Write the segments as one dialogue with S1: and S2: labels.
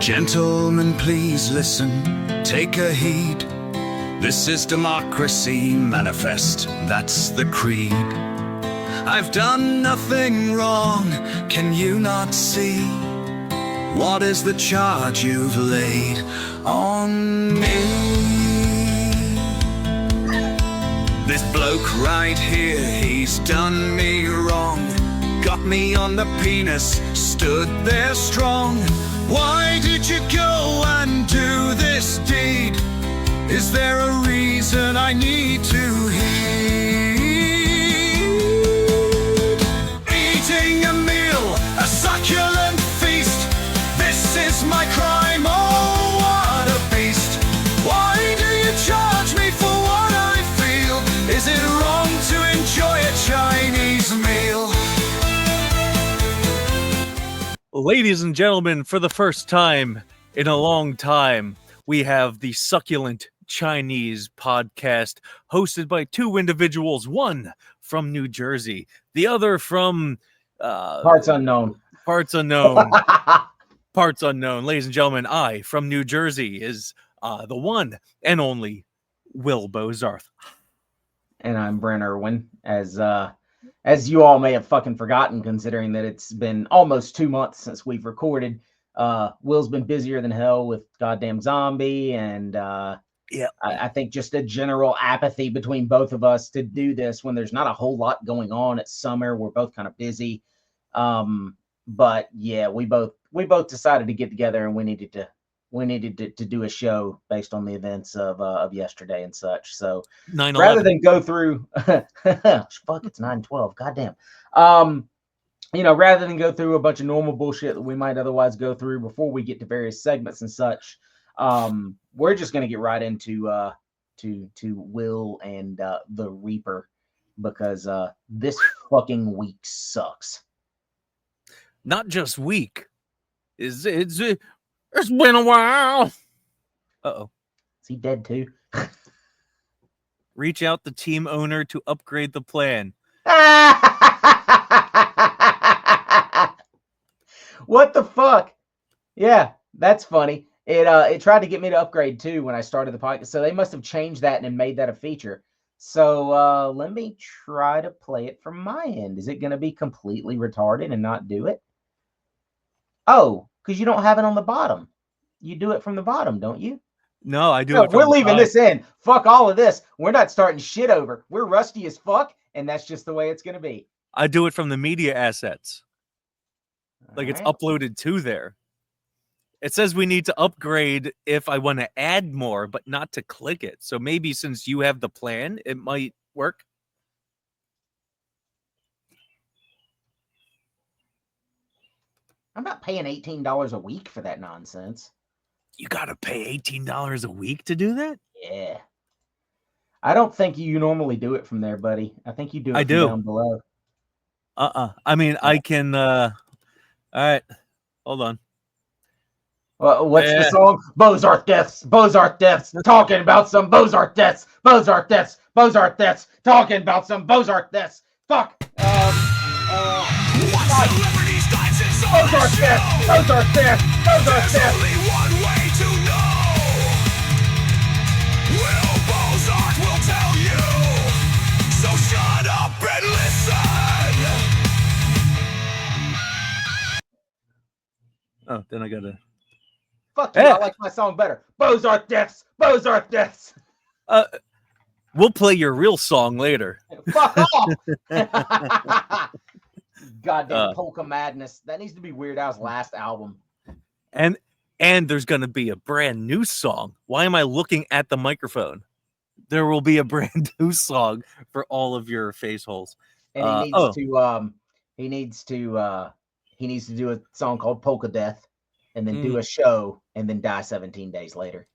S1: Gentlemen, please listen, take a heed. This is democracy manifest, that's the creed. I've done nothing wrong, can you not see? What is the charge you've laid on me? This bloke right here, he's done me wrong. Got me on the penis, stood there strong. Why did you go and do this deed? Is there a reason I need to heed? Eating a meal, a succulent feast. This is my crime, oh what a beast. Why do you charge me for what I feel? Is it wrong to enjoy a Chinese meal?
S2: Ladies and gentlemen, for the first time in a long time, we have the Succulent Chinese podcast hosted by two individuals, one from New Jersey, the other from
S3: Parts unknown.
S2: Parts unknown. Parts unknown. Ladies and gentlemen, I from New Jersey is the one and only Will Bozarth.
S3: And I'm Brent Irwin, as you all may have fucking forgotten, considering that it's been almost 2 months since we've recorded. Will's been busier than hell with goddamn Zombie, and I think just a general apathy between both of us to do this when there's not a whole lot going on. It's summer, we're both kind of busy. But yeah, we both decided to get together, and we needed to do a show based on the events of yesterday and such. So
S2: 9/11.
S3: Rather than go through fuck, it's 9/12, goddamn. Rather than go through a bunch of normal bullshit that we might otherwise go through before we get to various segments and such, we're just gonna get right into to Will and the Reaper, because this fucking week sucks.
S2: Not just weak. It's been a while. Uh-oh.
S3: Is he dead too?
S2: Reach out the team owner to upgrade the plan.
S3: What the fuck? Yeah, that's funny. It tried to get me to upgrade too when I started the podcast, so they must have changed that and made that a feature. So let me try to play it from my end. Is it going to be completely retarded and not do it? Oh, because you don't have it on the bottom. You do it from the bottom, don't you?
S2: No, I do.
S3: No,
S2: it from
S3: we're
S2: the
S3: leaving
S2: top.
S3: this in. Fuck all of this. We're not starting shit over. We're rusty as fuck, and that's just the way it's going to be.
S2: I do it from the media assets. Like it's
S3: All right.
S2: uploaded to there. It says we need to upgrade if I want to add more, but not to click it. So maybe since you have the plan, it might work.
S3: I'm not paying $18 a week for that nonsense.
S2: You got to pay $18 a week to do that?
S3: Yeah. I don't think you normally do it from there, buddy. I think you do it from down below.
S2: I mean, I can... all right. Hold on.
S3: What's the song? Bozarth deaths. Bozarth deaths. Talking about some Bozarth deaths. Bozarth deaths. Bozarth deaths. Talking about some Bozarth deaths. Fuck. Bozarth deaths. Bozarth deaths. Bozarth deaths.
S1: Only one way to know. Will Bozarth will tell you. So shut up and listen.
S2: Oh, then I got to...
S3: Fuck you. I like my song better. Bozarth deaths. Bozarth deaths.
S2: We'll play your real song later.
S3: Fuck off. Goddamn polka madness. That needs to be Weird Al's last album.
S2: And there's going to be a brand new song. Why am I looking at the microphone? There will be a brand new song for all of your face holes.
S3: And he needs to do a song called Polka Death, and then do a show, and then die 17 days later.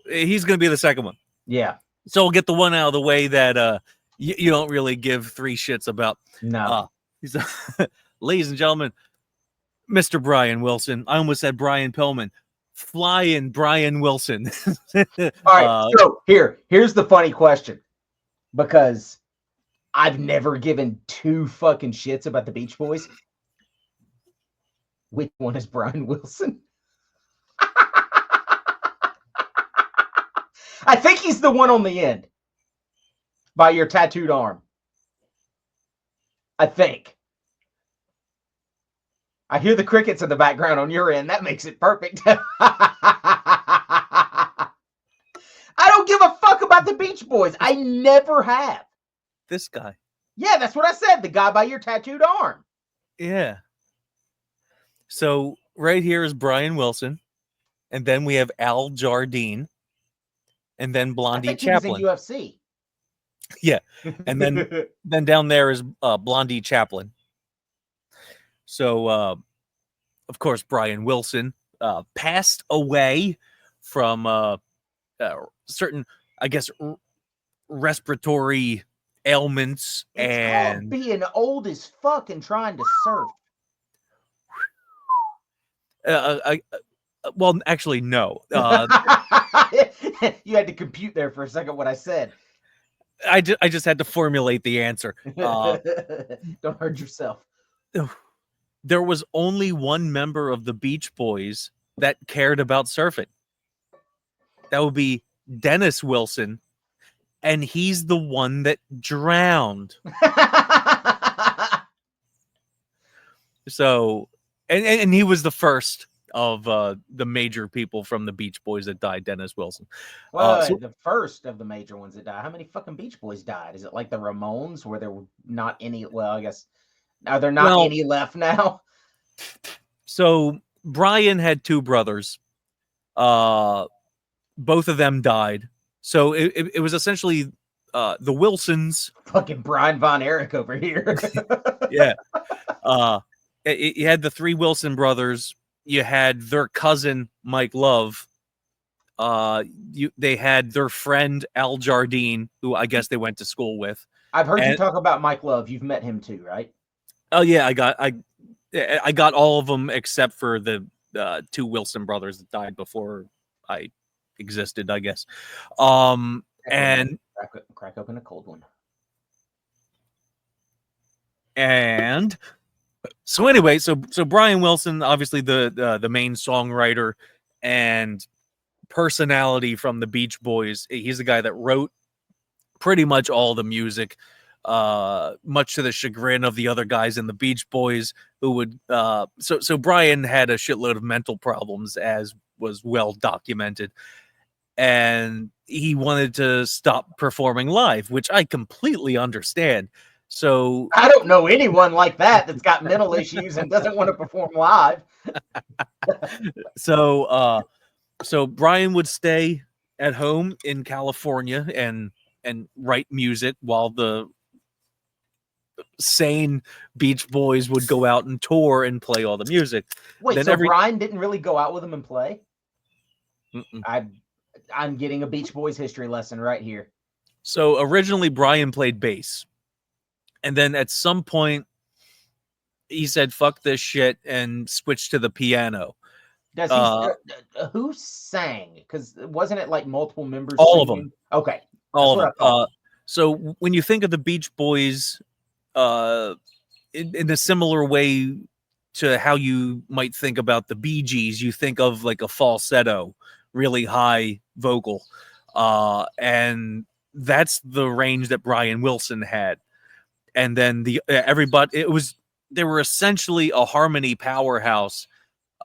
S2: He's going to be the second one.
S3: Yeah.
S2: So we'll get the one out of the way that you don't really give three shits about.
S3: No.
S2: Ladies and gentlemen, Mr. Brian Wilson. I almost said Brian Pillman. Flying Brian Wilson.
S3: All right. So here's the funny question, because I've never given two fucking shits about the Beach Boys. Which one is Brian Wilson? I think he's the one on the end by your tattooed arm. I think. I hear the crickets in the background on your end. That makes it perfect. I don't give a fuck about the Beach Boys. I never have.
S2: This guy.
S3: Yeah, that's what I said. The guy by your tattooed arm.
S2: Yeah. So right here is Brian Wilson, and then we have Al Jardine, and then
S3: I
S2: Blondie
S3: think he was in
S2: Chaplin.
S3: UFC.
S2: Yeah, and then down there is Blondie Chaplin. So, of course, Brian Wilson passed away from certain, I guess, respiratory ailments.
S3: It's
S2: and
S3: called being old as fuck and trying to surf.
S2: Well, actually, no.
S3: You had to compute there for a second what I said.
S2: I just had to formulate the answer.
S3: Don't hurt yourself.
S2: There was only one member of the Beach Boys that cared about surfing. That would be Dennis Wilson, and he's the one that drowned. So, and he was the first of the major people from the Beach Boys that died, Dennis Wilson.
S3: Well,
S2: So-
S3: the first of the major ones that died. How many fucking Beach Boys died? Is it like the Ramones, where there were not any? Well, I guess are there not
S2: Well-
S3: any left now?
S2: So Brian had two brothers. Both of them died. So it was essentially the Wilsons.
S3: Fucking Brian Von Erich over here.
S2: Yeah. You had the three Wilson brothers. You had their cousin Mike Love. They had their friend Al Jardine, who I guess they went to school with.
S3: I've heard you
S2: And-
S3: talk about Mike Love. You've met him too, right?
S2: Oh yeah, I got all of them except for the two Wilson brothers that died before I existed, I guess. And
S3: Crack open a cold one.
S2: And so anyway, so Brian Wilson, obviously the main songwriter and personality from the Beach Boys. He's the guy that wrote pretty much all the music, much to the chagrin of the other guys in the Beach Boys who would. So Brian had a shitload of mental problems, as was well documented, and he wanted to stop performing live, which I completely understand. So
S3: I don't know anyone like that that's got mental issues and doesn't want to perform live.
S2: so Brian would stay at home in California and write music while the sane Beach Boys would go out and tour and play all the music.
S3: Wait,
S2: Then
S3: so Brian didn't really go out with him and play?
S2: Mm-mm.
S3: I'm getting a Beach Boys history lesson right here.
S2: So originally Brian played bass. And then at some point he said, fuck this shit, and switched to the piano.
S3: Does he? Who sang? Because wasn't it like multiple members?
S2: All of
S3: singing?
S2: them.
S3: Okay.
S2: All
S3: That's
S2: of
S3: what I
S2: them. So when you think of the Beach Boys, in a similar way to how you might think about the Bee Gees, you think of like a falsetto, really high vocal, and that's the range that Brian Wilson had. And then they were essentially a harmony powerhouse.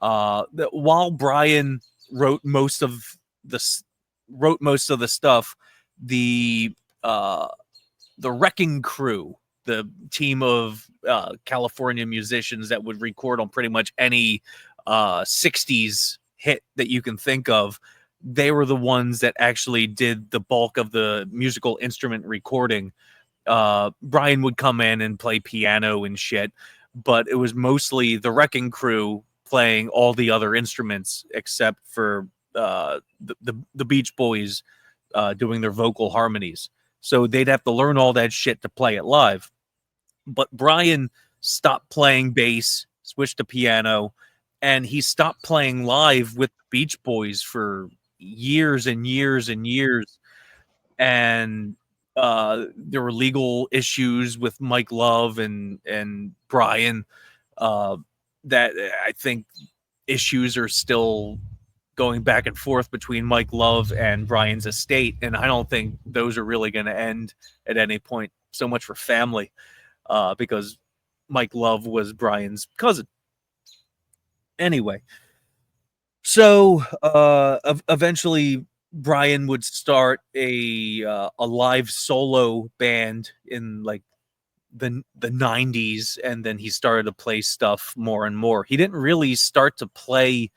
S2: While Brian wrote most of the stuff, the Wrecking Crew, the team of California musicians that would record on pretty much any 60s hit that you can think of, they were the ones that actually did the bulk of the musical instrument recording. Brian would come in and play piano and shit, but it was mostly the Wrecking Crew playing all the other instruments except for the Beach Boys doing their vocal harmonies. So they'd have to learn all that shit to play it live. But Brian stopped playing bass, switched to piano, and he stopped playing live with the Beach Boys for years and years and years. And there were legal issues with Mike Love and Brian. that I think issues are still going back and forth between Mike Love and Brian's estate, and I don't think those are really going to end at any point. So much for family, because Mike Love was Brian's cousin. Anyway, so eventually Brian would start a live solo band in like the 90s, and then he started to play stuff more and more. He didn't really start to play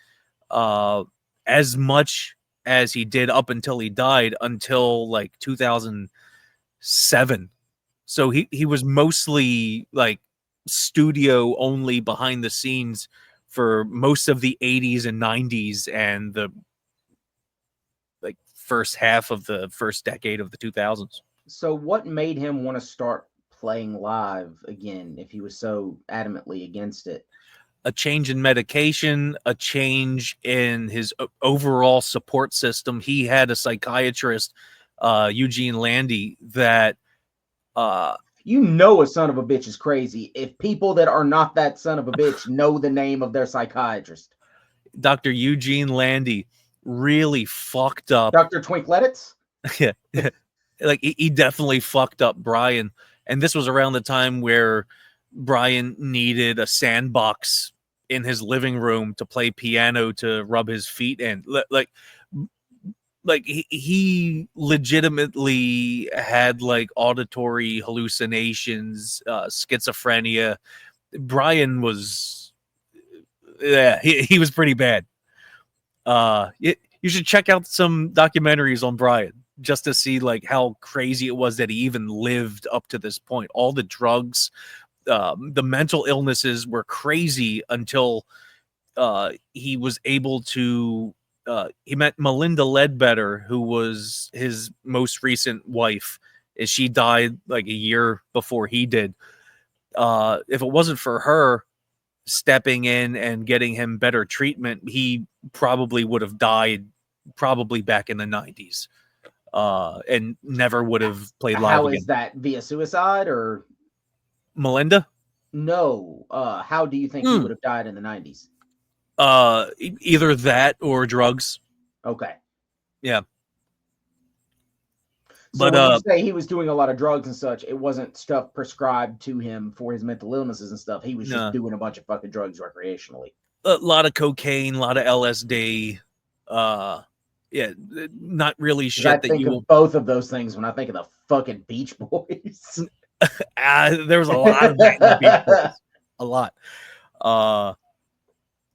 S2: as much as he did up until he died until like 2007. So he was mostly like studio only behind the scenes for most of the 80s and 90s and the like first half of the first decade of the 2000s.
S3: So what made him want to start playing live again if he was so adamantly against it?
S2: A change in medication, a change in his overall support system. He had a psychiatrist, Eugene Landy, that
S3: You know a son of a bitch is crazy if people that are not that son of a bitch know the name of their psychiatrist.
S2: Dr. Eugene Landy really fucked up.
S3: Dr. Twinkletits?
S2: Yeah. Like he definitely fucked up Brian. And this was around the time where Brian needed a sandbox in his living room to play piano to rub his feet in. Like he legitimately had like auditory hallucinations, schizophrenia. Brian was, yeah, he was pretty bad. You should check out some documentaries on Brian just to see like how crazy it was that he even lived up to this point. All the drugs, the mental illnesses were crazy until he was able to. He met Melinda Ledbetter, who was his most recent wife. She died like a year before he did. If it wasn't for her stepping in and getting him better treatment, he probably would have died probably back in the 90s, and never would have played live
S3: How
S2: again.
S3: is that? Via suicide or
S2: Melinda?
S3: no? How do you think he would have died in the 90s?
S2: Either that or drugs.
S3: Okay.
S2: Yeah.
S3: So
S2: But
S3: when you say he was doing a lot of drugs and such, it wasn't stuff prescribed to him for his mental illnesses and stuff. He was just doing a bunch of fucking drugs recreationally.
S2: A lot of cocaine, a lot of LSD. Yeah, not really shit
S3: I
S2: that
S3: think
S2: you
S3: of
S2: will.
S3: both of those things when I think of the fucking Beach Boys.
S2: There was a lot of that in the Beach Boys. A lot.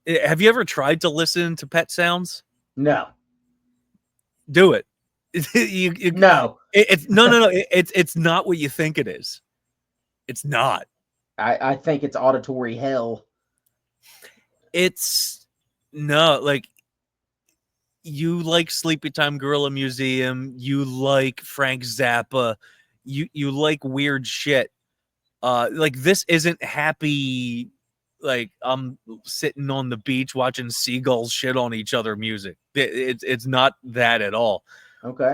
S2: Have you ever tried to listen to pet sounds?
S3: No.
S2: Do it.
S3: No.
S2: No. It's not what you think it is. It's not.
S3: I think it's auditory hell.
S2: It's no, like you like Sleepy Time Gorilla Museum, you like Frank Zappa, you like weird shit. Like this isn't happy, like I'm sitting on the beach watching seagulls shit on each other music. It's not that at all.
S3: Okay.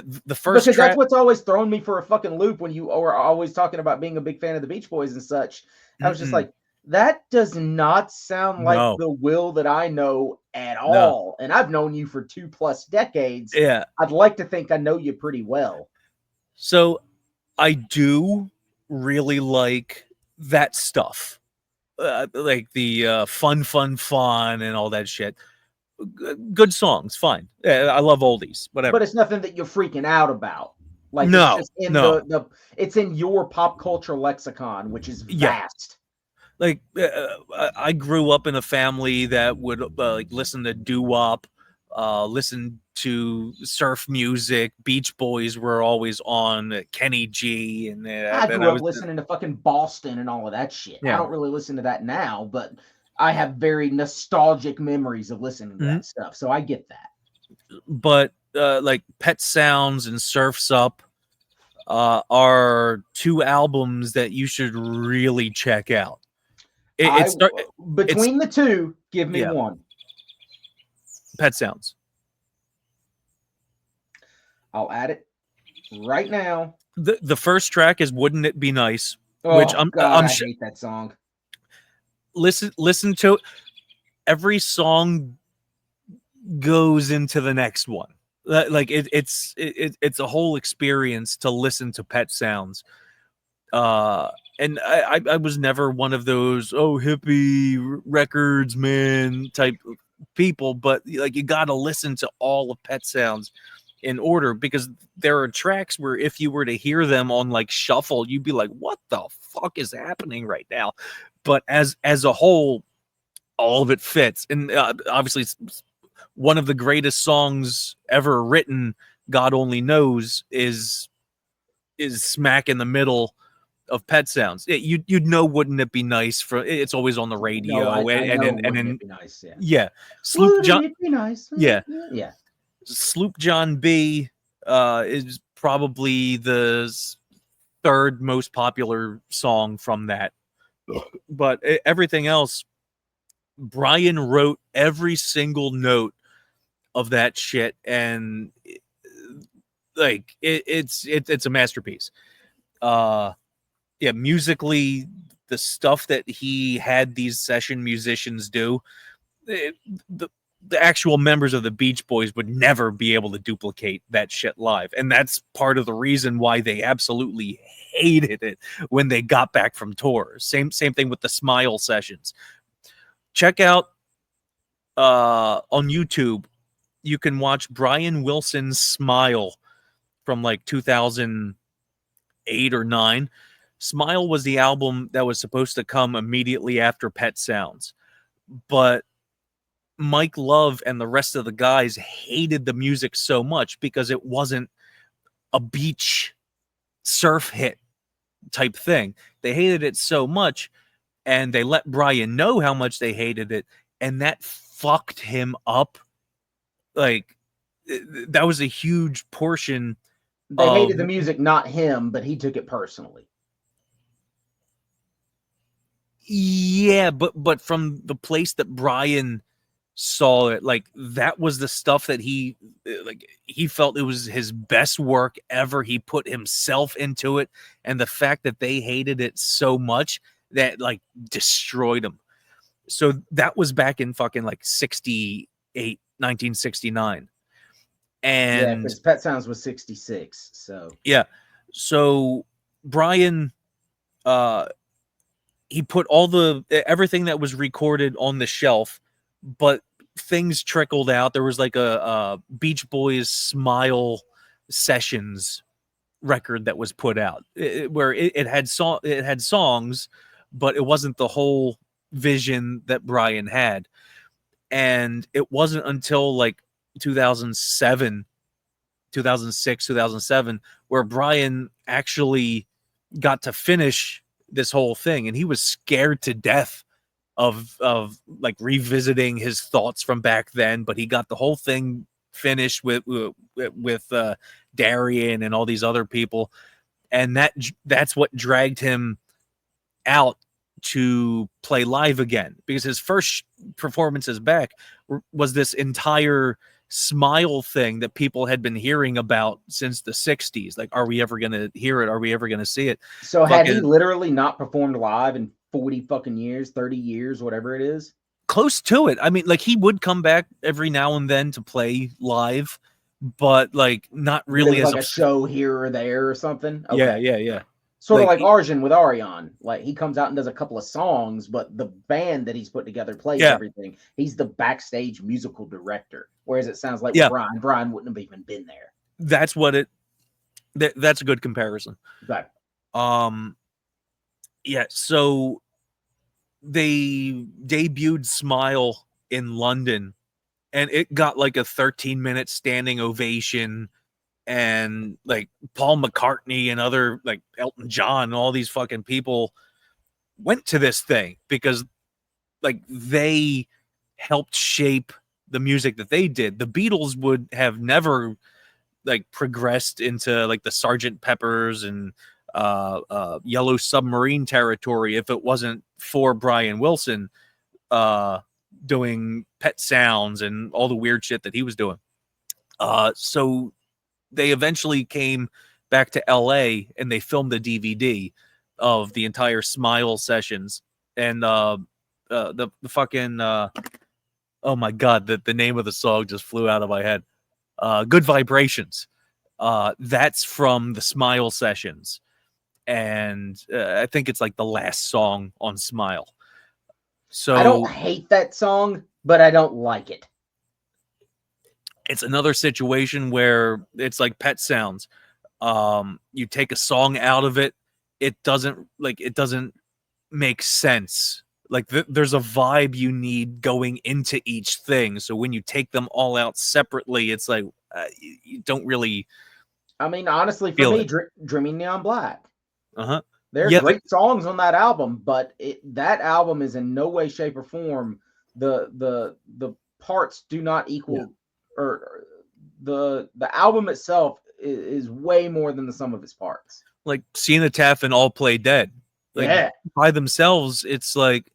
S2: The first
S3: because
S2: track,
S3: that's what's always thrown me for a fucking loop when you are always talking about being a big fan of the Beach Boys and such. I was just like, that does not sound like the Will that I know at all. And I've known you for 2+ decades.
S2: Yeah.
S3: I'd like to think I know you pretty well.
S2: So I do really like that stuff. Like the fun and all that shit. Good songs, fine. Yeah, I love oldies, whatever.
S3: But it's nothing that you're freaking out about. Like
S2: no,
S3: it's just in the it's in your pop culture lexicon, which is vast.
S2: Like I grew up in a family that would like listen to doo-wop, listen to surf music. Beach Boys were always on. Kenny G, and
S3: I grew up listening to fucking Boston and all of that shit. I don't really listen to that now, but I have very nostalgic memories of listening to that stuff, so I get that.
S2: But like Pet Sounds and Surf's Up are two albums that you should really check out.
S3: Between the two, give me one.
S2: Pet Sounds.
S3: I'll add it right now.
S2: The first track is "Wouldn't It Be Nice,"
S3: which I hate that song.
S2: listen to every song goes into the next one. Like it's a whole experience to listen to Pet Sounds. And I was never one of those hippie records man type people, but like you got to listen to all of Pet Sounds in order, because there are tracks where if you were to hear them on like shuffle, you'd be like, what the fuck is happening right now? But as a whole, all of it fits. And obviously it's one of the greatest songs ever written, God Only Knows, is smack in the middle of Pet Sounds. You'd know, wouldn't it be nice? For it's always on the radio.
S3: No, I know.
S2: and
S3: Wouldn't
S2: then
S3: it be nice? Yeah.
S2: yeah, Sloop
S3: Wouldn't
S2: John,
S3: it be nice?
S2: yeah,
S3: Yeah.
S2: Sloop John B is probably the third most popular song from that. But everything else, Brian wrote every single note of that shit, and like it's a masterpiece. Yeah, musically, the stuff that he had these session musicians do, the actual members of the Beach Boys would never be able to duplicate that shit live, and that's part of the reason why they absolutely hated it when they got back from tour. Same thing with the Smile sessions. Check out on YouTube. You can watch Brian Wilson's Smile from like 2008 or 9. Smile was the album that was supposed to come immediately after Pet Sounds, but Mike Love and the rest of the guys hated the music so much because it wasn't a beach surf hit type thing. They hated it so much, and they let Brian know how much they hated it, and that fucked him up. Like, that was a huge portion.
S3: They hated the music, not him, but he took it personally.
S2: Yeah, but from the place that Brian saw it, like that was the stuff that he felt it was his best work ever. He put himself into it, and the fact that they hated it so much that like destroyed him. So that was back in fucking like 1969. And
S3: yeah, because Pet Sounds was 66. So
S2: yeah, so Brian he put everything that was recorded on the shelf, but things trickled out. There was like a Beach Boys Smile Sessions record that was put out, where it had songs, but it wasn't the whole vision that Brian had. And it wasn't until like 2006, 2007, where Brian actually got to finish this whole thing, and he was scared to death of like revisiting his thoughts from back then, but he got the whole thing finished with Darian and all these other people, and that's what dragged him out to play live again, because his first performances back was this entire Smile thing that people had been hearing about since the 60s. Like, are we ever going to hear it? Are we ever going to see it?
S3: So had he literally not performed live in 40 fucking years, 30 years, whatever it is?
S2: Close to it. I mean, like, he would come back every now and then to play live, but like not really as
S3: like a show here or there or something.
S2: Okay. Yeah.
S3: Sort of like Arjun with Ariane. Like, he comes out and does a couple of songs, but the band that he's put together plays everything. He's the backstage musical director. Whereas it sounds like with Brian wouldn't have even been there.
S2: That's a good comparison.
S3: Okay.
S2: Yeah, so they debuted Smile in London, and it got like a 13-minute standing ovation. And like Paul McCartney and other, like Elton John and all these fucking people went to this thing because like they helped shape the music that they did. The Beatles would have never like progressed into like the Sgt. Pepper's and Yellow Submarine territory if it wasn't for Brian Wilson doing Pet Sounds and all the weird shit that he was doing. So they eventually came back to LA and they filmed a DVD of the entire Smile sessions. And the fucking oh my god, the name of the song just flew out of my head. Good Vibrations. That's from the Smile sessions, and I think it's like the last song on Smile. So
S3: I don't hate that song, but I don't like it.
S2: it's another situation where it's like Pet Sounds. You take a song out of it, it doesn't make sense. Like there's a vibe you need going into each thing. So when you take them all out separately, it's like you don't really.
S3: I mean, honestly, for
S2: Feel
S3: me,
S2: it.
S3: Dreaming Neon Black.
S2: Uh-huh.
S3: They're
S2: Yeah,
S3: great songs on that album, but that album is in no way, shape, or form the parts do not equal, or the album itself is way more than the sum of its parts.
S2: like Cenotaph and All Play Dead. Like
S3: Yeah.
S2: by themselves, it's like,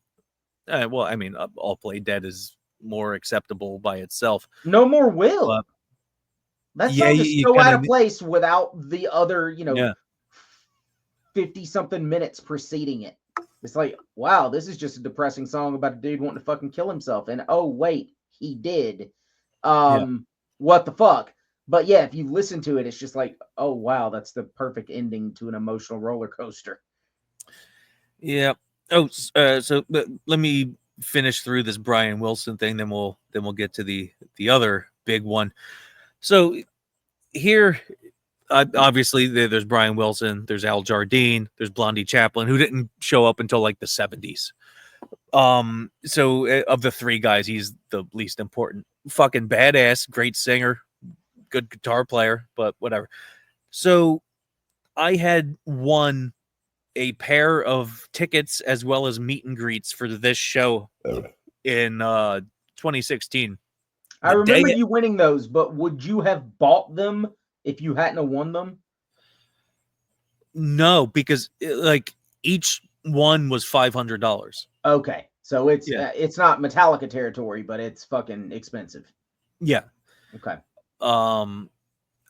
S2: well, I mean, All Play Dead is more acceptable by itself.
S3: No More Will.
S2: But
S3: That
S2: yeah,
S3: song is
S2: you
S3: so
S2: kind
S3: out
S2: of
S3: of place without the other,
S2: yeah.
S3: 50 something minutes preceding it. It's like, wow, this is just a depressing song about a dude wanting to fucking kill himself. And oh, wait, he did. What the fuck? But yeah, if you listen to it, it's just like, oh, wow, that's the perfect ending to an emotional roller coaster.
S2: Yeah. Oh, so let me finish through this Brian Wilson thing, then we'll get to the other big one. So here, obviously, there's Brian Wilson, there's Al Jardine, there's Blondie Chaplin, who didn't show up until like the 70s. So of the three guys, he's the least important. Fucking badass, great singer, good guitar player, but whatever. So I had won a pair of tickets as well as meet and greets for this show in 2016.
S3: I remember you winning those, but would you have bought them if you hadn't have won them?
S2: No, because like each one was $500.
S3: Okay, so it's not Metallica territory, but it's fucking expensive.
S2: Yeah.
S3: Okay.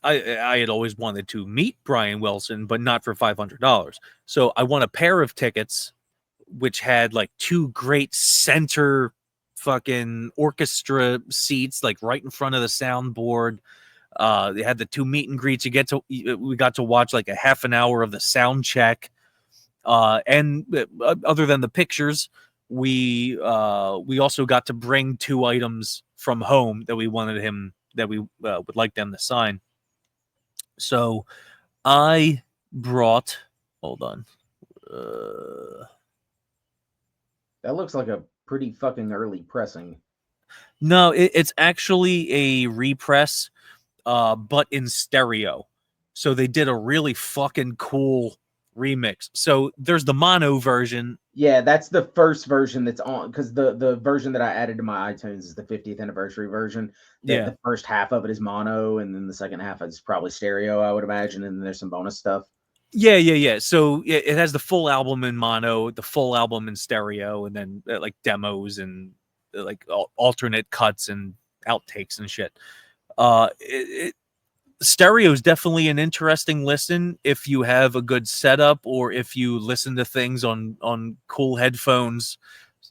S2: I had always wanted to meet Brian Wilson, but not for $500. So I won a pair of tickets, which had like two great center fucking orchestra seats, like right in front of the soundboard. They had the two meet and greets. We got to watch like a half an hour of the sound check. And other than the pictures, we also got to bring two items from home that we would like them to sign. So I brought, hold on.
S3: That looks like a pretty fucking early pressing.
S2: No, it's actually a repress, but in stereo. So they did a really fucking cool remix. So there's the mono version.
S3: Yeah, that's the first version that's on, because the version that I added to my iTunes is the 50th anniversary version. The first half of it is mono, and then the second half is probably stereo, I would imagine, and then there's some bonus stuff.
S2: Yeah. So it has the full album in mono, the full album in stereo, and then like demos and like alternate cuts and outtakes and shit. Stereo is definitely an interesting listen if you have a good setup or if you listen to things on cool headphones.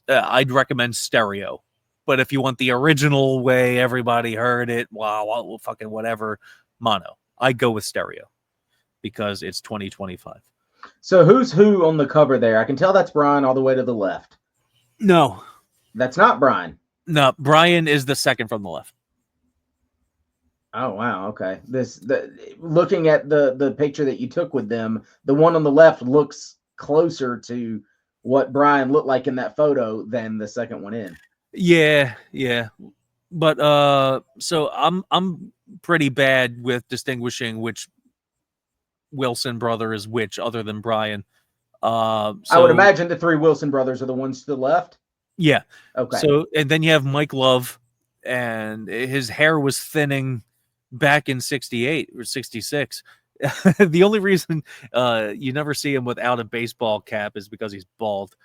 S2: I'd recommend stereo. But if you want the original way everybody heard it, wow, fucking whatever, mono. I'd go with stereo because it's 2025.
S3: So who's who on the cover there? I can tell that's Brian all the way to the left.
S2: No.
S3: That's not Brian.
S2: No, Brian is the second from the left.
S3: Oh wow, okay. Looking at the picture that you took with them, the one on the left looks closer to what Brian looked like in that photo than the second one in.
S2: Yeah. But so I'm pretty bad with distinguishing which Wilson brother is which other than Brian. I
S3: would imagine the three Wilson brothers are the ones to the left.
S2: Yeah.
S3: Okay.
S2: So and then you have Mike Love, and his hair was thinning back in 68 or 66. The only reason you never see him without a baseball cap is because he's bald.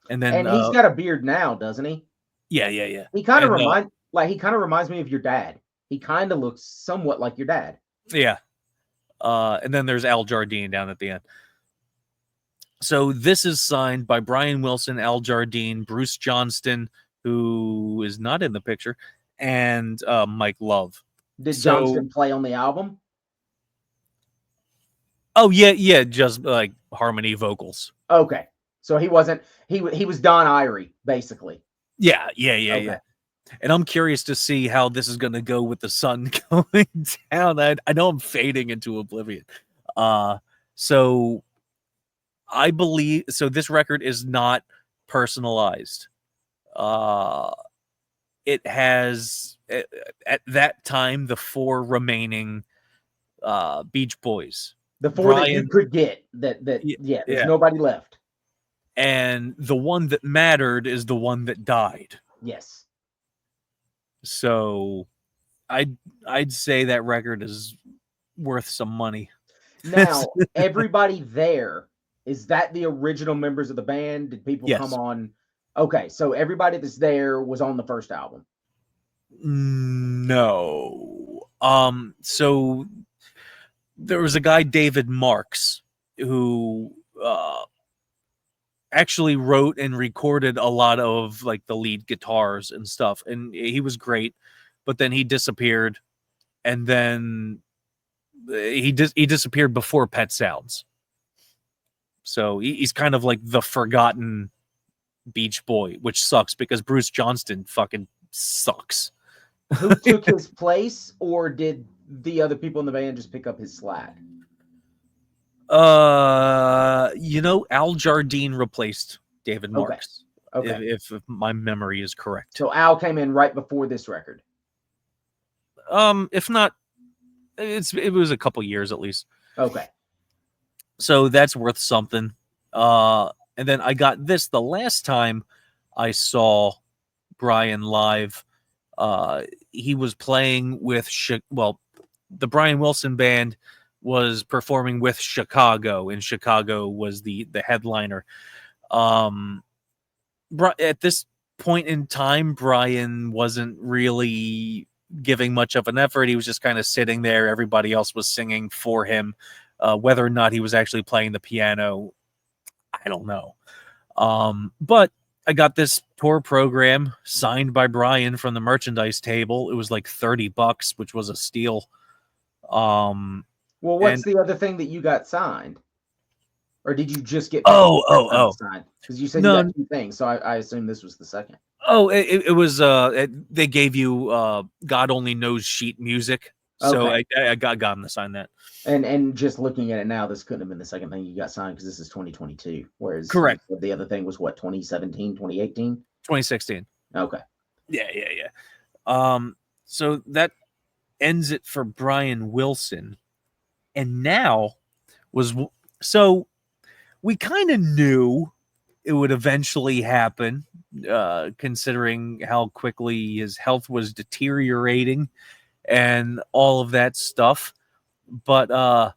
S2: And
S3: he's got a beard now, doesn't he?
S2: Yeah.
S3: He kind of reminds me of your dad. He kind of looks somewhat like your dad.
S2: Yeah. And then there's Al Jardine down at the end. So this is signed by Brian Wilson, Al Jardine, Bruce Johnston, who is not in the picture, and Mike Love.
S3: Did
S2: So-
S3: Johnston play on the album?
S2: Oh yeah, just like harmony vocals.
S3: Okay, so he wasn't. He was Don Irie, basically.
S2: Yeah.
S3: Okay.
S2: And I'm curious to see how this is going to go with the sun going down. I know I'm fading into oblivion. So I believe this record is not personalized. It has at that time the 4 remaining Beach Boys.
S3: The 4 that you could get. There's
S2: yeah.
S3: nobody left.
S2: And the one that mattered is the one that died.
S3: Yes.
S2: So I'd say that record is worth some money.
S3: Now, everybody there, is that the original members of the band? Did people come on? Okay, so everybody that's there was on the first album.
S2: No. So there was a guy, David Marks, who actually wrote and recorded a lot of like the lead guitars and stuff, and he was great, but then he disappeared, and then he disappeared before Pet Sounds. So he's kind of like the forgotten Beach Boy, which sucks because Bruce Johnston fucking sucks.
S3: Who took his place, or did the other people in the band just pick up his slack?
S2: Al Jardine replaced David Marks.
S3: Okay.
S2: If my memory is correct.
S3: So Al came in right before this record.
S2: If not, it was a couple years at least.
S3: Okay.
S2: So that's worth something. And then I got this the last time I saw Brian live. He was playing with the Brian Wilson band was performing with Chicago, and Chicago was the headliner. At this point in time, Brian wasn't really giving much of an effort. He was just kind of sitting there. Everybody else was singing for him. Whether or not he was actually playing the piano, I don't know. But I got this tour program signed by Brian from the merchandise table. It was like $30, which was a steal.
S3: Well, what's the other thing that you got signed? Or did you just get signed? Because you said you got 2 things, so I assume this was the second.
S2: Oh, it was they gave you God Only Knows sheet music. So I got him to sign that.
S3: And just looking at it now, this couldn't have been the second thing you got signed because this is 2022. Whereas
S2: correct,
S3: the other thing was what, 2017, 2018?
S2: 2016.
S3: Okay.
S2: Yeah. So that ends it for Brian Wilson. And now we kind of knew it would eventually happen, considering how quickly his health was deteriorating and all of that stuff. But Mr.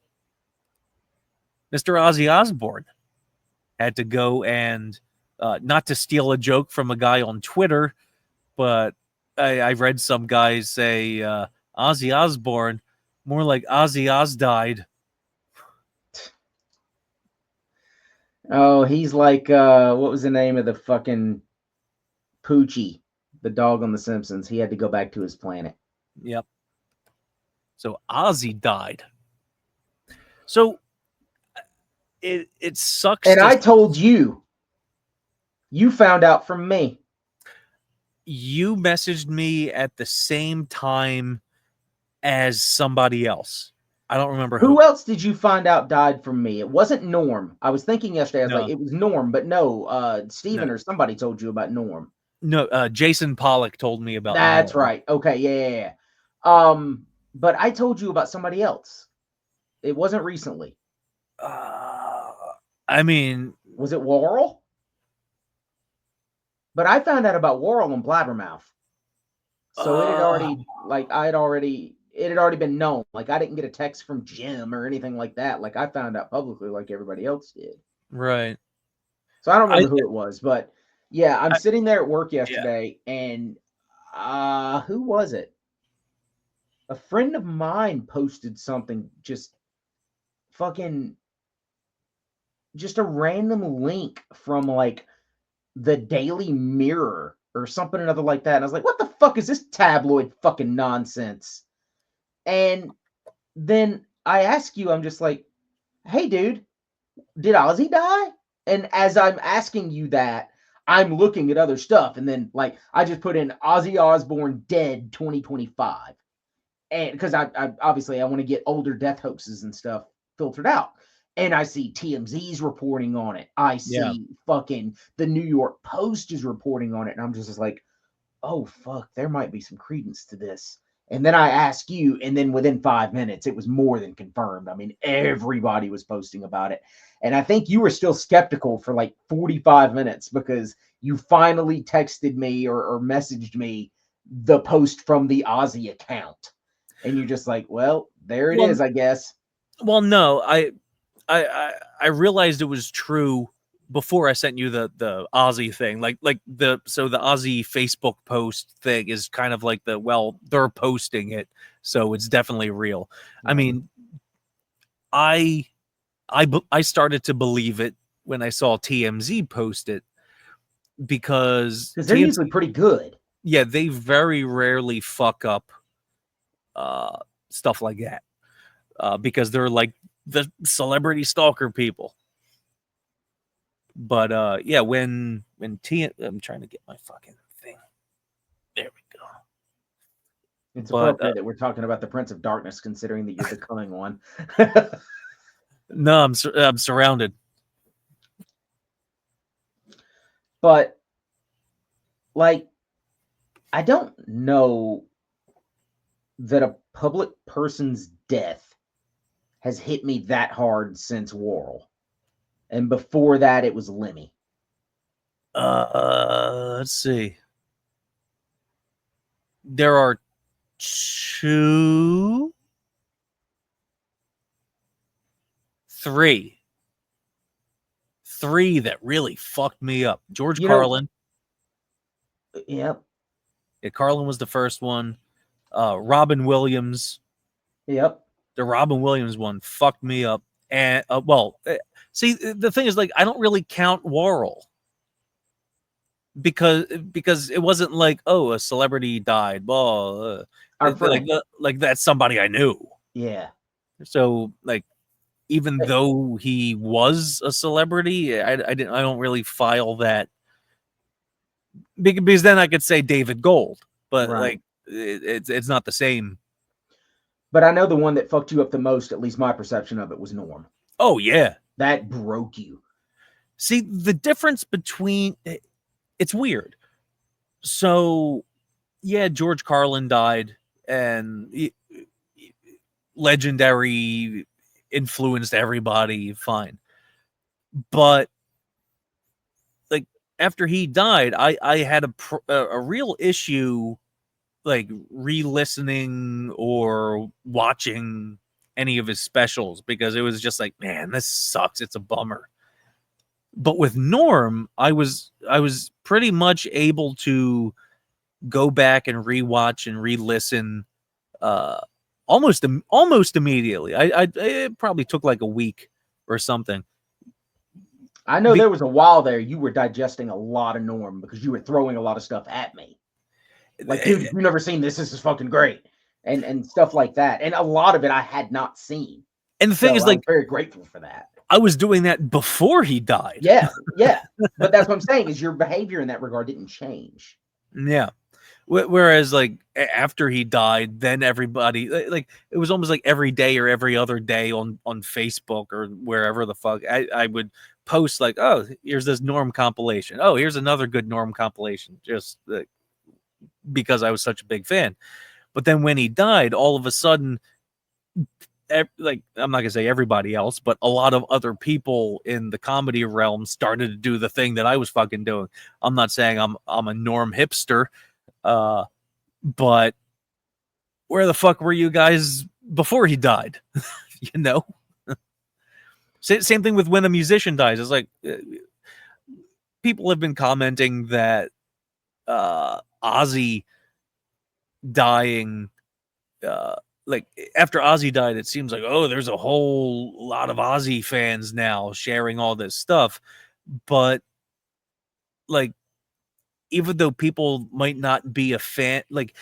S2: Ozzy Osbourne had to go and not to steal a joke from a guy on Twitter, but I read some guys say Ozzy Osbourne, more like Ozzy Oz died.
S3: Oh, he's like what was the name of the fucking Poochie, the dog on The Simpsons? He had to go back to his planet.
S2: Yep. So Ozzy died. So it sucks.
S3: And I told you. You found out from me.
S2: You messaged me at the same time as somebody else. I don't remember
S3: who else did you find out died from me. It wasn't Norm. I was thinking yesterday, I was like, it was Norm, but no, Steven or somebody told you about Norm.
S2: No, Jason Pollock told me about
S3: That's
S2: Norm.
S3: right. Okay, yeah. But I told you about somebody else. It wasn't recently.
S2: I mean,
S3: was it Worrell? But I found out about Worrell and Blabbermouth. So it had already, it had already been known. Like, I didn't get a text from Jim or anything like that. Like, I found out publicly like everybody else did.
S2: Right.
S3: So I don't remember who it was, but yeah, I'm sitting there at work yesterday and who was it? A friend of mine posted something just fucking just a random link from like the Daily Mirror or something or another like that. And I was like, what the fuck is this tabloid fucking nonsense? And then I ask you, I'm just like, hey, dude, did Ozzy die? And as I'm asking you that, I'm looking at other stuff. And then, like, I just put in Ozzy Osbourne dead 2025. And because I obviously I want to get older death hoaxes and stuff filtered out. And I see TMZ's reporting on it. I
S2: Yeah.
S3: see fucking the New York Post is reporting on it. And I'm just like, oh, fuck, there might be some credence to this. And then I ask you, and then within 5 minutes, it was more than confirmed. I mean, everybody was posting about it. And I think you were still skeptical for like 45 minutes because you finally texted me or messaged me the post from the Ozzy account. And you're just like, well, there it is, I guess.
S2: Well, no, I realized it was true before I sent you the Ozzy thing. Like the Ozzy Facebook post thing is kind of like they're posting it, so it's definitely real.
S3: Yeah.
S2: I mean, I started to believe it when I saw TMZ post it because
S3: they're usually pretty good.
S2: Yeah, they very rarely fuck up stuff like that because they're like the celebrity stalker people. But yeah, when I'm trying to get my fucking thing. There we go.
S3: It's appropriate that we're talking about the Prince of Darkness, considering that you're the coming one.
S2: No, I'm surrounded.
S3: But like, I don't know that a public person's death has hit me that hard since Worrell. And before that, it was Lemmy.
S2: Let's see. There are three that really fucked me up. George Carlin.
S3: Yep.
S2: Yeah, Carlin was the first one. Robin Williams.
S3: Yep.
S2: The Robin Williams one fucked me up. And see, the thing is, like, I don't really count Worrell because it wasn't like, oh, a celebrity died. Well, like that's somebody I knew.
S3: Yeah.
S2: So like, even though he was a celebrity, I don't really file that because then I could say David Gold, but like it's not the same.
S3: But I know the one that fucked you up the most, at least my perception of it, was Norm.
S2: Oh yeah,
S3: that broke you.
S2: See, the difference between it's weird. So yeah, George Carlin died, and legendary, influenced everybody, fine. But like after he died, I had a real issue like re-listening or watching any of his specials because it was just like, man, this sucks. It's a bummer. But with Norm, I was pretty much able to go back and rewatch and re-listen almost immediately. It probably took like a week or something.
S3: I know there was a while there you were digesting a lot of Norm because you were throwing a lot of stuff at me. Like, dude, you've never seen this. This is fucking great. And stuff like that. And a lot of it I had not seen.
S2: And the thing is, like,
S3: I'm very grateful for that.
S2: I was doing that before he died.
S3: Yeah. But that's what I'm saying is your behavior in that regard didn't change.
S2: Yeah. Whereas, like, after he died, then everybody, like, it was almost like every day or every other day on Facebook or wherever the fuck I would post, like, oh, here's this Norm compilation. Oh, here's another good Norm compilation. Just because I was such a big fan. But then when he died, all of a sudden, like, I'm not gonna say everybody else, but a lot of other people in the comedy realm started to do the thing that I was fucking doing. I'm not saying I'm a Norm hipster, but where the fuck were you guys before he died? You know? Same thing with when a musician dies. It's like people have been commenting that Ozzy dying like after Ozzy died, it seems like, oh, there's a whole lot of Ozzy fans now sharing all this stuff. But like, even though people might not be a fan, like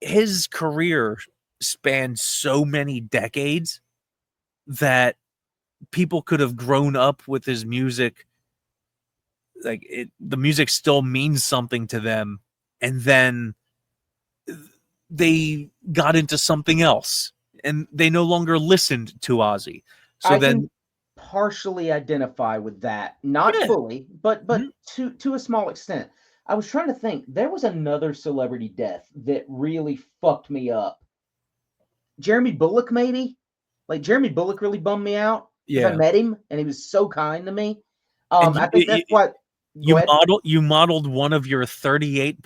S2: his career spanned so many decades that people could have grown up with his music. Like the music still means something to them. And then they got into something else and they no longer listened to Ozzy. So
S3: I
S2: then,
S3: can partially identify with that, not
S2: yeah.
S3: fully, but
S2: Mhm.
S3: to a small extent. I was trying to think. There was another celebrity death that really fucked me up. Jeremy Bullock, maybe. Like Jeremy Bullock really bummed me out because I
S2: Yeah.
S3: met him and he was so kind to me.
S2: And
S3: I think that's what. Go ahead.
S2: you modeled one of your 38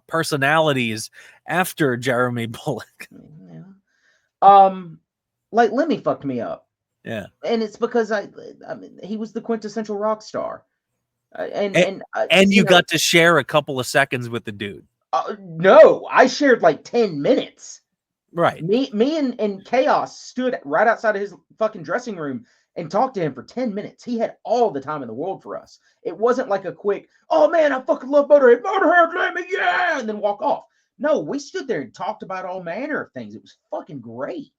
S2: personalities after Jeremy Bullock.
S3: Yeah. Um, like Lemmy fucked me up,
S2: Yeah.
S3: and it's because I mean, he was the quintessential rock star,
S2: And,
S3: and
S2: and
S3: you
S2: you
S3: know,
S2: got to share a couple of seconds with the dude.
S3: no, I shared like 10 minutes.
S2: Right.
S3: Me and Chaos stood right outside of his fucking dressing room and talked to him for 10 minutes. He had all the time in the world for us. It wasn't like a quick, oh man, I fucking love Motorhead, Motorhead, let me, yeah, and then walk off. No, we stood there and talked about all manner of things. It was fucking great.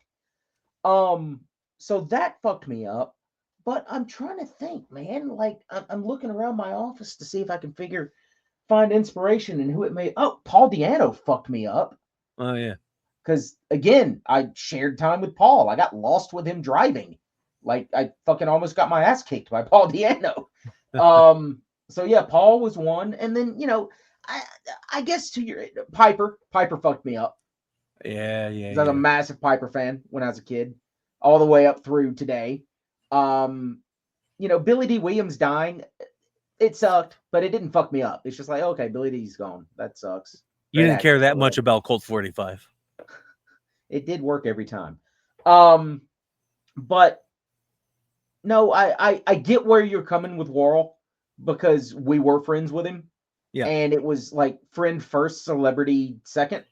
S3: Um, so that fucked me up. But I'm trying to think, man. Like I'm looking around my office to see if I can find inspiration in who it may. Oh, Paul Diano fucked me up.
S2: Oh yeah.
S3: Because again, I shared time with Paul. I got lost with him driving. Like I fucking almost got my ass kicked by Paul Diano. So yeah, Paul was one, and then I I guess to your Piper fucked me up.
S2: Yeah,
S3: 'Cause I was a massive Piper fan when I was a kid, all the way up through today. Um, Billy D. Williams dying, it sucked, but it didn't fuck me up. It's just like, okay, Billy D's gone. That sucks.
S2: You
S3: Great
S2: didn't
S3: actor,
S2: care
S3: by
S2: that
S3: the way.
S2: much about Colt 45.
S3: It did work every time. Um, but no, I get where you're coming with Worrell because we were friends with him,
S2: Yeah.
S3: and it was like friend first, celebrity second.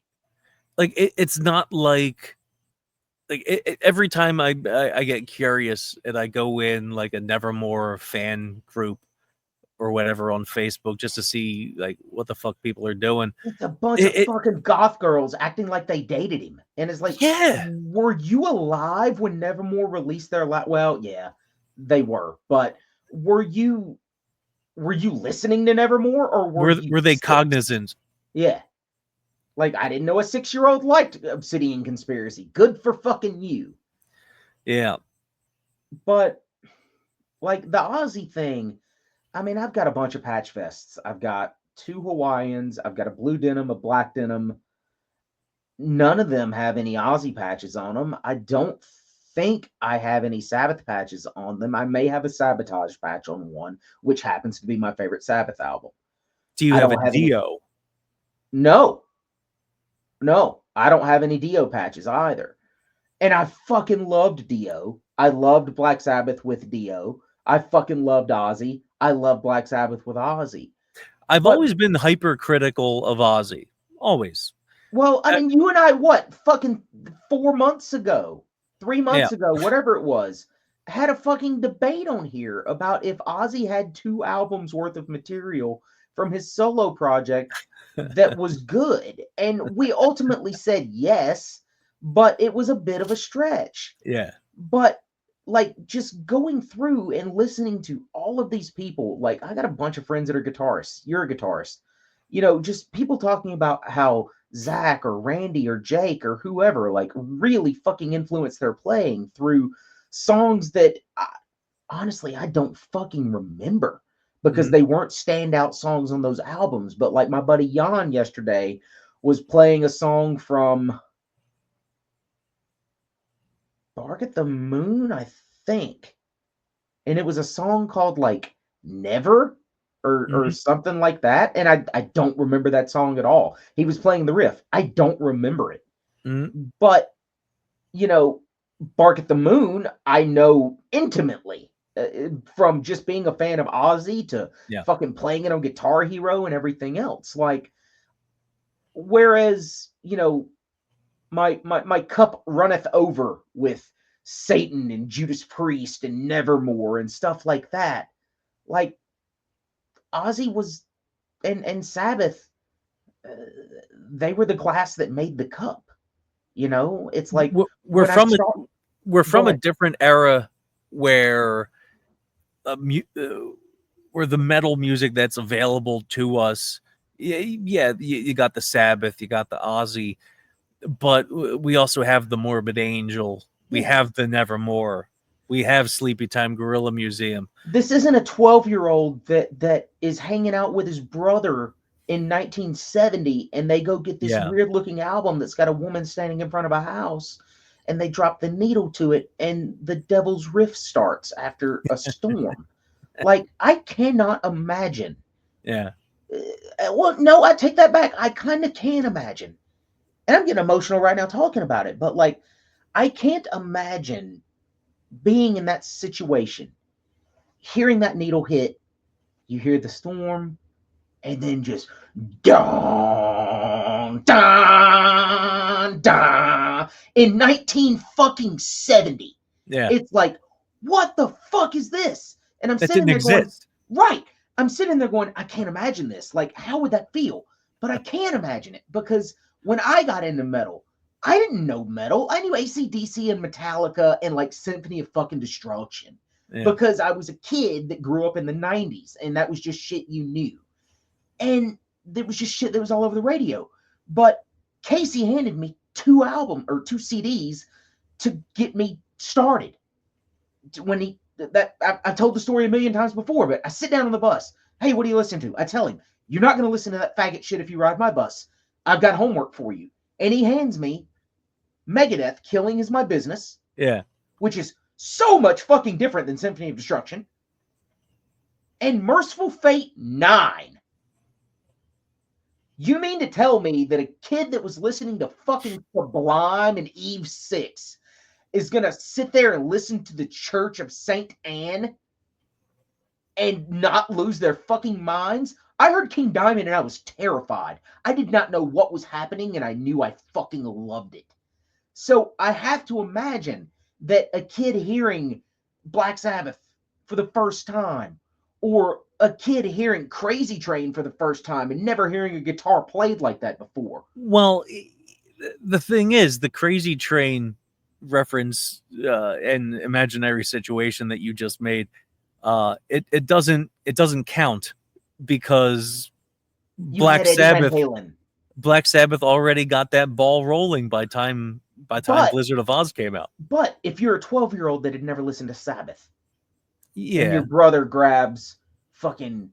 S2: Like it's not like every time I get curious and I go in like a Nevermore fan group or whatever on Facebook just to see like what the fuck people are doing.
S3: It's a bunch of
S2: It
S3: fucking goth girls acting like they dated him. And it's like,
S2: yeah.
S3: were you alive when Nevermore released their well, yeah, they were. But were you listening to Nevermore or were you
S2: Were they
S3: 6?
S2: cognizant?
S3: Yeah. Like I didn't know a 6-year-old liked Obsidian Conspiracy. Good for fucking you.
S2: Yeah.
S3: But like the Ozzy thing, I mean, I've got a bunch of patch vests. I've got 2 Hawaiians, I've got a blue denim, a black denim. None of them have any Ozzy patches on them. I don't think I have any Sabbath patches on them. I may have a Sabotage patch on one, which happens to be my favorite Sabbath album.
S2: Do you
S3: I
S2: have a
S3: don't have any.
S2: Dio?
S3: No, I don't have any Dio patches either. And I fucking loved Dio. I loved Black Sabbath with Dio. I fucking loved Ozzy. I love Black Sabbath with Ozzy.
S2: I've
S3: But
S2: always been hypercritical of Ozzy. Always.
S3: well, I mean, you and I, what, fucking 4 months ago, 3
S2: Yeah.
S3: months ago, whatever it was, had a fucking debate on here about if Ozzy had 2 albums worth of material from his solo project that was good. And we ultimately said yes, but it was a bit of a stretch.
S2: Yeah.
S3: But like just going through and listening to all of these people, like I got a bunch of friends that are guitarists. You're a guitarist. Just people talking about how Zach or Randy or Jake or whoever like really fucking influenced their playing through songs that honestly I don't fucking remember because they weren't standout songs on those albums. But like my buddy Jan yesterday was playing a song from Bark at the Moon, I think. And it was a song called like Never or something like that. And I don't remember that song at all. He was playing the riff. I don't remember it. But Bark at the Moon, I know intimately from just being a fan of Ozzy to fucking playing it on Guitar Hero and everything else. Like, whereas, my cup runneth over with Satan and Judas Priest and Nevermore and stuff like that. Like Ozzy was and Sabbath, they were the glass that made the cup. You know, it's like
S2: we're from a
S3: ahead.
S2: different era where where the metal music that's available to us, you got the Sabbath, you got the Ozzy, but we also have the Morbid Angel, we have the Nevermore, we have Sleepy Time Gorilla Museum.
S3: This isn't a 12-year-old that is hanging out with his brother in 1970 and they go get this weird looking album that's got a woman standing in front of a house and they drop the needle to it and the Devil's Riff starts after a storm. Like, I cannot imagine.
S2: Yeah.
S3: Well, no, I take that back. I kind of can imagine. And I'm getting emotional right now talking about it, but like, I can't imagine being in that situation, hearing that needle hit, you hear the storm, and then just dun dun dun in 1970.
S2: Yeah.
S3: It's like, what the fuck is this? And I'm
S2: That
S3: sitting
S2: didn't
S3: there
S2: exist.
S3: going, right. I'm sitting there going, I can't imagine this. Like, how would that feel? But I can imagine it because when I got into metal, I didn't know metal. I knew AC/DC and Metallica and like Symphony of fucking Destruction.
S2: Yeah.
S3: Because I was a kid that grew up in the 90s and that was just shit you knew. And there was just shit that was all over the radio. But Casey handed me 2 CDs to get me started. When I've told the story a million times before, but I sit down on the bus. Hey, what are you listening to? I tell him, you're not going to listen to that faggot shit if you ride my bus. I've got homework for you. And he hands me Megadeth, Killing Is My Business.
S2: Yeah.
S3: Which is so much fucking different than Symphony of Destruction. And Merciful Fate 9. You mean to tell me that a kid that was listening to fucking Sublime and Eve 6 is going to sit there and listen to the Church of St. Anne and not lose their fucking minds? I heard King Diamond and I was terrified. I did not know what was happening and I knew I fucking loved it. So I have to imagine that a kid hearing Black Sabbath for the first time, or a kid hearing Crazy Train for the first time and never hearing a guitar played like that before.
S2: Well, the thing is, the Crazy Train reference and imaginary situation that you just made, it doesn't count because Black Sabbath already got that ball rolling by time Blizzard of Oz came out.
S3: But if you're a 12-year-old that had never listened to Sabbath, and
S2: Yeah,
S3: your brother grabs fucking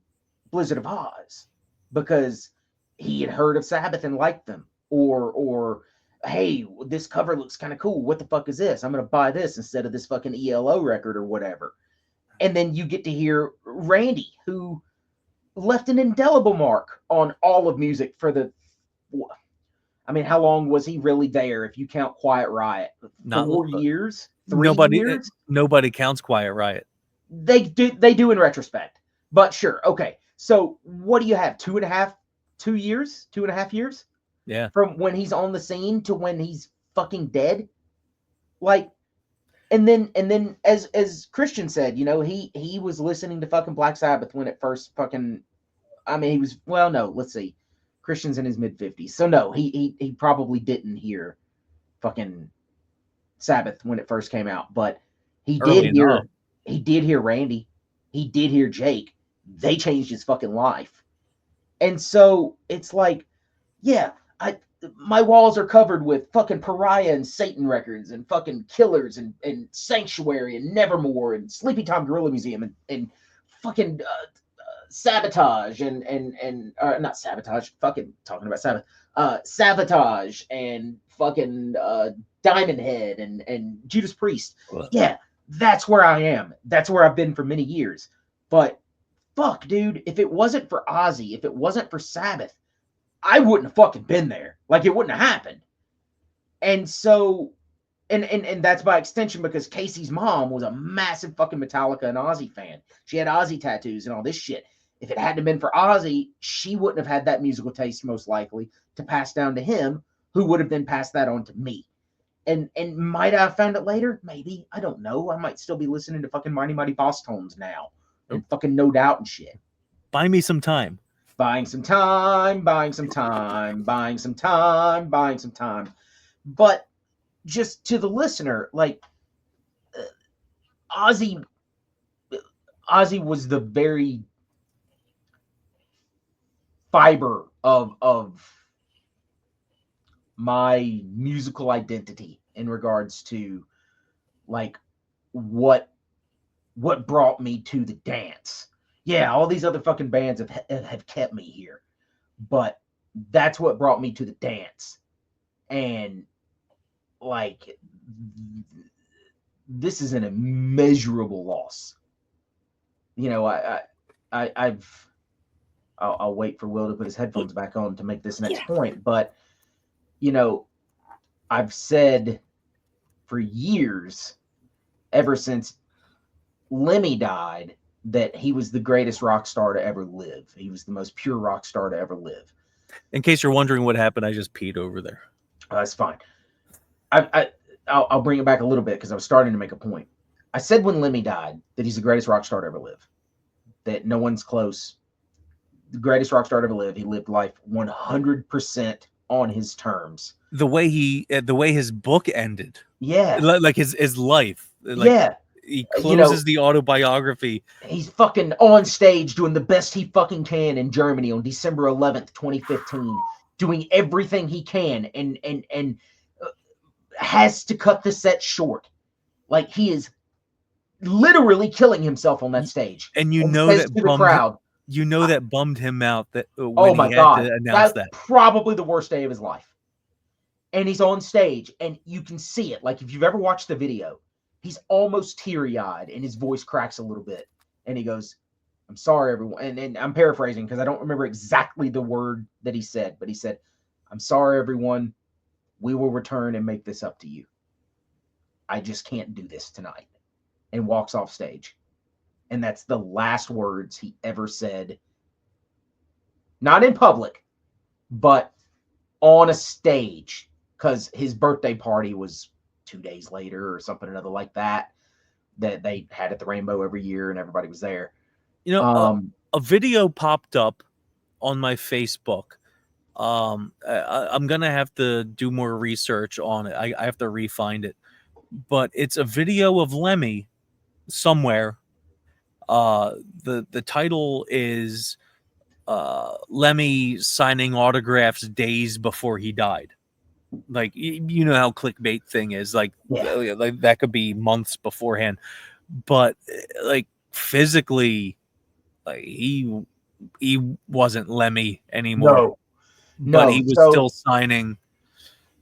S3: Blizzard of Oz because he had heard of Sabbath and liked them, or hey, this cover looks kind of cool. What the fuck is this? I'm gonna buy this instead of this fucking ELO record or whatever. And then you get to hear Randy, who left an indelible mark on all of music for the. I mean, how long was he really there if you count Quiet Riot? 4 years? 3 years?
S2: Nobody counts Quiet Riot.
S3: They do in retrospect. But sure, okay. So what do you have? 2.5 years?
S2: Yeah.
S3: From when he's on the scene to when he's fucking dead? Like, and then as Christian said, you know, he was listening to fucking Black Sabbath when it first fucking, I mean, he was, well, no, let's see. Christian's in his mid-50s. So no, he probably didn't hear fucking Sabbath when it first came out, but he did hear Randy. He did hear Jake. They changed his fucking life. And so it's like, yeah, my walls are covered with fucking Pariah and Satan records and fucking Killers and Sanctuary and Nevermore and Sleepy Time Gorilla Museum and fucking Sabotage and not Sabotage, fucking talking about Sabbath, Sabotage and fucking Diamond Head and Judas Priest. Yeah, that's where I am. That's where I've been for many years. But fuck, dude, if it wasn't for Ozzy, if it wasn't for Sabbath, I wouldn't have fucking been there. Like, it wouldn't have happened. And so, and that's by extension because Casey's mom was a massive fucking Metallica and Ozzy fan. She had Ozzy tattoos and all this shit. If it hadn't been for Ozzy, she wouldn't have had that musical taste, most likely, to pass down to him. who would have then passed that on to me. And might I have found it later? Maybe. I don't know. I might still be listening to fucking Mighty Mighty Boss Tones now. And fucking No Doubt and shit.
S2: Buy me some time.
S3: Buying some time, buying some time, buying some time, buying some time. But just to the listener, like, Ozzy was the very fiber of my musical identity in regards to, like, what brought me to the dance. Yeah, all these other fucking bands have kept me here, but that's what brought me to the dance. And, like, this is an immeasurable loss. You know, I'll wait for Will to put his headphones back on to make this next point, but, you know, I've said for years, ever since Lemmy died, that he was the greatest rock star to ever live. He was the most pure rock star to ever live.
S2: In case you're wondering what happened, I just peed over there.
S3: That's fine. I'll bring it back a little bit because I was starting to make a point. I said when Lemmy died that he's the greatest rock star to ever live. That no one's close. The greatest rock star to ever live. He lived life 100% on his terms.
S2: The way his book ended.
S3: Yeah.
S2: Like his life. Like,
S3: yeah.
S2: He closes the autobiography.
S3: He's fucking on stage doing the best he fucking can in Germany on December 11th, 2015, doing everything he can and has to cut the set short. Like, he is literally killing himself on that stage.
S2: And you know that to the crowd. You know that bummed him out that when he had to announce that.
S3: Probably the worst day of his life. And he's on stage and you can see it. Like, if you've ever watched the video, he's almost teary-eyed and his voice cracks a little bit. And he goes, "I'm sorry, everyone." And I'm paraphrasing because I don't remember exactly the word that he said, but he said, "I'm sorry, everyone. We will return and make this up to you. I just can't do this tonight." And walks off stage. And that's the last words he ever said. Not in public, but on a stage. Because his birthday party was 2 days later or something or another like that they had at the Rainbow every year and everybody was there.
S2: You know, a video popped up on my Facebook. I'm gonna have to do more research on it. I have to re-find it, but it's a video of Lemmy somewhere. The title is Lemmy signing autographs days before he died. Like, you know how clickbait thing is, like that could be months beforehand, but like physically, like he wasn't Lemmy anymore. But he was still signing.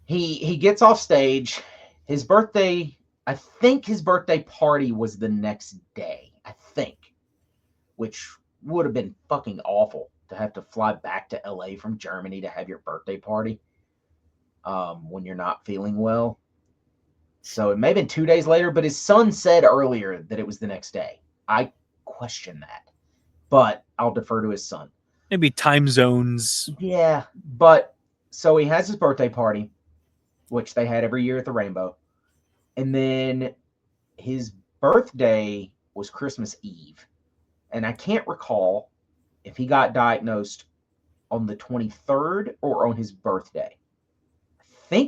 S3: He gets off stage. His birthday, I think his birthday party was the next day, I think, which would have been fucking awful to have to fly back to LA from Germany to have your birthday party. When you're not feeling well. So it may have been 2 days later, but his son said earlier that it was the next day. I question that, but I'll defer to his son.
S2: Maybe time zones.
S3: Yeah, but so he has his birthday party, which they had every year at the Rainbow. And then his birthday was Christmas Eve. And I can't recall if he got diagnosed on the 23rd or on his birthday. I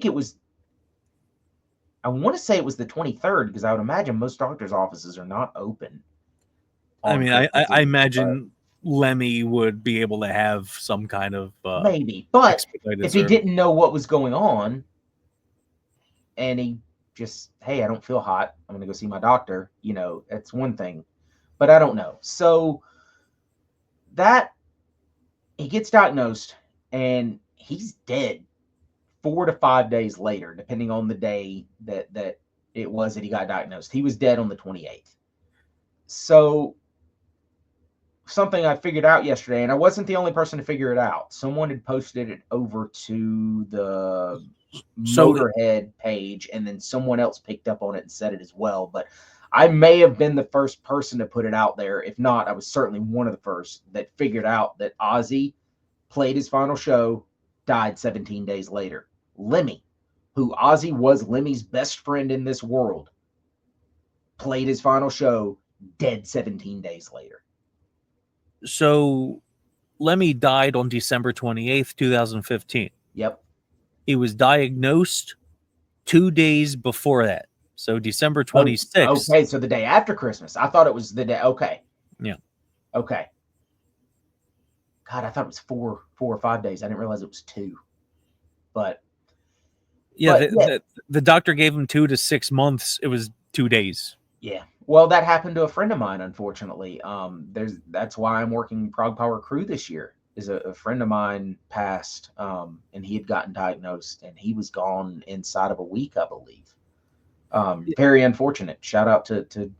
S3: want to say it was the 23rd because I would imagine most doctors' offices are not open.
S2: I mean, I imagine Lemmy would be able to have some kind of
S3: maybe, but if he didn't know what was going on and he just, hey, I don't feel hot, I'm going to go see my doctor, you know, that's one thing, but I don't know. So that he gets diagnosed and he's dead 4 to 5 days later, depending on the day that it was that he got diagnosed. He was dead on the 28th. So something I figured out yesterday, and I wasn't the only person to figure it out. Someone had posted it over to the Motorhead page, and then someone else picked up on it and said it as well. But I may have been the first person to put it out there. If not, I was certainly one of the first that figured out that Ozzy played his final show, died 17 days later. Lemmy, who Ozzy was Lemmy's best friend in this world, played his final show dead 17 days later.
S2: So Lemmy died on December 28th, 2015.
S3: Yep.
S2: He was diagnosed 2 days before that. So December 26th.
S3: Okay, so the day after Christmas. I thought it was the day. Okay.
S2: Yeah.
S3: Okay. God, I thought it was 4 or 5 days. I didn't realize it was 2. But
S2: yeah, the doctor gave him 2 to 6 months. It was 2 days.
S3: Yeah. Well, that happened to a friend of mine, unfortunately. That's why I'm working Prog Power Crew this year. Is a friend of mine passed, and he had gotten diagnosed, and he was gone inside of a week, I believe. Very unfortunate. Shout out to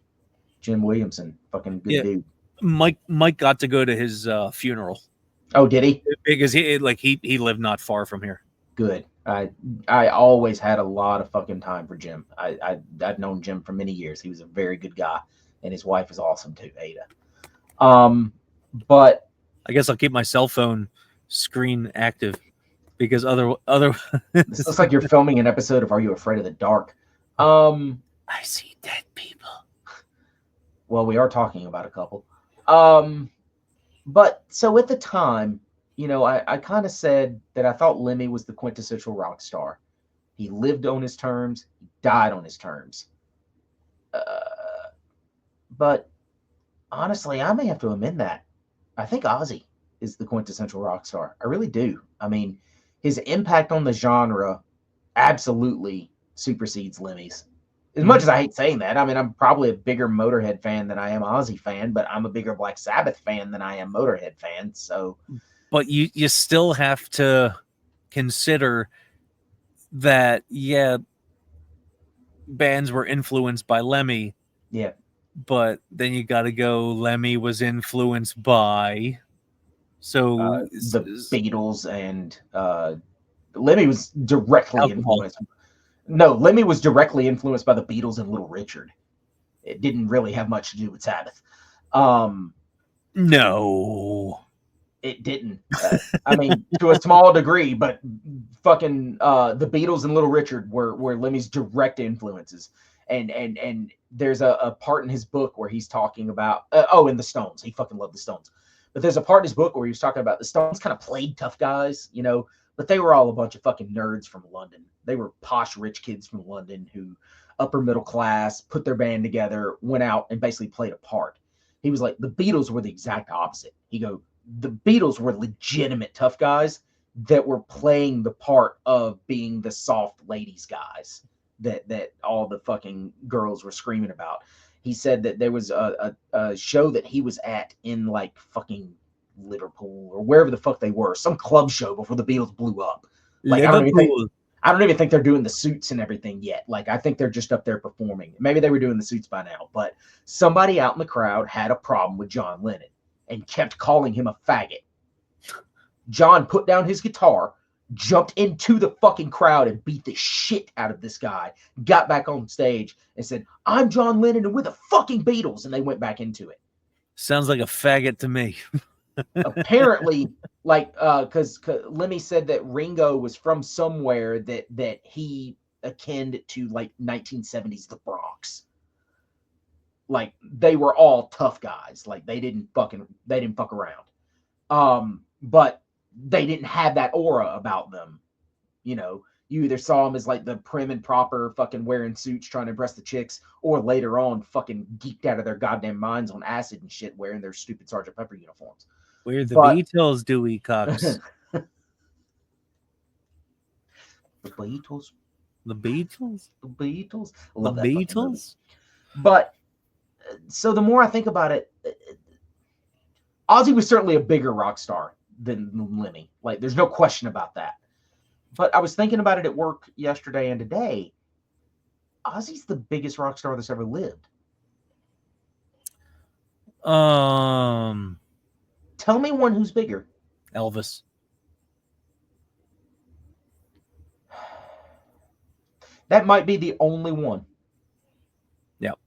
S3: Jim Williamson, fucking good dude.
S2: Mike got to go to his funeral.
S3: Oh, did he?
S2: Because he lived not far from here.
S3: Good. I always had a lot of fucking time for Jim. I've known Jim for many years. He was a very good guy, and his wife is awesome too, Ada. But
S2: I guess I'll keep my cell phone screen active because other
S3: this looks like you're filming an episode of Are You Afraid of the Dark?
S2: I see dead people.
S3: Well, we are talking about a couple. But so at the time, you know, I kind of said that I thought Lemmy was the quintessential rock star. He lived on his terms. He died on his terms. But honestly, I may have to amend that. I think Ozzy is the quintessential rock star. I really do. I mean, his impact on the genre absolutely supersedes Lemmy's. As much as I hate saying that, I mean, I'm probably a bigger Motorhead fan than I am Ozzy fan, but I'm a bigger Black Sabbath fan than I am Motorhead fan. So,
S2: but you still have to consider that, yeah, bands were influenced by Lemmy.
S3: Yeah.
S2: But then you got to go, Lemmy was influenced by... So
S3: the Beatles and Lemmy was directly influenced. No, Lemmy was directly influenced by the Beatles and Little Richard. It didn't really have much to do with Sabbath.
S2: No,
S3: it didn't. I mean, to a small degree, but fucking the Beatles and Little Richard were Lemmy's direct influences. And there's a part in his book where he's talking about and the Stones. He fucking loved the Stones. But there's a part in his book where he was talking about the Stones kind of played tough guys, you know, but they were all a bunch of fucking nerds from London. They were posh rich kids from London who, upper middle class, put their band together, went out and basically played a part. He was like, the Beatles were the exact opposite. He go, the Beatles were legitimate tough guys that were playing the part of being the soft ladies guys that all the fucking girls were screaming about. He said that there was a show that he was at in like fucking Liverpool or wherever the fuck they were, some club show before the Beatles blew up. Like I don't even think they're doing the suits and everything yet. Like I think they're just up there performing. Maybe they were doing the suits by now, but somebody out in the crowd had a problem with John Lennon and kept calling him a faggot. John put down his guitar, jumped into the fucking crowd and beat the shit out of this guy, got back on stage and said, I'm John Lennon and we're the fucking Beatles. And they went back into it.
S2: Sounds like a faggot to me.
S3: Apparently, like, because Lemmy said that Ringo was from somewhere that he akin to like 1970s the Bronx. Like they were all tough guys. Like they didn't fuck around. But they didn't have that aura about them. You know, you either saw them as like the prim and proper fucking wearing suits trying to impress the chicks, or later on fucking geeked out of their goddamn minds on acid and shit wearing their stupid Sgt. Pepper uniforms.
S2: We're the Beatles, Dewey Cox.
S3: The Beatles.
S2: The Beatles?
S3: The Beatles.
S2: The Beatles?
S3: But so the more I think about it, Ozzy was certainly a bigger rock star than Lemmy. Like, there's no question about that. But I was thinking about it at work yesterday and today. Ozzy's the biggest rock star that's ever lived. Tell me one who's bigger.
S2: Elvis.
S3: That might be the only one.
S2: Yep.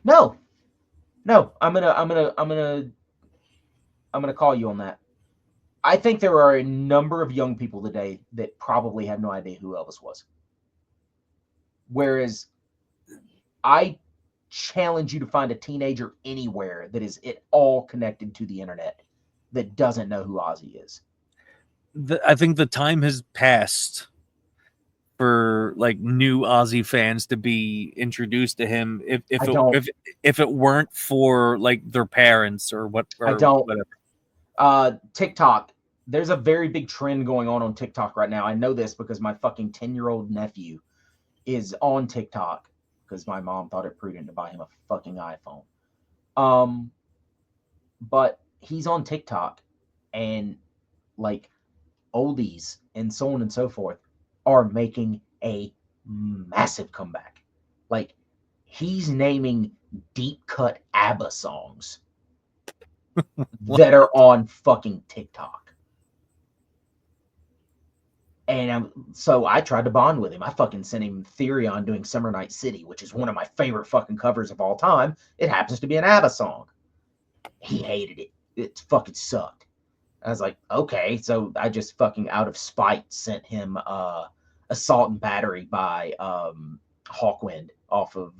S3: No, I'm gonna call you on that. I think there are a number of young people today that probably have no idea who Elvis was. Whereas I challenge you to find a teenager anywhere that is at all connected to the internet that doesn't know who Ozzy is.
S2: I think the time has passed for like new Ozzy fans to be introduced to him if it weren't for like their parents or what or
S3: I don't.
S2: whatever.
S3: TikTok. There's a very big trend going on TikTok right now. I know this because my fucking 10-year-old nephew is on TikTok because my mom thought it prudent to buy him a fucking iPhone. But he's on TikTok and like oldies and so on and so forth are making a massive comeback. Like he's naming deep cut ABBA songs that are on fucking TikTok. And so I tried to bond with him. I fucking sent him Theory on doing Summer Night City, which is one of my favorite fucking covers of all time. It happens to be an ABBA song. He hated it. It fucking sucked. I was like, okay. So I just fucking out of spite sent him Assault and Battery by Hawkwind off of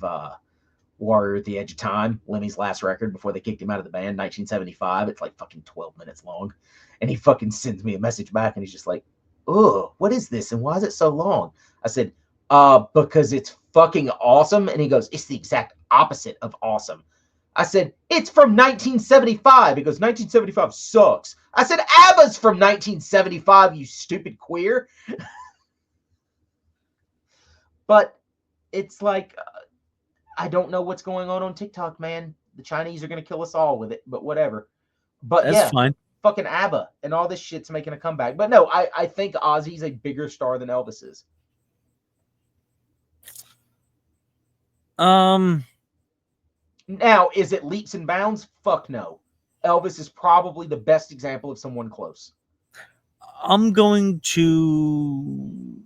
S3: Warrior at the Edge of Time, Lemmy's last record before they kicked him out of the band, 1975. It's like fucking 12 minutes long. And he fucking sends me a message back and he's just like, oh, what is this? And why is it so long? I said, because it's fucking awesome. And he goes, it's the exact opposite of awesome. I said, it's from 1975. He goes, 1975 sucks. I said, ABBA's from 1975, you stupid queer. But it's like, I don't know what's going on TikTok, man. The Chinese are going to kill us all with it, but whatever. But
S2: that's fine.
S3: Fucking ABBA and all this shit's making a comeback. But no, I think Ozzy's a bigger star than Elvis is. Now, is it leaps and bounds? Fuck no. Elvis is probably the best example of someone close.
S2: I'm going to.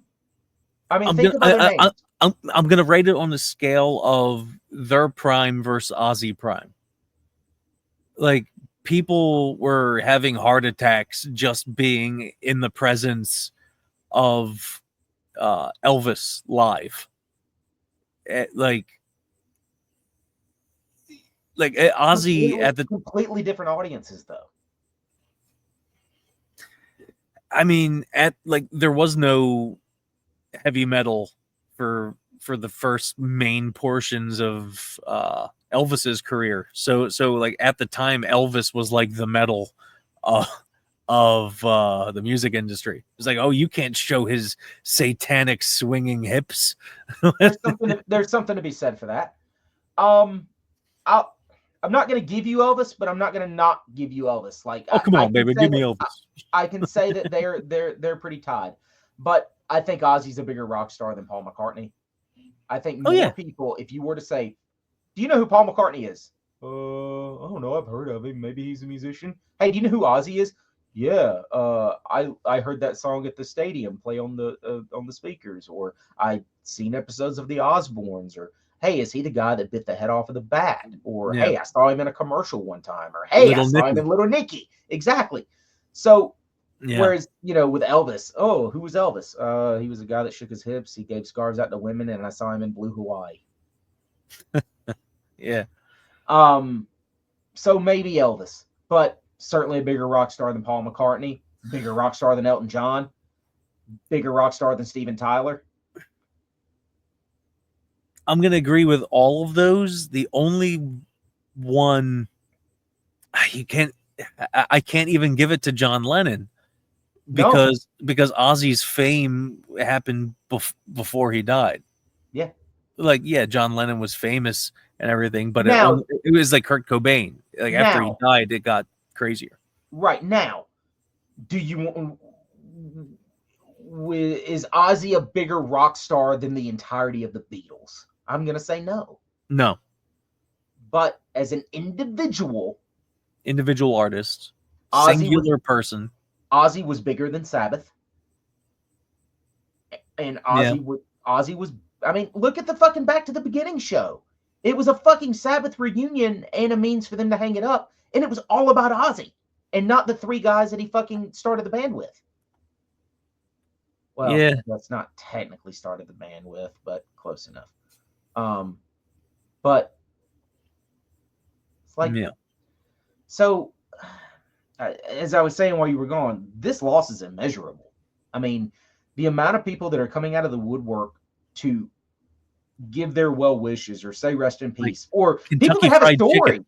S3: Think of other names.
S2: I'm going to rate it on the scale of their prime versus Ozzy prime. Like, people were having heart attacks just being in the presence of Elvis live. Like Ozzy at the
S3: completely different audiences, though.
S2: I mean, there was no heavy metal for the first main portions of Elvis's career. So like at the time, Elvis was like the metal of the music industry. It's like, oh, you can't show his satanic swinging hips.
S3: There's something to be said for that. I'm not going to give you Elvis, but I'm not going to not give you Elvis. Like,
S2: oh, come on, baby, give me Elvis.
S3: I can say that they're pretty tied, but I think Ozzy's a bigger rock star than Paul McCartney. I think more people, if you were to say, do you know who Paul McCartney is? I don't know. I've heard of him. Maybe he's a musician. Hey, do you know who Ozzy is? Yeah. I heard that song at the stadium play on the speakers, or I seen episodes of the Osbournes, or hey, is he the guy that bit the head off of the bat? Or hey, I saw him in a commercial one time, or hey, I saw him in Little Nicky. Exactly. So whereas, with Elvis, who was Elvis? He was a guy that shook his hips. He gave scarves out to women, and I saw him in Blue Hawaii.
S2: Yeah.
S3: So maybe Elvis, but certainly a bigger rock star than Paul McCartney, bigger rock star than Elton John, bigger rock star than Steven Tyler.
S2: I'm going to agree with all of those. The only one I can't even give it to John Lennon because Ozzy's fame happened before he died.
S3: Yeah.
S2: Like, John Lennon was famous and everything, but it was like Kurt Cobain. Like after he died, it got crazier.
S3: Right now, is Ozzy a bigger rock star than the entirety of the Beatles? I'm going to say no.
S2: No.
S3: But as an individual
S2: artist, singular person,
S3: Ozzy was bigger than Sabbath. And Ozzy was, I mean, look at the fucking Back to the Beginning show. It was a fucking Sabbath reunion and a means for them to hang it up. And it was all about Ozzy. and not the 3 guys that he fucking started the band with. Well,
S2: Yeah.
S3: that's not technically started the band with, but close enough. But it's like,
S2: Yeah.
S3: so as I was saying while you were gone, this loss is immeasurable. I mean, the amount of people that are coming out of the woodwork to give their well wishes or say rest in peace, or people
S2: Kentucky
S3: that have a
S2: Fried
S3: story.
S2: Chicken.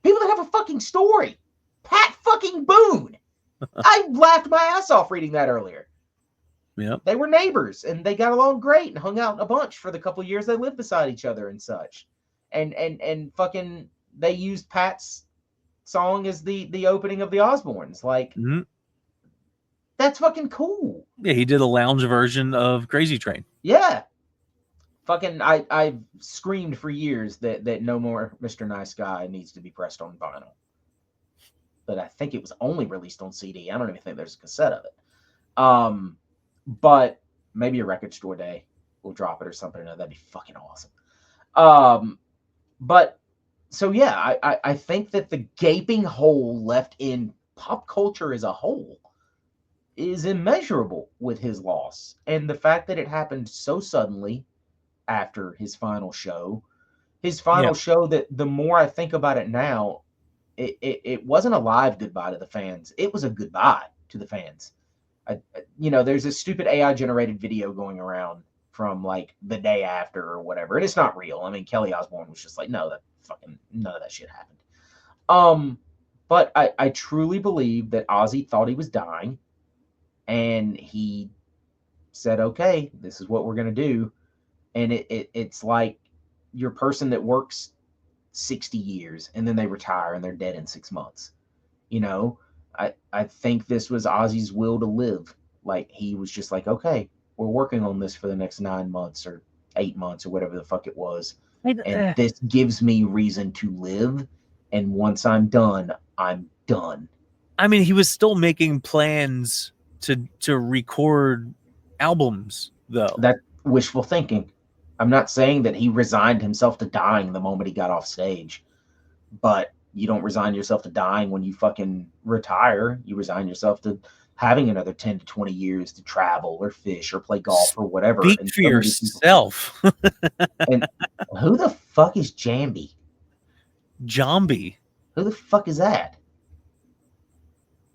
S3: People that have a fucking story. Pat fucking Boone. I laughed my ass off reading that earlier.
S2: Yeah.
S3: They were neighbors and they got along great and hung out a bunch for the couple years they lived beside each other and such. And fucking they used Pat's song as the opening of the Osbournes. Like, that's fucking cool.
S2: Yeah, he did a lounge version of Crazy Train.
S3: Yeah. Fucking I've screamed for years that No More Mr. Nice Guy needs to be pressed on vinyl. But I think it was only released on CD. I don't even think there's a cassette of it. But maybe a record store day will drop it or something. That'd be fucking awesome. But so yeah, I think that the gaping hole left in pop culture as a whole is immeasurable with his loss. And the fact that it happened so suddenly after his final show, that the more I think about it now, it wasn't a live goodbye to the fans. It was a goodbye to the fans. There's a stupid AI generated video going around from like the day after or whatever, and it's not real. I mean, Kelly Osbourne was just like, no, that fucking none of that shit happened. But I truly believe that Ozzy thought he was dying, and he said, okay, this is what we're gonna do. And it's like your person that works 60 years and then they retire and they're dead in 6 months. I think this was Ozzy's will to live. Like, he was just like, okay, we're working on this for the next 9 months or 8 months or whatever the fuck it was. And this gives me reason to live. And once I'm done, I'm done.
S2: I mean, he was still making plans to record albums, though.
S3: That's wishful thinking. I'm not saying that he resigned himself to dying the moment he got off stage, but you don't resign yourself to dying when you fucking retire. You resign yourself to having another 10 to 20 years to travel or fish or play golf or whatever.
S2: Speak for yourself.
S3: And who the fuck is Jambi?
S2: Jambi.
S3: Who the fuck is that?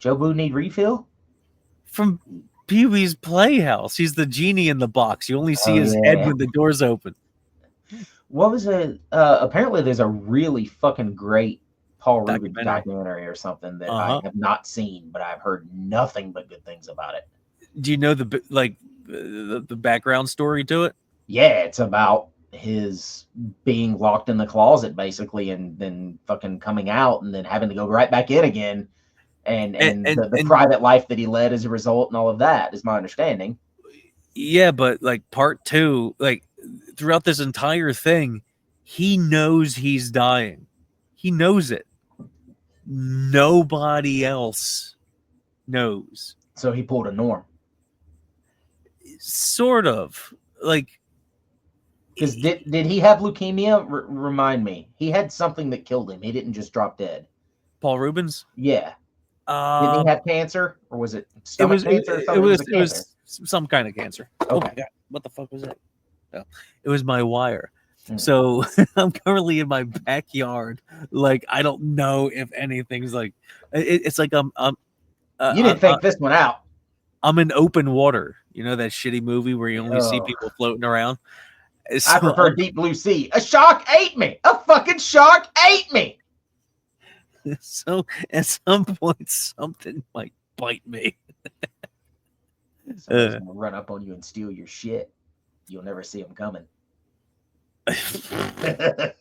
S3: Jobu need refill?
S2: From Pee-wee's Playhouse. He's the genie in the box. You only see his head when the doors open.
S3: What was it? Apparently there's a really fucking great Paul Rubin documentary or something that I have not seen, but I've heard nothing but good things about it.
S2: Do you know the background story to it?
S3: Yeah, it's about his being locked in the closet basically, and then fucking coming out and then having to go right back in again, and the private life that he led as a result, and all of that is my understanding.
S2: Yeah, but like part 2, like throughout this entire thing, he knows he's dying. He knows it. Nobody else knows.
S3: So he pulled a Norm.
S2: Sort of. Like,
S3: because did he have leukemia? Remind me. He had something that killed him. He didn't just drop dead.
S2: Paul Rubens?
S3: Yeah. Did he have cancer, or was it stomach cancer?
S2: It was some kind of cancer.
S3: Okay.
S2: Oh my God. What the fuck was that? No, it was my wire. So I'm currently in my backyard. Like, I don't know if anything's like, it's like you
S3: didn't think this one out.
S2: I'm in open water. You know that shitty movie where you only see people floating around?
S3: So I prefer Deep Blue Sea. A shark ate me. A fucking shark ate me.
S2: So at some point, something might bite me.
S3: Someone's gonna run up on you and steal your shit. You'll never see them coming. They're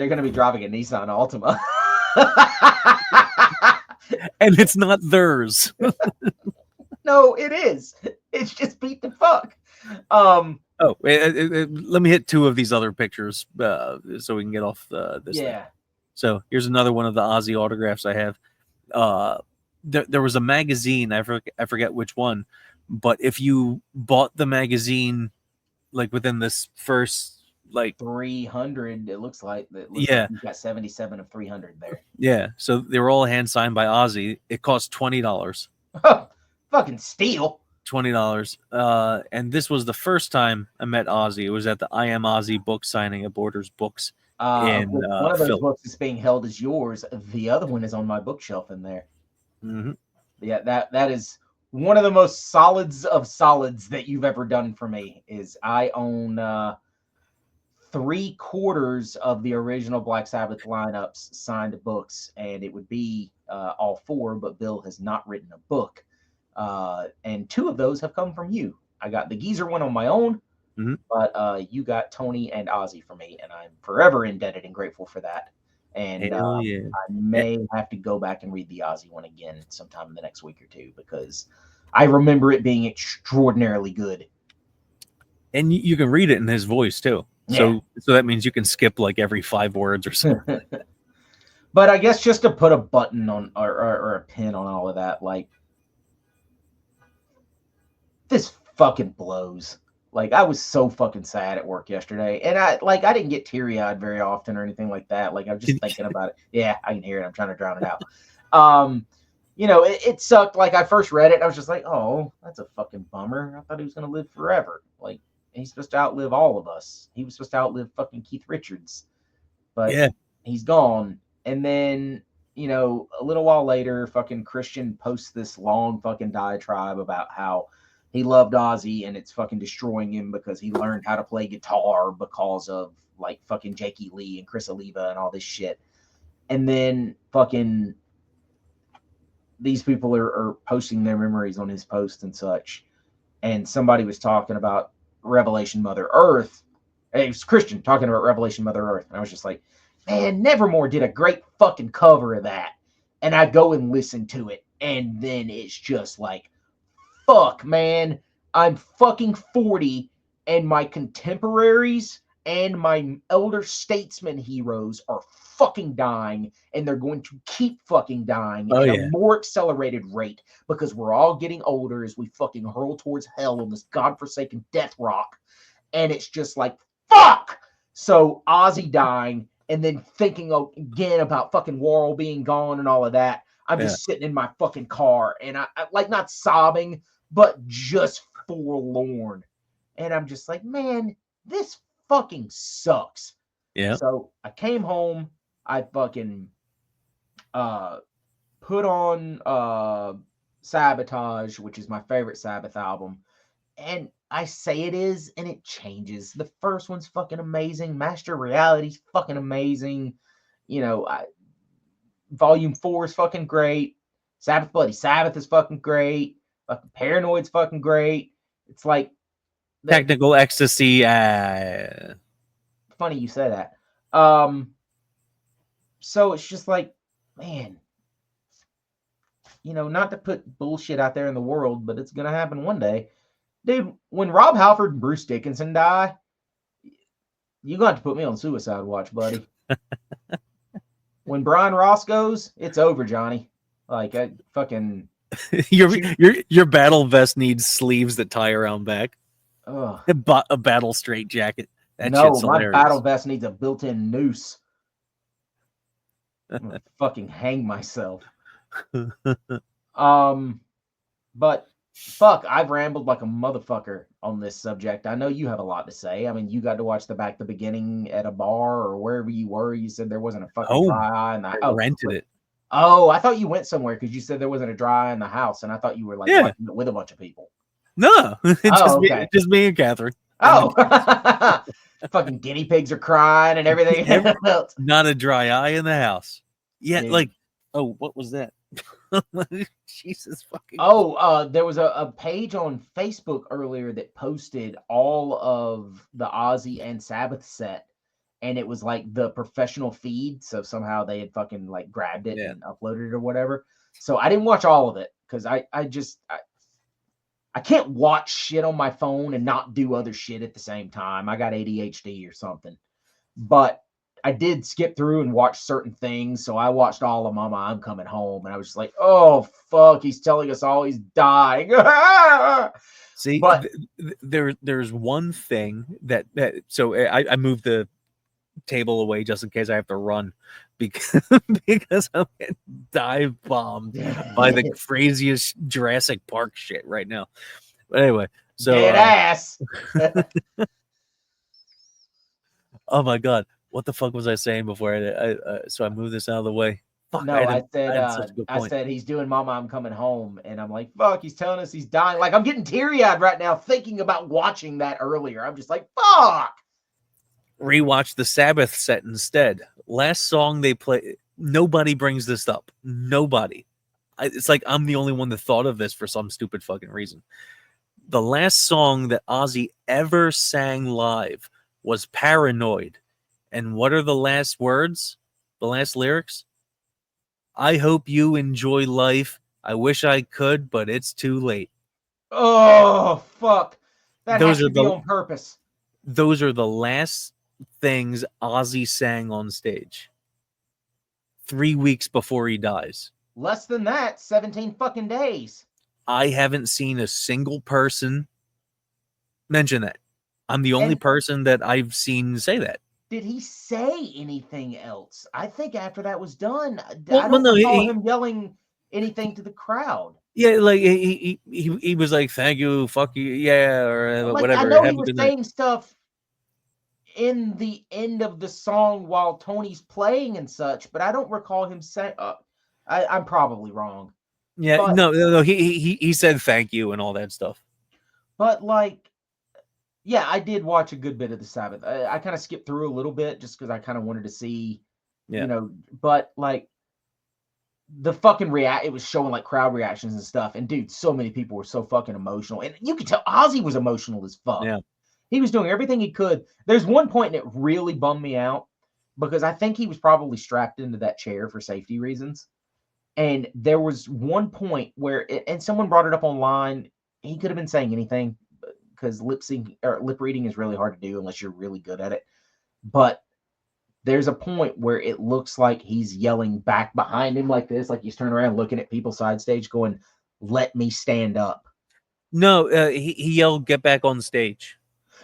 S3: gonna be driving a Nissan Altima.
S2: And it's not theirs.
S3: No, it is. It's just beat the fuck.
S2: Let me hit 2 of these other pictures so we can get off this thing. So here's another one of the Ozzy autographs I have. There was a magazine, I forget which one, but if you bought the magazine like within this first like
S3: 300. It looks like
S2: Yeah.
S3: you got 77 of 300 there.
S2: Yeah, so they were all hand signed by Ozzy. It cost $20.
S3: Fucking steal.
S2: $20. And this was the first time I met Ozzy. It was at the I Am Ozzy book signing at Borders Books in
S3: One of those
S2: Philly.
S3: books is being held as yours. The other one is on my bookshelf in there.
S2: Mm-hmm.
S3: Yeah, that is one of the most solids of solids that you've ever done for me. Is I own 3/4 of the original Black Sabbath lineups signed books, and it would be all 4, but Bill has not written a book. And 2 of those have come from you. I got the Geezer one on my own, but you got Tony and Ozzy for me, and I'm forever indebted and grateful for that. And
S2: Hell yeah.
S3: I may have to go back and read the Ozzy one again sometime in the next week or 2 because I remember it being extraordinarily good.
S2: And you can read it in his voice too.
S3: Yeah.
S2: So that means you can skip like every 5 words or something.
S3: But I guess just to put a button on or a pin on all of that, like, this fucking blows. Like, I was so fucking sad at work yesterday, and I didn't get teary-eyed very often or anything like that. Like, I'm just thinking about it. Yeah, I can hear it. I'm trying to drown it out. It sucked. Like, I first read it, and I was just like, oh, that's a fucking bummer. I thought he was gonna live forever. Like, he's supposed to outlive all of us. He was supposed to outlive fucking Keith Richards, but
S2: Yeah.
S3: he's gone. And then, a little while later, fucking Christian posts this long fucking diatribe about how he loved Ozzy and it's fucking destroying him because he learned how to play guitar because of like fucking Jakey Lee and Chris Oliva and all this shit. And then fucking these people are posting their memories on his post and such. And somebody was talking about Revelation Mother Earth. It was Christian talking about Revelation Mother Earth. And I was just like, man, Nevermore did a great fucking cover of that. And I go and listen to it. And then it's just like, fuck, man, I'm fucking 40 and my contemporaries and my elder statesman heroes are fucking dying, and they're going to keep fucking dying at a more accelerated rate because we're all getting older as we fucking hurl towards hell on this godforsaken death rock. And it's just like, fuck! So Ozzy dying and then thinking again about fucking Warhol being gone and all of that. I'm just sitting in my fucking car and I like not sobbing, but just forlorn. And I'm just like, man, this fucking sucks.
S2: Yeah.
S3: So I came home. I fucking put on Sabotage, which is my favorite Sabbath album. And I say it is, and it changes. The first one's fucking amazing. Master Reality's fucking amazing. Volume 4 is fucking great. Sabbath Bloody Sabbath is fucking great. Fucking Paranoid's fucking great. It's like
S2: Technical Ecstasy.
S3: Funny you say that. So it's just like, man, not to put bullshit out there in the world, but it's gonna happen one day. Dude, when Rob Halford and Bruce Dickinson die, you got to put me on suicide watch, buddy. When Brian Ross goes, it's over, Johnny. Like, I fucking...
S2: your battle vest needs sleeves that tie around back.
S3: Ugh.
S2: A battle straight jacket. That
S3: no,
S2: shit's
S3: my
S2: hilarious.
S3: battle vest needs a built-in noose. I'm gonna fucking hang myself. But fuck, I've rambled like a motherfucker on this subject. I know you have a lot to say. I mean, you got to watch the beginning at a bar or wherever you were. You said there wasn't a fucking dry eye in the
S2: I rented it.
S3: Oh, I thought you went somewhere because you said there wasn't a dry eye in the house, and I thought you were like watching it with a bunch of people.
S2: No, just me and Catherine.
S3: Oh, fucking guinea pigs are crying and everything else.
S2: Not a dry eye in the house. Yeah, like, oh, what was that? Jesus fucking.
S3: Oh, there was a page on Facebook earlier that posted all of the Ozzy and Sabbath set, and it was like the professional feed. So somehow they had fucking like grabbed it and uploaded it or whatever. So I didn't watch all of it because I can't watch shit on my phone and not do other shit at the same time. I got ADHD or something. But I did skip through and watch certain things. So I watched all of Mama, I'm Coming Home, and I was just like, oh fuck, he's telling us all he's dying.
S2: See,
S3: But
S2: there's one thing that so I moved the table away just in case I have to run because I'm getting dive bombed by the craziest Jurassic Park shit right now. But anyway, so
S3: dead ass.
S2: oh my god, what the fuck was I saying before so I moved this out of the way? Fuck,
S3: No,
S2: I had such a good point.
S3: I said he's doing Mama, I'm Coming Home, and I'm like, fuck, he's telling us he's dying. Like, I'm getting teary-eyed right now thinking about watching that earlier. I'm just like, fuck.
S2: Rewatch the Sabbath set instead. Last song they play, nobody brings this up. Nobody. It's like I'm the only one that thought of this for some stupid fucking reason. The last song that Ozzy ever sang live was Paranoid. And what are the last words? The last lyrics? I hope you enjoy life. I wish I could, but it's too late.
S3: Oh, fuck. That
S2: Those
S3: has
S2: are
S3: to be on purpose.
S2: Those are the last things Ozzy sang on stage 3 weeks before he dies.
S3: Less than that, 17 fucking days.
S2: I haven't seen a single person mention that. I'm the only person that I've seen say that.
S3: Did he say anything else? I think after that was done,
S2: Well,
S3: I don't
S2: no,
S3: recall him yelling anything to the crowd.
S2: Yeah, like he was like, "Thank you, fuck you, yeah," or
S3: Like,
S2: whatever.
S3: I know
S2: Have
S3: he
S2: a
S3: was
S2: good night.
S3: saying stuff in the end of the song while Tony's playing and such, but I don't recall him saying. I'm probably wrong.
S2: Yeah,
S3: but,
S2: no. He said thank you and all that stuff.
S3: But like, yeah, I did watch a good bit of the Sabbath. I kind of skipped through a little bit just because I kind of wanted to see,
S2: Yeah.
S3: you know. But like, the fucking it was showing like crowd reactions and stuff. And dude, so many people were so fucking emotional, and you could tell Ozzy was emotional as fuck.
S2: Yeah.
S3: He was doing everything he could. There's one point that really bummed me out because I think he was probably strapped into that chair for safety reasons. And there was one point where, and someone brought it up online, he could have been saying anything because lip reading is really hard to do unless you're really good at it. But there's a point where it looks like he's yelling back behind him like this, like he's turning around looking at people side stage going, "Let me stand up."
S2: No, he yelled, "Get back on stage."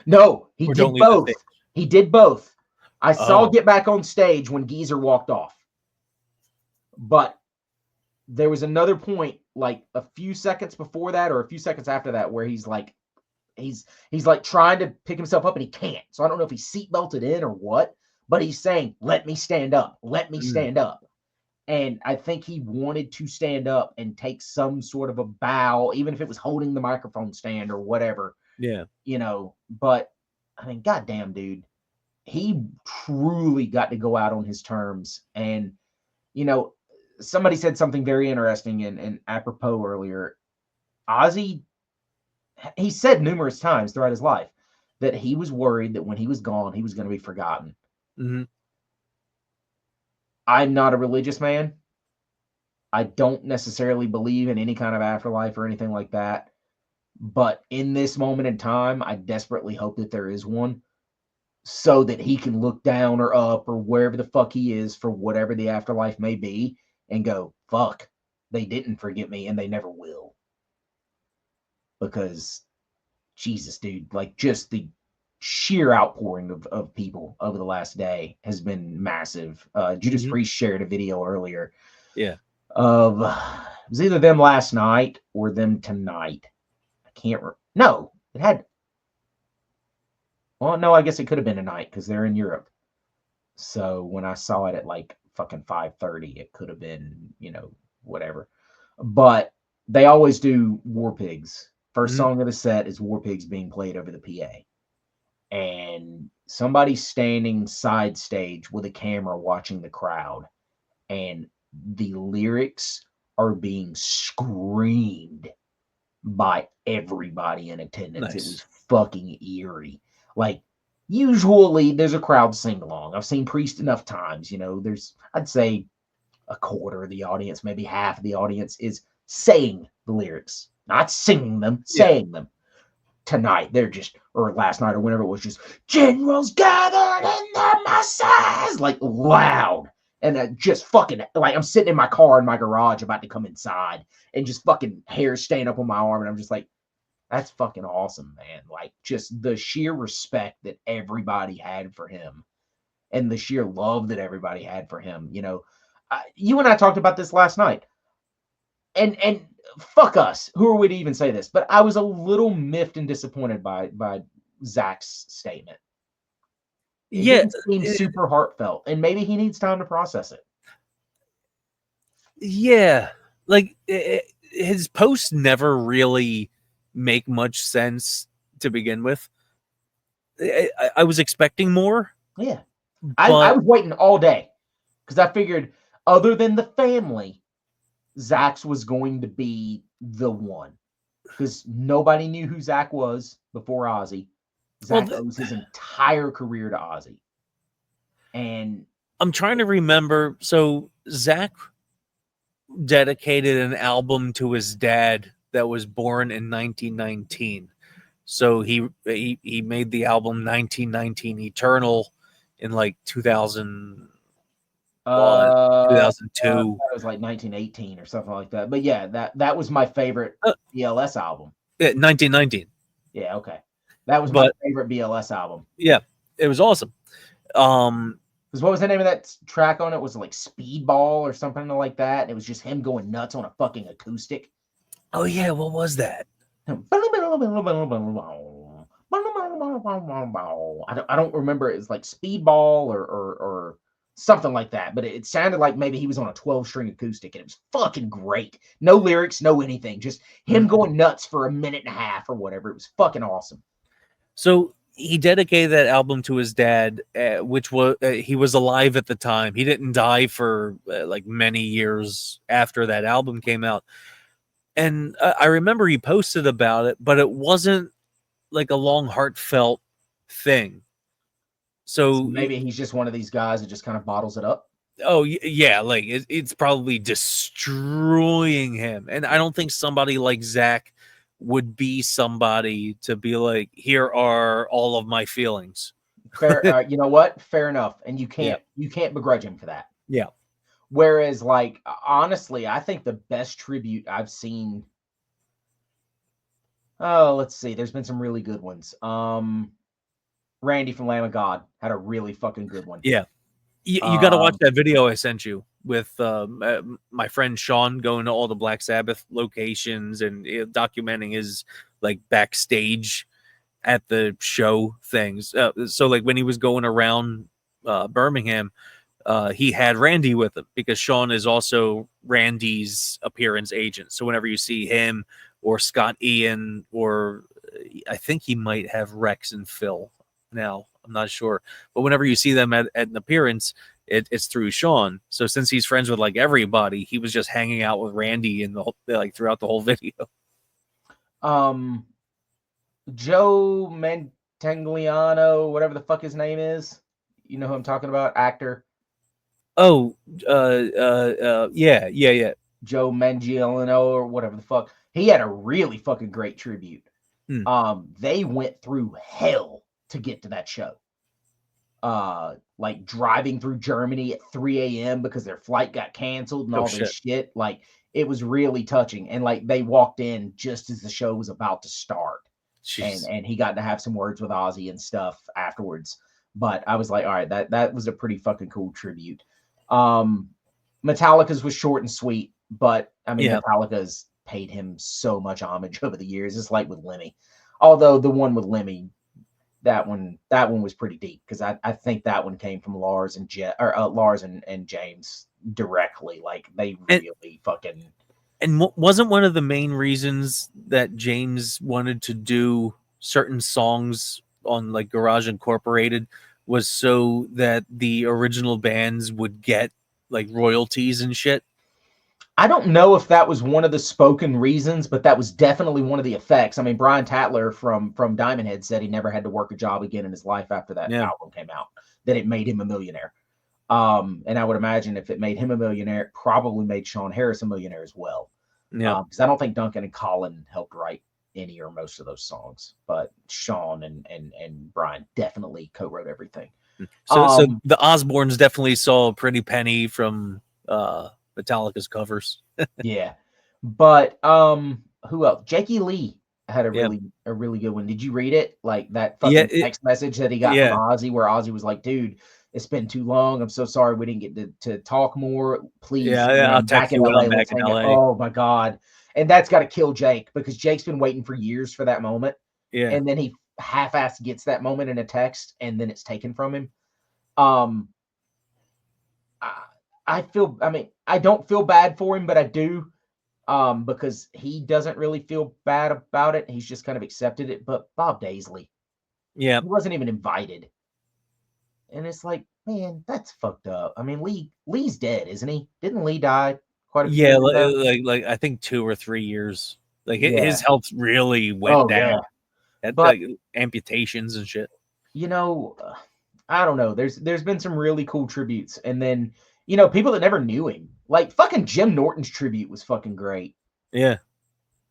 S3: No, he
S2: Or
S3: did
S2: don't leave the
S3: both.
S2: stage.
S3: He did both. I saw
S2: Oh.
S3: Get Back on Stage when Geezer walked off. But there was another point, like a few seconds before that or a few seconds after that, where he's like trying to pick himself up and he can't. So I don't know if he's seatbelted in or what, but he's saying, "Let me stand up. Let me stand up." And I think he wanted to stand up and take some sort of a bow, even if it was holding the microphone stand or whatever.
S2: Yeah.
S3: You know, but I mean, goddamn, dude, he truly got to go out on his terms. And, you know, somebody said something very interesting and apropos earlier. Ozzy, he said numerous times throughout his life that he was worried that when he was gone, he was going to be forgotten.
S2: Mm-hmm.
S3: I'm not a religious man. I don't necessarily believe in any kind of afterlife or anything like that. But in this moment in time, I desperately hope that there is one so that he can look down or up or wherever the fuck he is for whatever the afterlife may be and go, fuck, they didn't forget me and they never will. Because, Jesus, dude, like just the sheer outpouring of people over the last day has been massive. Judas Priest shared a video earlier.
S2: Yeah.
S3: Of, it was either them last night or them tonight. Can't no, it had. Well, no, I guess it could have been a night because they're in Europe. So when I saw it at like fucking 5:30, it could have been, you know, whatever. But they always do War Pigs. First song of the set is War Pigs being played over the PA. And somebody's standing side stage with a camera watching the crowd. And the lyrics are being screamed by everybody in attendance. Nice. It was fucking eerie. Like, usually there's a crowd sing along. I've seen Priest enough times, you know, there's, I'd say a quarter of the audience, maybe half of the audience is saying the lyrics, not singing them, saying them. Tonight, they're just, or last night or whenever it was, just generals gathered in the Masses, like loud. And just fucking, like, I'm sitting in my car in my garage about to come inside, and just fucking hair staying up on my arm. And I'm just like, that's fucking awesome, man. Like, just the sheer respect that everybody had for him, and the sheer love that everybody had for him. You know, you and I talked about this last night. And fuck us. Who are we to even say this? But I was a little miffed and disappointed by Zach's statement. It
S2: Yeah,
S3: didn't seem super heartfelt, and maybe he needs time to process it.
S2: yeah. Like his posts never really make much sense to begin with. I was expecting more.
S3: Yeah. I was waiting all day because I figured, other than the family, Zach's was going to be the one, because nobody knew who Zach was before Ozzy. Zach owes his entire career to Ozzy. And
S2: I'm trying to remember. So Zach dedicated an album to his dad that was born in 1919. So he made the album 1919 Eternal in like 2000. 2002.
S3: It was like 1918 or something like that. But yeah, that was my favorite BLS album.
S2: 1919.
S3: Yeah, okay. That was my favorite BLS album.
S2: Yeah, it was awesome.
S3: Because what was the name of that track on it? Was it like Speedball or something like that? And it was just him going nuts on a fucking acoustic.
S2: Oh yeah, what was that?
S3: I don't remember. It's like Speedball or something like that. But it sounded like maybe he was on a 12-string acoustic, and it was fucking great. No lyrics, no anything. Just him going nuts for a minute and a half or whatever. It was fucking awesome.
S2: So he dedicated that album to his dad, which was he was alive at the time. He didn't die for like many years after that album came out. And I remember he posted about it, but it wasn't like a long, heartfelt thing. So
S3: maybe he's just one of these guys that just kind of bottles it up.
S2: Oh yeah, like it's probably destroying him. And I don't think somebody like Zach would be somebody to be like, here are all of my feelings.
S3: Fair, you know what? Fair enough. And you can't begrudge him for that.
S2: Yeah.
S3: Whereas, like, honestly, I think the best tribute I've seen. Oh, let's see. There's been some really good ones. Randy from Lamb of God had a really fucking good one.
S2: Yeah. You got to watch that video I sent you with my friend Sean going to all the Black Sabbath locations and documenting his like backstage at the show things. So like when he was going around Birmingham, he had Randy with him because Sean is also Randy's appearance agent. So whenever you see him or Scott Ian, or I think he might have Rex and Phil now, I'm not sure. But whenever you see them at an appearance, it's through Sean. So since he's friends with like everybody, he was just hanging out with Randy in the whole, like throughout the whole video.
S3: Joe Manganiello, whatever the fuck his name is. You know who I'm talking about? Actor.
S2: Oh, yeah.
S3: Joe Manganiello or whatever the fuck. He had a really fucking great tribute. They went through hell to get to that show. Like driving through Germany at 3 a.m. because their flight got canceled and all this shit. Like, it was really touching. And like they walked in just as the show was about to start. And he got to have some words with Ozzy and stuff afterwards. But I was like, all right, that was a pretty fucking cool tribute. Metallica's was short and sweet, but I mean, Metallica's paid him so much homage over the years. It's like with Lemmy. Although the one with Lemmy, that one was pretty deep, because I think that one came from Lars and James directly. Like they really fucking.
S2: And wasn't one of the main reasons that James wanted to do certain songs on like Garage Incorporated was so that the original bands would get like royalties and shit?
S3: I don't know if that was one of the spoken reasons, but that was definitely one of the effects. I mean, Brian Tatler from Diamond Head said he never had to work a job again in his life after that album came out, that it made him a millionaire. And I would imagine if it made him a millionaire, it probably made Sean Harris a millionaire as well. Yeah. Because I don't think Duncan and Colin helped write any or most of those songs, but Sean and Brian definitely co-wrote everything.
S2: So the Osbournes definitely saw a pretty penny from Metallica's covers.
S3: Yeah, but who else? Jakey Lee had a
S2: Yeah.
S3: really good one. Did you read it? Like that
S2: Yeah,
S3: fucking text message that he got from Ozzy, where Ozzy was like, "Dude, it's been too long. I'm so sorry we didn't get to talk more. Please,
S2: Yeah,
S3: when
S2: I'll
S3: I'm back
S2: text
S3: in
S2: you when
S3: LA,
S2: I'm back
S3: let's
S2: in
S3: hang out."
S2: LA.
S3: Oh my god, and that's got to kill Jake because Jake's been waiting for years for that moment.
S2: Yeah,
S3: And then he half-assed gets that moment in a text, and then it's taken from him. I feel. I mean, I don't feel bad for him, but I do. Because he doesn't really feel bad about it. He's just kind of accepted it. But Bob Daisley,
S2: yeah,
S3: he wasn't even invited. And it's like, man, that's fucked up. I mean, Lee's dead, isn't he? Didn't Lee die quite a few years ago?
S2: like I think 2 or 3 years. Like
S3: Yeah.
S2: his health really went down.
S3: Yeah.
S2: Had,
S3: But
S2: like, amputations and shit.
S3: you know, I don't know. There's been some really cool tributes, and then people that never knew him, like fucking Jim Norton's tribute was fucking great.
S2: Yeah.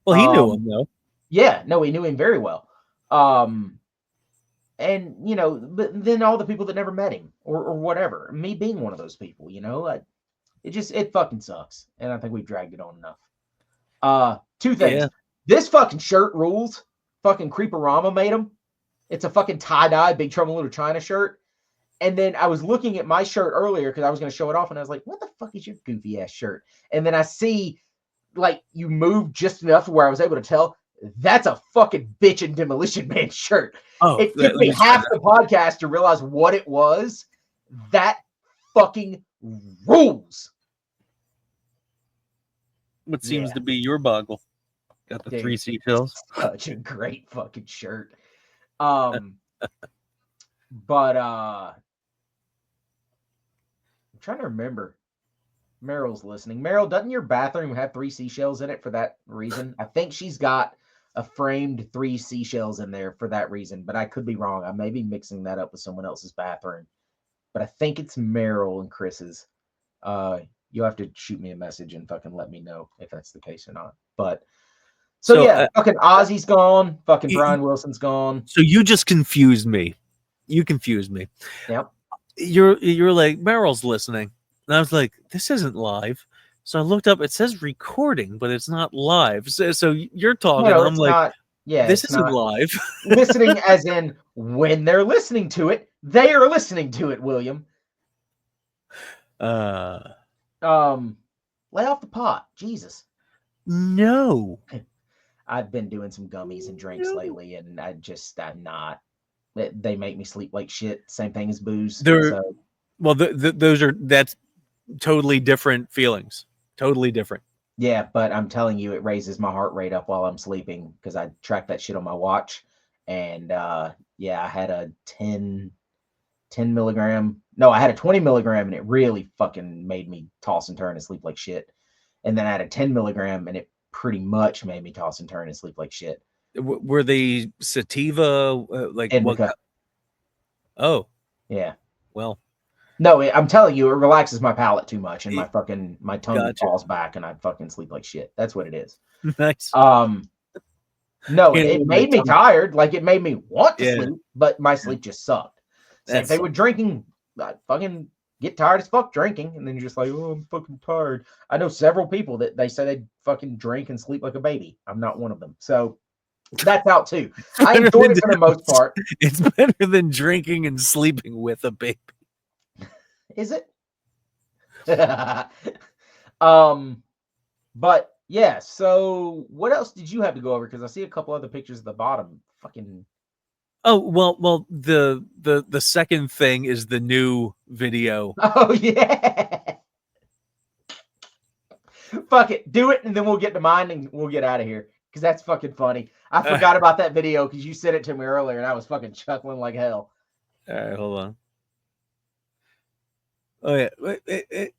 S2: Well, he knew him though.
S3: Yeah, no, he knew him very well. And but then all the people that never met him or whatever, me being one of those people, it fucking sucks. And I think we've dragged it on enough. Two things.
S2: Yeah.
S3: This fucking shirt rules. Fucking Creeperama made them. It's a fucking tie-dye Big Trouble in Little China shirt. And then I was looking at my shirt earlier because I was going to show it off, and I was like, what the fuck is your goofy ass shirt? And then I see, like, you moved just enough where I was able to tell that's a fucking bitchin' Demolition Man shirt.
S2: Oh,
S3: it took me half the podcast to realize what it was. That fucking rules.
S2: What seems to be your boggle? Got the 3 seashells.
S3: Such a great fucking shirt. But I'm trying to remember. Meryl's listening. Meryl, doesn't your bathroom have 3 seashells in it for that reason? I think she's got a framed 3 seashells in there for that reason, but I could be wrong. I may be mixing that up with someone else's bathroom. But I think it's Meryl and Chris's. You'll have to shoot me a message and fucking let me know if that's the case or not. But so yeah, fucking Ozzy's gone. Fucking Brian Wilson's gone.
S2: So you just confused me. You confused me.
S3: Yep.
S2: You're like, Meryl's listening. And I was like, this isn't live. So I looked up, it says recording, but it's not live. So you're talking,
S3: No,
S2: I'm like,
S3: not, yeah,
S2: this isn't live.
S3: Listening as in when they're listening to it, they are listening to it, William. Lay off the pot. Jesus.
S2: No.
S3: I've been doing some gummies and drinks lately, and I'm not. They make me sleep like shit. Same thing as booze.
S2: Well, that's totally different feelings. Totally different.
S3: Yeah, but I'm telling you, it raises my heart rate up while I'm sleeping because I track that shit on my watch. And yeah, I had a 10 milligram. No, I had a 20 milligram, and it really fucking made me toss and turn and sleep like shit. And then I had a 10 milligram, and it pretty much made me toss and turn and sleep like shit.
S2: Were they sativa? Like
S3: Indica.
S2: What? Oh,
S3: yeah.
S2: Well,
S3: no, I'm telling you, it relaxes my palate too much, and my tongue falls back, and I fucking sleep like shit. That's what it is.
S2: Nice.
S3: No, it made me tired. Like, it made me want to sleep, but my sleep just sucked. Same thing with drinking. I fucking get tired as fuck drinking, and then you're just like, oh, I'm fucking tired. I know several people that they say they fucking drink and sleep like a baby. I'm not one of them. So that's out too. I enjoy it for the most part.
S2: It's better than drinking and sleeping with a baby.
S3: Is it? But yeah, so what else did you have to go over? Because I see a couple other pictures at the bottom. Fucking.
S2: Oh, well, the second thing is the new video.
S3: Oh yeah. Fuck it, do it, and then we'll get to mine and we'll get out of here. Because that's fucking funny. I forgot about that video because you sent it to me earlier, and I was fucking chuckling like hell.
S2: All right, hold on. Oh yeah, wait.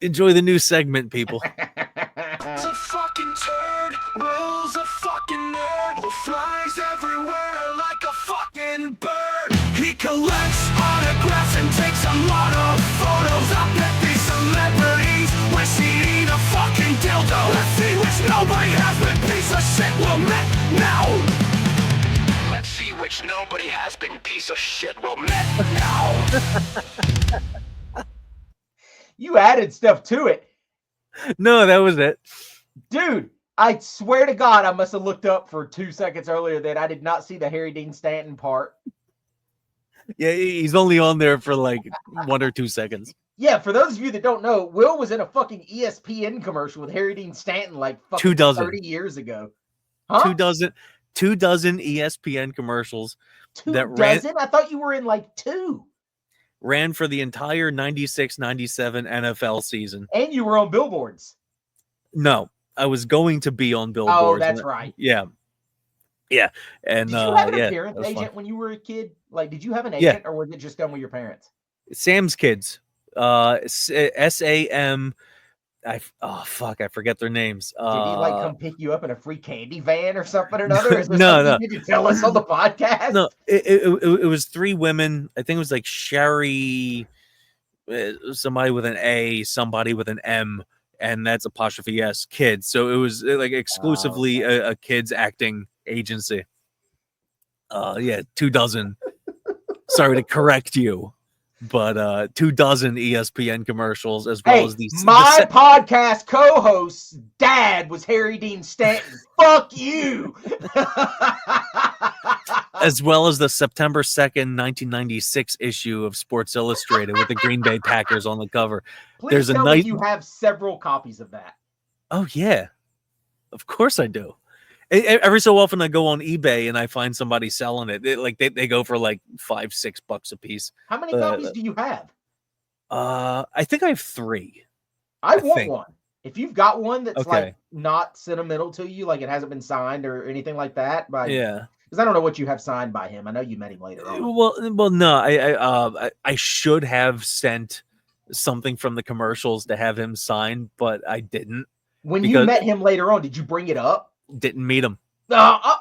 S2: Enjoy the new segment, people.
S1: It's a fucking turd, Will's a fucking nerd, who flies everywhere like a fucking bird. He collects autographs and takes a lot of photos. I bet these celebrities wish he'd eat a fucking dildo. Let's see which nobody has, but piece of shit will met now. Let's see which Nobody has been piece of shit. Well, met now.
S3: You added stuff to it.
S2: No, that was it.
S3: Dude, I swear to God, I must have looked up for 2 seconds earlier that I did not see the Harry Dean Stanton part.
S2: Yeah, he's only on there for like 1 or 2 seconds.
S3: Yeah, for those of you that don't know, Will was in a fucking ESPN commercial with Harry Dean Stanton like fucking 30 years ago. Huh?
S2: 2 dozen ESPN commercials
S3: that dozen? I thought you were in like 2.
S2: Ran for the entire 96-97 NFL season.
S3: And you were on billboards.
S2: No, I was going to be on billboards.
S3: Oh, that's right.
S2: Yeah. Yeah. And
S3: did you have an appearance agent when you were a kid? Like, did you have an agent or was it just done with your parents?
S2: Sam's Kids. SAM. I forget their names.
S3: Did he like come pick you up in a free candy van or something or another? Is
S2: No.
S3: You could tell us on the podcast?
S2: No, it was 3 women. I think it was like Sherry, somebody with an A, somebody with an M, and that's apostrophe S, kids. So it was like exclusively a kids acting agency. 2 dozen. Sorry to correct you. But 2 dozen ESPN commercials as well as these.
S3: My podcast co-host's dad was Harry Dean Stanton. Fuck you.
S2: As well as the September 2nd, 1996 issue of Sports Illustrated with the Green Bay Packers on the cover.
S3: Please tell me you have several copies of that.
S2: Oh yeah, of course I do. Every so often I go on eBay and I find somebody selling it. They go for like $5-6 a piece.
S3: How many copies do you have?
S2: I think I have 3.
S3: I want one. If you've got one that's like not sentimental to you, like it hasn't been signed or anything like that, because I don't know what you have signed by him. I know you met him later on.
S2: Well, no, I should have sent something from the commercials to have him sign, but I didn't.
S3: When you met him later on, did you bring it up?
S2: Didn't meet him.
S3: I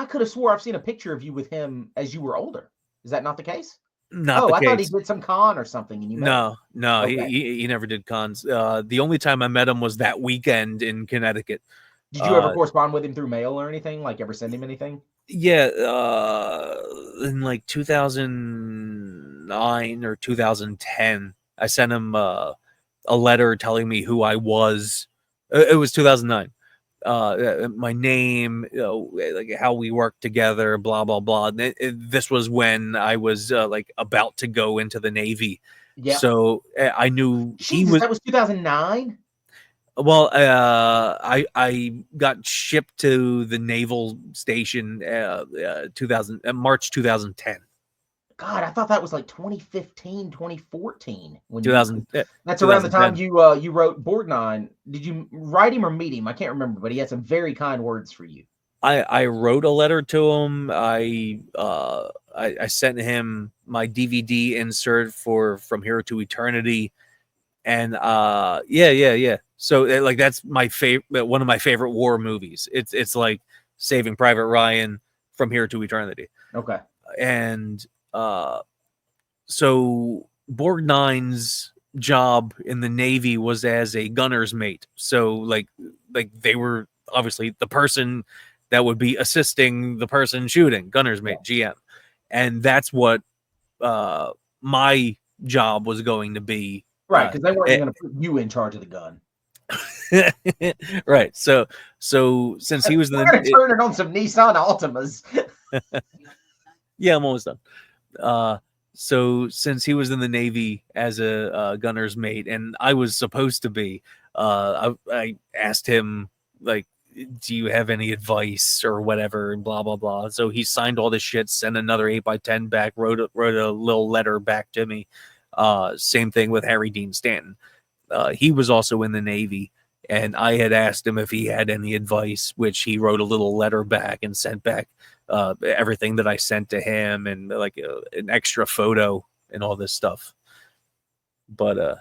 S3: could have swore I've seen a picture of you with him as you were older. Is that not the case?
S2: Not the case.
S3: I thought he did some con or something. And you met him.
S2: No, okay. he never did cons. The only time I met him was that weekend in Connecticut.
S3: Did you ever correspond with him through mail or anything? Like ever send him anything?
S2: Yeah, in like 2009 or 2010, I sent him a letter telling me who I was. It was 2009. My name, like how we worked together, blah blah blah. This was when I was like about to go into the Navy. Yeah. So I knew
S3: that was 2009.
S2: Well, I got shipped to the naval station March 2010.
S3: God, I thought that was like 2015, 2014. When
S2: 2000.
S3: That's around the time you wrote Borgnine. Did you write him or meet him? I can't remember, but he had some very kind words for you.
S2: I wrote a letter to him. I sent him my DVD insert for From Here to Eternity, and yeah. So like that's my favorite, one of my favorite war movies. It's like Saving Private Ryan, From Here to Eternity.
S3: Okay,
S2: and so Borgnine's job in the Navy was as a gunner's mate. So like they were obviously the person that would be assisting the person shooting, gunner's mate, GM. And that's what my job was going to be.
S3: Right, because they weren't going to put you in charge of the gun.
S2: Right. So since he was
S3: turning on some Nissan Altimas.
S2: Yeah, I'm almost done. So since he was in the Navy as a gunner's mate, and I was supposed to be, I asked him, like, do you have any advice or whatever, and blah blah blah. So he signed all this shit, sent another 8x10 back, wrote a little letter back to me. Same thing with Harry Dean Stanton. He was also in the Navy, and I had asked him if he had any advice, which he wrote a little letter back and sent back everything that I sent to him, and like an extra photo and all this stuff. But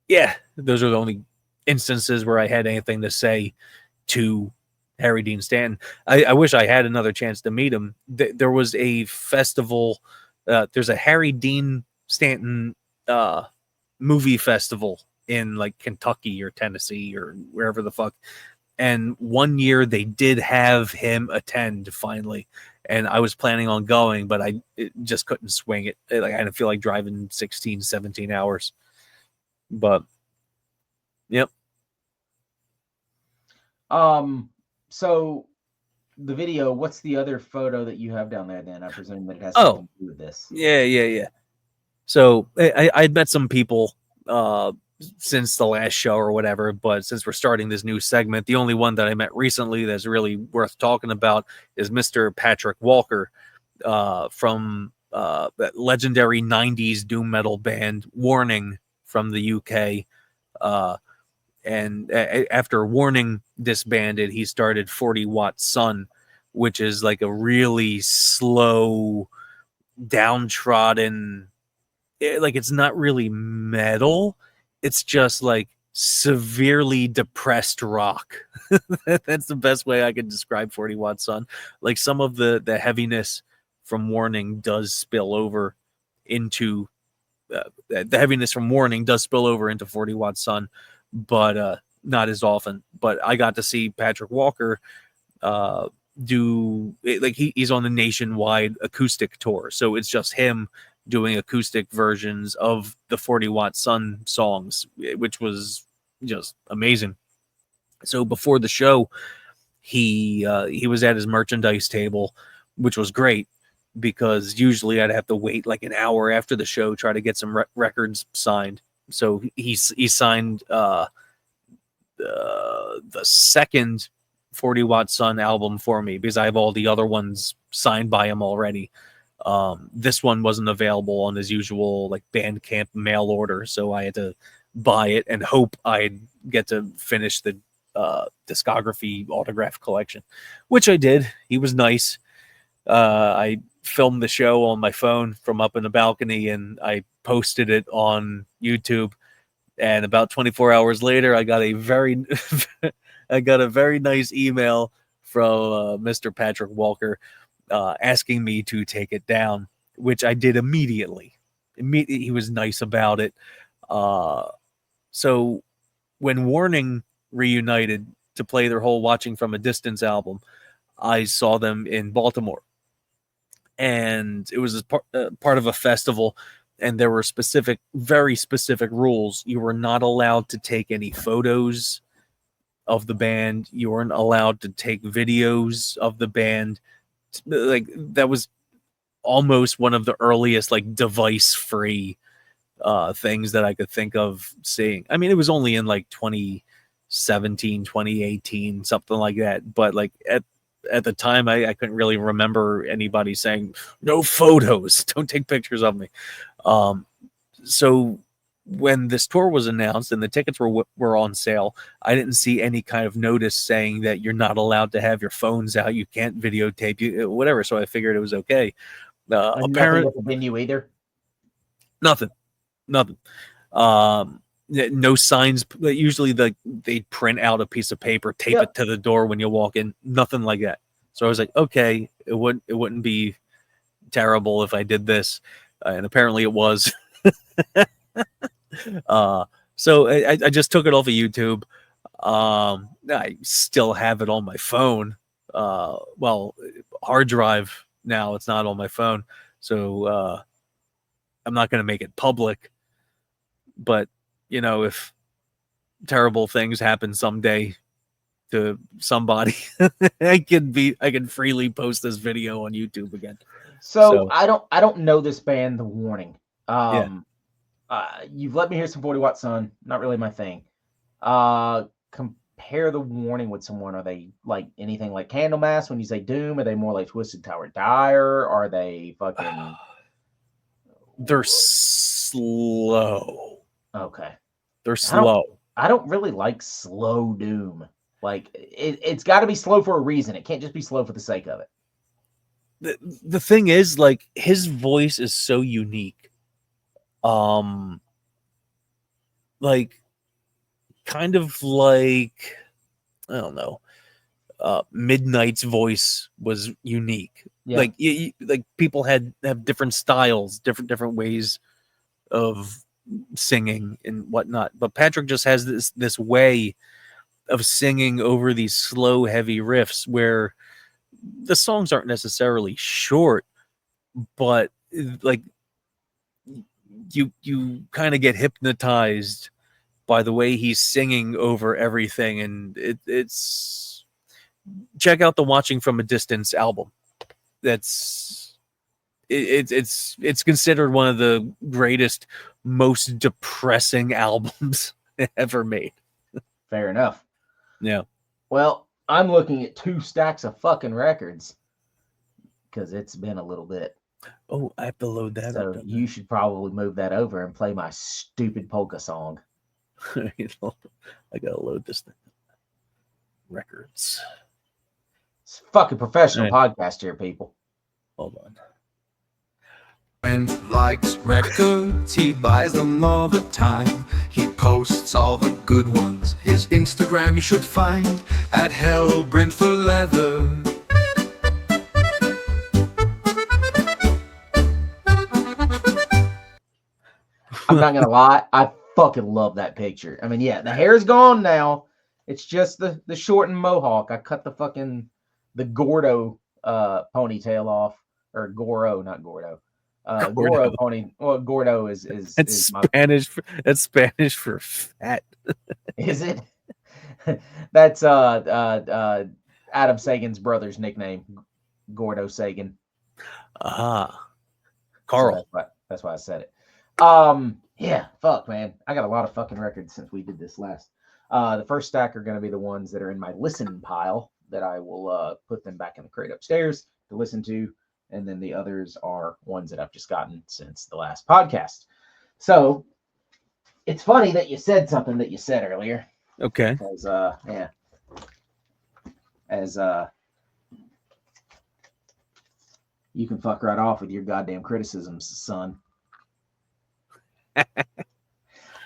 S2: yeah, those are the only instances where I had anything to say to Harry Dean Stanton. I wish I had another chance to meet him. There was a festival. There's a Harry Dean Stanton movie festival in like Kentucky or Tennessee or wherever the fuck. And one year they did have him attend finally. and I was planning on going, but just couldn't swing it. Like I didn't feel like driving 16, 17 hours. But yep.
S3: So the video, what's the other photo that you have down there then? I presume that it has
S2: Oh,
S3: something to do with this.
S2: yeah. So I'd met some people since the last show or whatever, but since we're starting this new segment, the only one that I met recently that's really worth talking about is Mr. Patrick Walker from that legendary 90s doom metal band Warning from the UK. And after Warning disbanded, he started 40 Watt Sun, which is like a really slow, downtrodden, like it's not really metal, it's just like severely depressed rock. That's the best way I could describe 40 Watt Sun. Like some of the heaviness from Warning does spill over into the heaviness from Warning does spill over into 40 Watt Sun, but not as often. But I got to see Patrick Walker do like he's on the nationwide acoustic tour, so it's just him doing acoustic versions of the 40 Watt Sun songs, which was just amazing. So before the show, he was at his merchandise table, which was great because usually I'd have to wait like an hour after the show try to get some records signed. So he signed the second 40 Watt Sun album for me because I have all the other ones signed by him already. This one wasn't available on his usual like Bandcamp mail order, so I had to buy it and hope I'd get to finish the discography autograph collection, which I did. He was nice. I filmed the show on my phone from up in the balcony and I posted it on YouTube. And about 24 hours later, I got a very nice email from Mr. Patrick Walker asking me to take it down, which I did immediately. He was nice about it. So when Warning reunited to play their whole Watching from a Distance album, I saw them in Baltimore. And it was part of a festival, and there were very specific rules. You were not allowed to take any photos of the band. You weren't allowed to take videos of the band. Like that was almost one of the earliest like device-free things that I could think of seeing. I mean, it was only in like 2017, 2018, something like that. But like at the time, I couldn't really remember anybody saying no photos, don't take pictures of me. So when this tour was announced and the tickets were on sale, I didn't see any kind of notice saying that you're not allowed to have your phones out, you can't videotape, you whatever. So I figured it was okay.
S3: Nothing at the venue either.
S2: Nothing. No signs. Usually they print out a piece of paper, tape it to the door when you walk in. Nothing like that. So I was like, okay, it wouldn't be terrible if I did this, and apparently it was. So I just took it off of YouTube. I still have it on my phone. Well, hard drive now. It's not on my phone, so I'm not going to make it public. But you know, if terrible things happen someday to somebody, I can freely post this video on YouTube again.
S3: So I don't know this band, The Warning.
S2: Yeah.
S3: You've let me hear some 40 Watt Sun. Not really my thing. Compare The Warning with someone. Are they like anything like Candlemass when you say Doom? Are they more like Twisted Tower Dire? Are they fucking...
S2: They're slow.
S3: Okay.
S2: They're slow.
S3: I don't really like slow Doom. Like it's got to be slow for a reason. It can't just be slow for the sake of it.
S2: The thing is, like, his voice is so unique. Like kind of like, I don't know, Midnight's voice was unique. Yeah. Like like people have different styles, different ways of singing and whatnot, but Patrick just has this way of singing over these slow, heavy riffs where the songs aren't necessarily short, but like you kind of get hypnotized by the way he's singing over everything, and it's check out the Watching from a Distance album. It's considered one of the greatest, most depressing albums ever made.
S3: Fair enough.
S2: Yeah.
S3: Well, I'm looking at 2 stacks of fucking records because it's been a little bit.
S2: Oh, I have to load that
S3: So
S2: up.
S3: you should probably move that over and play my stupid polka song.
S2: I gotta load this thing. Records.
S3: It's a fucking professional podcast here, people.
S2: Hold on.
S1: Brent likes records, he buys them all the time. He posts all the good ones. His Instagram you should find at Hell Brent for Leather.
S3: I'm not gonna lie, I fucking love that picture. I mean, yeah, the hair's gone now. It's just the shortened mohawk. I cut the Gordo ponytail off, or Goro, not Gordo. Goro pony. Well, Gordo is
S2: It's
S3: my,
S2: Spanish. It's Spanish for fat.
S3: is it? That's Adam Sagan's brother's nickname, Gordo Sagan.
S2: Ah, Carl.
S3: So that's why I said it. Yeah, fuck, man. I got a lot of fucking records since we did this last. The first stack are going to be the ones that are in my listen pile that I will put them back in the crate upstairs to listen to. And then the others are ones that I've just gotten since the last podcast. So it's funny that you said something that you said earlier.
S2: Okay.
S3: As you can fuck right off with your goddamn criticisms, son.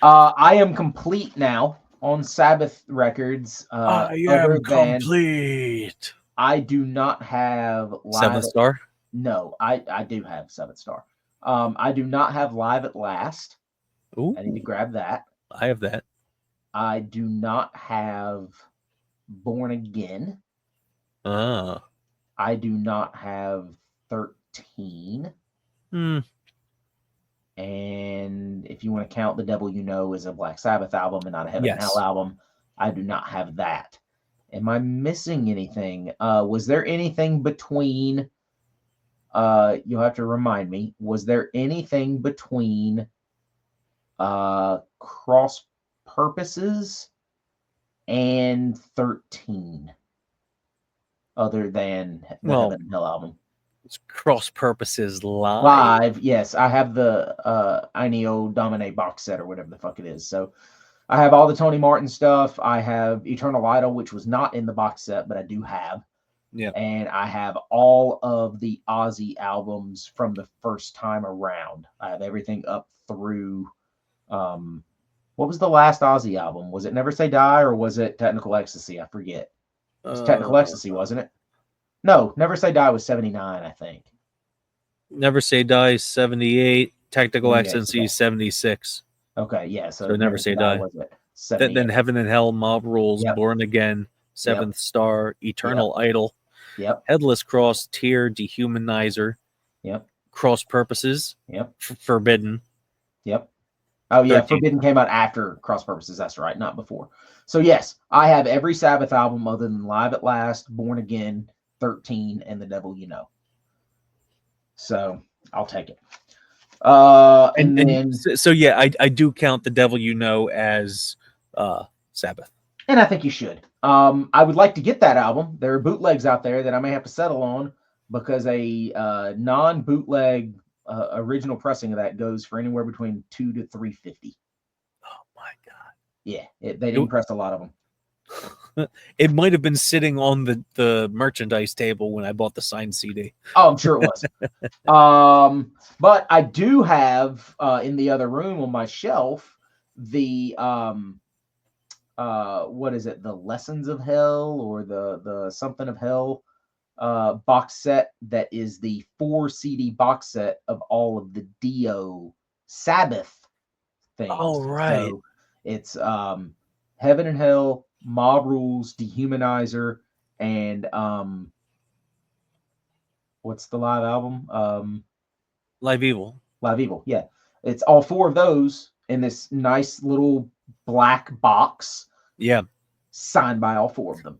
S3: I am complete now on Sabbath records.
S2: I am complete.
S3: I do not have live
S2: 7th Star.
S3: No, I do have 7th Star. I do not have Live at Last.
S2: Ooh,
S3: I need to grab that.
S2: I have that.
S3: I do not have Born Again.
S2: Ah.
S3: I do not have 13. And if you want to count The Devil You Know as a Black Sabbath album and not a Heaven and Hell album, I do not have that. Am I missing anything? Was there anything between... you'll have to remind me. Was there anything between Cross Purposes and 13 other than the Heaven and Hell album?
S2: It's Cross Purposes live.
S3: Live, yes. I have the Einio Domine box set or whatever the fuck it is. So I have all the Tony Martin stuff. I have Eternal Idol, which was not in the box set, but I do have.
S2: Yeah.
S3: And I have all of the Ozzy albums from the first time around. I have everything up through what was the last Ozzy album? Was it Never Say Die or was it Technical Ecstasy? I forget. It was Technical Ecstasy, wasn't it? No, Never Say Die was 79, I think.
S2: Never Say Die 78, Technical Ecstasy 76.
S3: Okay, yeah. So
S2: Never Say Die.
S3: Was it?
S2: Then Heaven and Hell, Mob Rules,
S3: Yep.
S2: Born Again, 7th Star, Eternal Idol,
S3: Yep.
S2: Headless Cross, Tear, Dehumanizer,
S3: Yep.
S2: Cross Purposes,
S3: Yep.
S2: Forbidden.
S3: Yep. Oh, yeah.
S2: 13.
S3: Forbidden came out after Cross Purposes. That's right. Not before. So, yes, I have every Sabbath album other than Live at Last, Born Again, 13, and The Devil You Know. So, I'll take it.
S2: So yeah, I do count The Devil You Know as Sabbath.
S3: And I think you should. I would like to get that album. There are bootlegs out there that I may have to settle on because a non-bootleg original pressing of that goes for anywhere between $200 to $350.
S2: Oh my god!
S3: Yeah, they didn't press a lot of them.
S2: It might have been sitting on the merchandise table when I bought the signed CD.
S3: Oh, I'm sure it was. But I do have in the other room on my shelf the what is it? The Lessons of Hell or the Something of Hell box set that is the 4 CD box set of all of the Dio Sabbath things.
S2: Oh, right.
S3: So it's Heaven and Hell, Mob Rules, Dehumanizer, and what's the live album?
S2: Live Evil.
S3: Live Evil. Yeah, it's all 4 of those in this nice little black box,
S2: Yeah.
S3: signed by all 4 of them.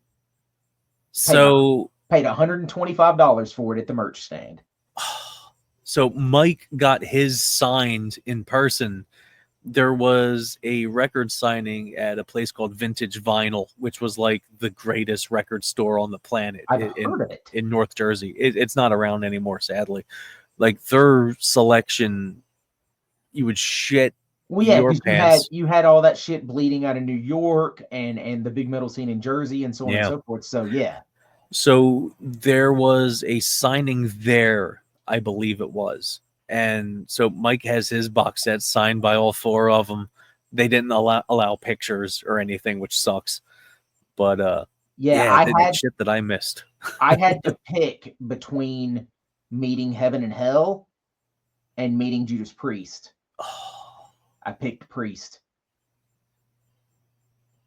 S2: So
S3: Paid $125 for it at the merch stand.
S2: So Mike got his signed in person. There was a record signing at a place called Vintage Vinyl, which was like the greatest record store on the planet
S3: I've heard of it.
S2: in North Jersey. It's not around anymore, sadly. Like their selection, you would shit
S3: Well, yeah,
S2: your
S3: because
S2: pants.
S3: you had all that shit bleeding out of New York and the big metal scene in Jersey and so on and
S2: Yeah.
S3: so forth. So yeah.
S2: So there was a signing there, I believe it was. And so Mike has his box set signed by all 4 of them. They didn't allow pictures or anything, which sucks. But
S3: Yeah,
S2: the shit that I missed.
S3: I had to pick between meeting Heaven and Hell and meeting Judas Priest. I picked Priest.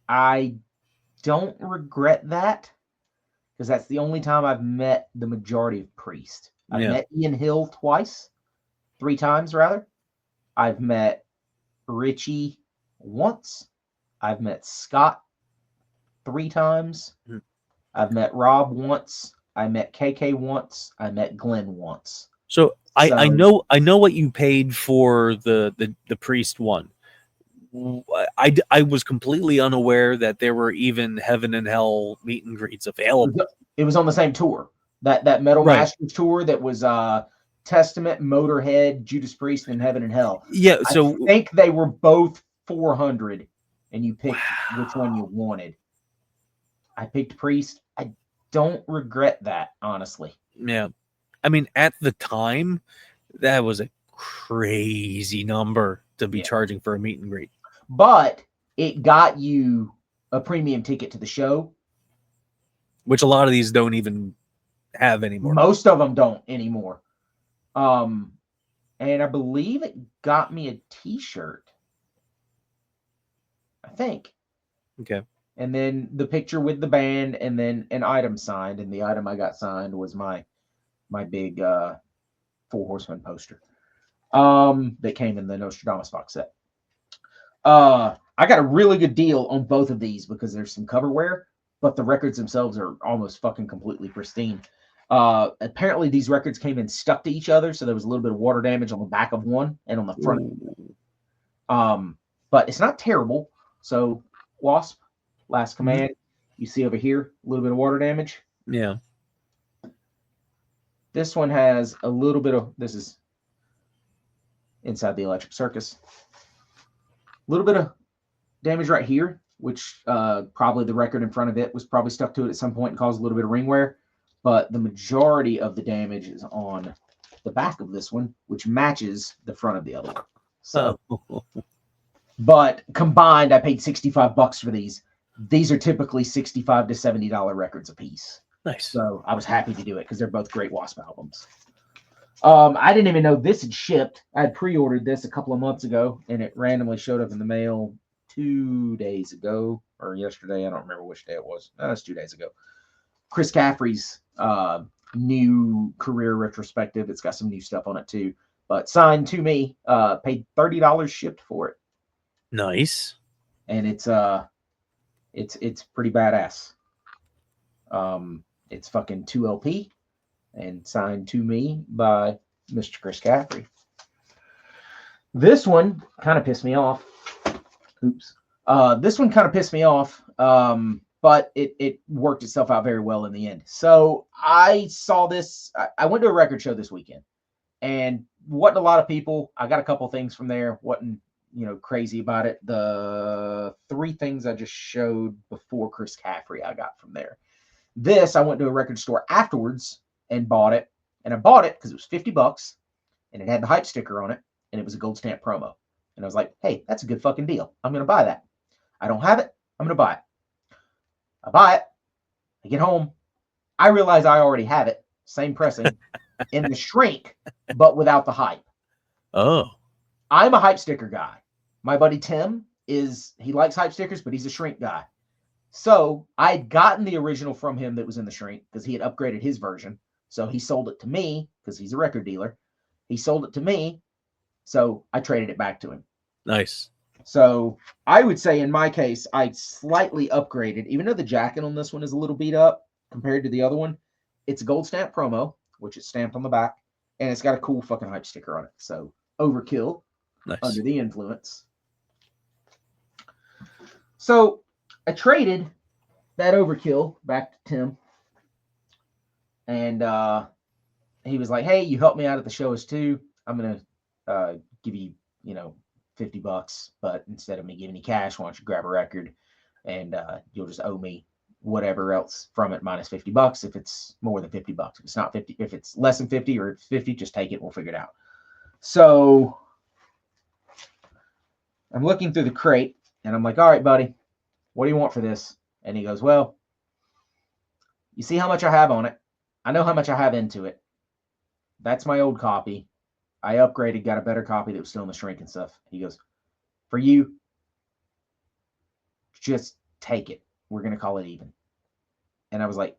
S3: I don't regret that, because that's the only time I've met the majority of Priest. I've met Ian Hill 3 times rather. I've met Richie once. I've met Scott 3 times. I've met Rob once. I met KK once. I met Glenn once.
S2: So I know what you paid for the Priest one. I was completely unaware that there were even Heaven and Hell meet and greets available.
S3: It was on the same tour. That Metal Masters tour that was Testament, Motorhead, Judas Priest, and Heaven and Hell.
S2: Yeah, so
S3: I think they were both 400, and you picked which one you wanted. I picked Priest. I don't regret that, honestly.
S2: Yeah. I mean, at the time, that was a crazy number to be charging for a meet and greet.
S3: But it got you a premium ticket to the show,
S2: which a lot of these don't even have anymore.
S3: Most of them don't anymore. And I believe it got me a t-shirt, I think.
S2: Okay.
S3: And then the picture with the band, and then an item signed, and the item I got signed was my big Four Horsemen poster that came in the Nostradamus box set. I got a really good deal on both of these because there's some coverware, but the records themselves are almost fucking completely pristine. Apparently these records came in stuck to each other, so there was a little bit of water damage on the back of one and on the front. But it's not terrible. So Wasp, Last Command, you see over here, a little bit of water damage.
S2: Yeah.
S3: This one has a little bit of, this is inside the Electric Circus. A little bit of damage right here, which probably the record in front of it was probably stuck to it at some point and caused a little bit of ring wear. But the majority of the damage is on the back of this one, which matches the front of the other one. So, but combined, I paid $65 for these. These are typically $65 to $70 records a piece.
S2: Nice.
S3: So I was happy to do it because they're both great Wasp albums. I didn't even know this had shipped. I had pre-ordered this a couple of months ago, and it randomly showed up in the mail 2 days ago or yesterday. I don't remember which day it was. It's 2 days ago. Chris Caffrey's new career retrospective. It's got some new stuff on it too, but signed to me. Paid $30 shipped for it.
S2: Nice.
S3: And it's pretty badass. It's fucking 2 LP and signed to me by Mr. Chris Caffrey. This one kind of pissed me off. Oops. This one kind of pissed me off. But it worked itself out very well in the end. So I saw this. I went to a record show this weekend, and wasn't a lot of people. I got a couple things from there. Wasn't crazy about it. The 3 things I just showed before Chris Caffrey I got from there. This I went to a record store afterwards and bought it, and I bought it because it was $50, and it had the hype sticker on it, and it was a gold stamp promo. And I was like, hey, that's a good fucking deal. I'm gonna buy that. I don't have it. I'm gonna buy it. I buy it. I get home. I realize I already have it. Same pressing in the shrink, but without the hype.
S2: Oh.
S3: I'm a hype sticker guy. My buddy Tim he likes hype stickers, but he's a shrink guy. So I had gotten the original from him that was in the shrink because he had upgraded his version. So he sold it to me because he's a record dealer. He sold it to me, so I traded it back to him.
S2: Nice.
S3: So I would say in my case, I slightly upgraded, even though the jacket on this one is a little beat up compared to the other one. It's a gold stamp promo, which is stamped on the back, and it's got a cool fucking hype sticker on it. So overkill,
S2: Nice.
S3: under the influence. So I traded that overkill back to Tim, and he was like, "Hey, you helped me out at the shows too. I'm gonna give you, $50, but instead of me giving you cash, why don't you grab a record, and you'll just owe me whatever else from it minus $50 if it's more than $50. If it's not 50, if it's less than 50 or it's 50, just take it. We'll figure it out." So I'm looking through the crate, and I'm like, "All right, buddy, what do you want for this?" And he goes, "Well, you see how much I have on it. I know how much I have into it. That's my old copy. I upgraded, got a better copy that was still in the shrink and stuff." He goes, "For you, just take it. We're going to call it even." And I was like,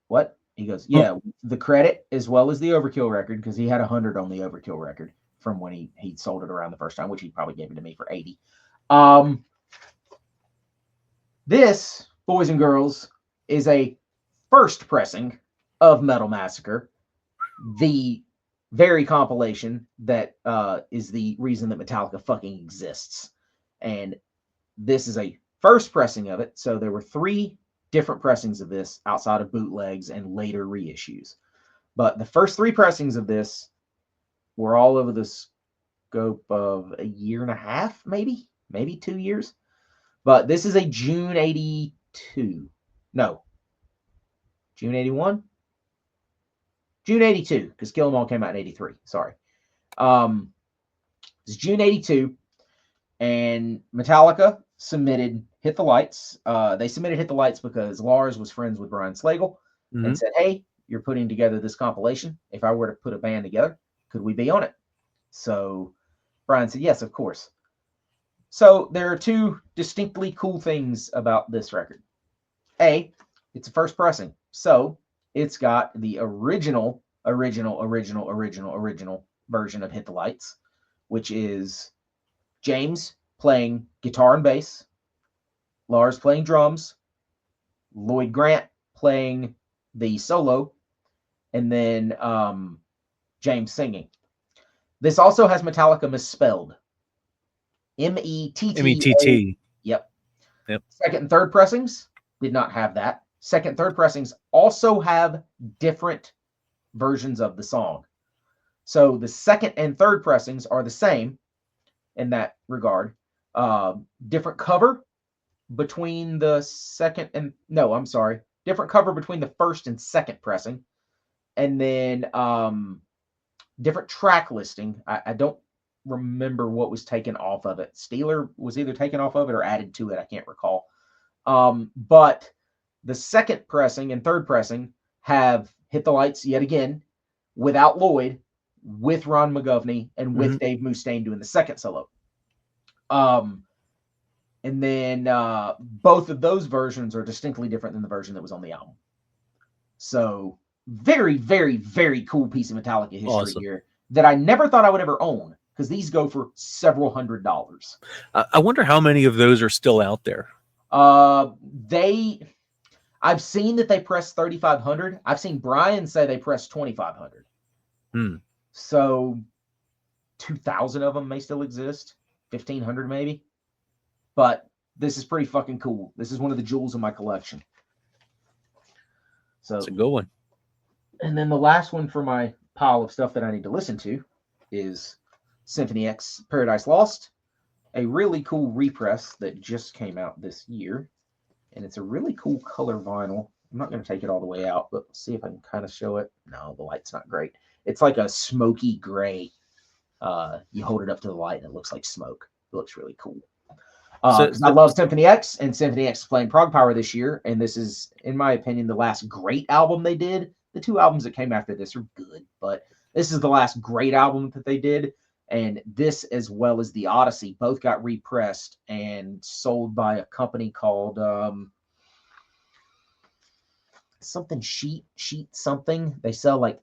S3: "What?" He goes, "Yeah, the credit as well as the overkill record," because he had 100 on the overkill record from when he sold it around the first time, which he probably gave it to me for 80. This, boys and girls, is a first pressing of Metal Massacre, the very compilation that is the reason that Metallica fucking exists. And this is a first pressing of it. So there were 3 different pressings of this outside of bootlegs and later reissues. But the first 3 pressings of this were all over the scope of a year and a half, maybe 2 years. But this is a June 82. No. June 81? June 82, because Kill 'Em All came out in 83. Sorry. It's June 82, and Metallica submitted Hit the Lights. They submitted Hit the Lights because Lars was friends with Brian Slagle and said, "Hey, you're putting together this compilation. If I were to put a band together, could we be on it?" So Brian said, "Yes, of course." So there are 2 distinctly cool things about this record. A, it's a first pressing. So it's got the original version of Hit the Lights, which is James playing guitar and bass, Lars playing drums, Lloyd Grant playing the solo, and then James singing. This also has Metallica misspelled. Metttt.
S2: Mett.
S3: Yep.
S2: Yep.
S3: Second and third pressings did not have that. Second and third pressings also have different versions of the song. So the second and third pressings are the same in that regard. Different cover between the different cover between the first and second pressing. And then different track listing. I don't remember what was taken off of it. Steeler was either taken off of it or added to it. I can't recall. But the second pressing and third pressing have Hit the Lights yet again without Lloyd, with Ron McGovney, and with Dave Mustaine doing the second solo. And then both of those versions are distinctly different than the version that was on the album. So very, very, very cool piece of Metallica history here that I never thought I would ever own, because these go for several $100s.
S2: I wonder how many of those are still out there.
S3: I've seen that they press 3,500. I've seen Brian say they press 2,500. So 2,000 of them may still exist. 1,500 maybe. But this is pretty fucking cool. This is one of the jewels in my collection. So
S2: it's a good one.
S3: And then the last one for my pile of stuff that I need to listen to is Symphony X Paradise Lost, a really cool repress that just came out this year. And it's a really cool color vinyl. I'm not going to take it all the way out, but let's see if I can kind of show it. No, the light's not great. It's like a smoky gray. You hold it up to the light and it looks like smoke. It looks really cool. I love Symphony X, and Symphony X is playing Prog Power this year, and this is, in my opinion, the last great album they did. The 2 albums that came after this are good, but this is the last great album that they did, and this, as well as the Odyssey, both got repressed and sold by a company called something sheet something. They sell like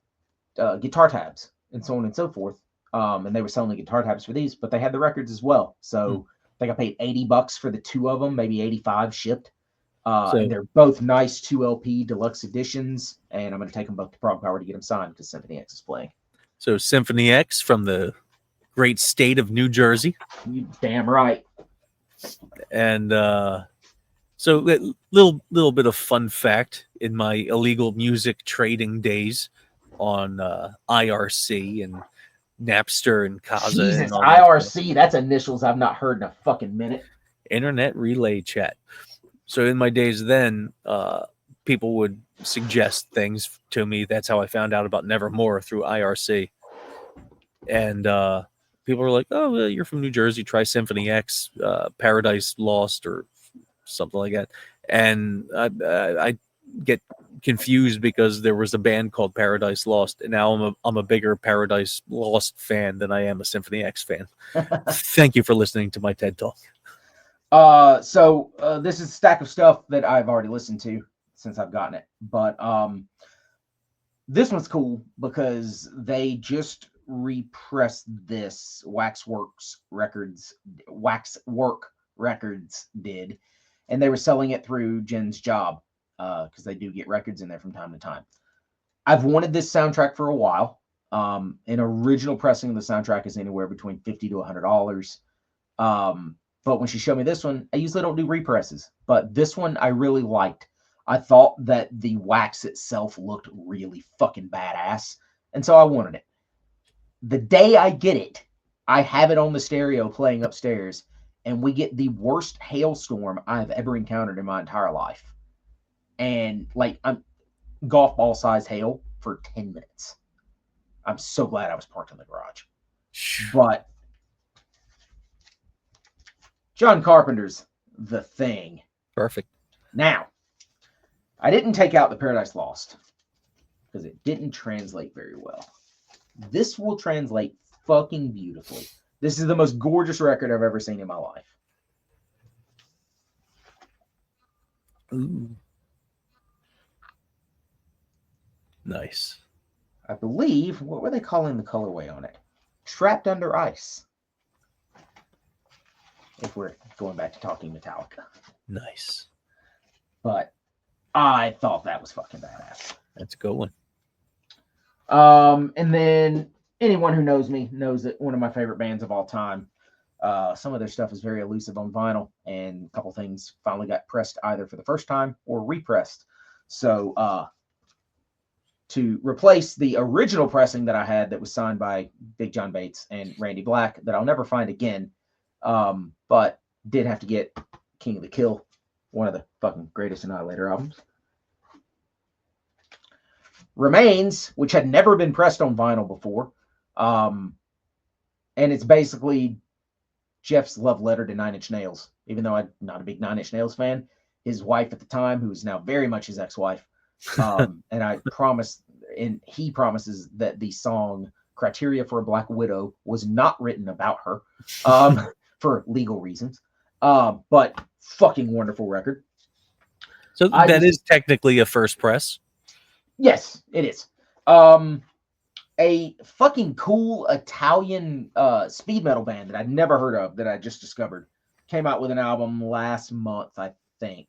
S3: guitar tabs and so on and so forth. And they were selling the guitar tabs for these, but they had the records as well. So I think I paid $80 for the two of them, maybe 85 shipped. And they're both nice 2 LP deluxe editions, and I'm going to take them both to Prog Power to get them signed because Symphony X is playing.
S2: So Symphony X from the great state of New Jersey.
S3: You damn right.
S2: And so a little bit of fun fact in my illegal music trading days on IRC and Napster and Kazaa.
S3: Jesus,
S2: and all
S3: IRC, that's initials I've not heard in a fucking minute.
S2: Internet Relay Chat. So in my days then, people would suggest things to me. That's how I found out about Nevermore, through IRC. And people were like, oh, well, you're from New Jersey, try Symphony X, Paradise Lost, or something like that. And I get confused because there was a band called Paradise Lost, and now I'm a bigger Paradise Lost fan than I am a Symphony X fan. Thank you for listening to my TED Talk.
S3: So this is a stack of stuff that I've already listened to since I've gotten it, but this one's cool because they just repressed this. Waxwork Records did, and they were selling it through Jen's job because they do get records in there from time to time. I've wanted this soundtrack for a while. An original pressing of the soundtrack is anywhere between $50 to $100. But when she showed me this one, I usually don't do represses, but this one I really liked. I thought that the wax itself looked really fucking badass, and so I wanted it. The day I get it, I have it on the stereo playing upstairs, and we get the worst hailstorm I've ever encountered in my entire life. And like, I'm golf ball sized hail for 10 minutes. I'm so glad I was parked in the garage. But John Carpenter's The Thing.
S2: Perfect.
S3: Now, I didn't take out the Paradise Lost because it didn't translate very well. This will translate fucking beautifully. This is the most gorgeous record I've ever seen in my life.
S2: Ooh. Nice.
S3: I believe, what were they calling the colorway on it? Trapped Under Ice. If we're going back to talking Metallica.
S2: Nice.
S3: But I thought that was fucking badass.
S2: That's a good one.
S3: And then anyone who knows me knows that one of my favorite bands of all time. Some of their stuff is very elusive on vinyl, and a couple things finally got pressed either for the first time or repressed. So to replace the original pressing that I had that was signed by Big John Bates and Randy Black that I'll never find again, but did have to get King of the Kill, one of the fucking greatest Annihilator albums. Remains, which had never been pressed on vinyl before. And it's basically Jeff's love letter to Nine Inch Nails. Even though I'm not a big Nine Inch Nails fan, his wife at the time, who is now very much his ex-wife, and he promises that the song Criteria for a Black Widow was not written about her for legal reasons. But fucking wonderful record.
S2: So that is technically a first press.
S3: Yes, it is. A fucking cool Italian speed metal band that I'd never heard of, that I just discovered, came out with an album last month, I think,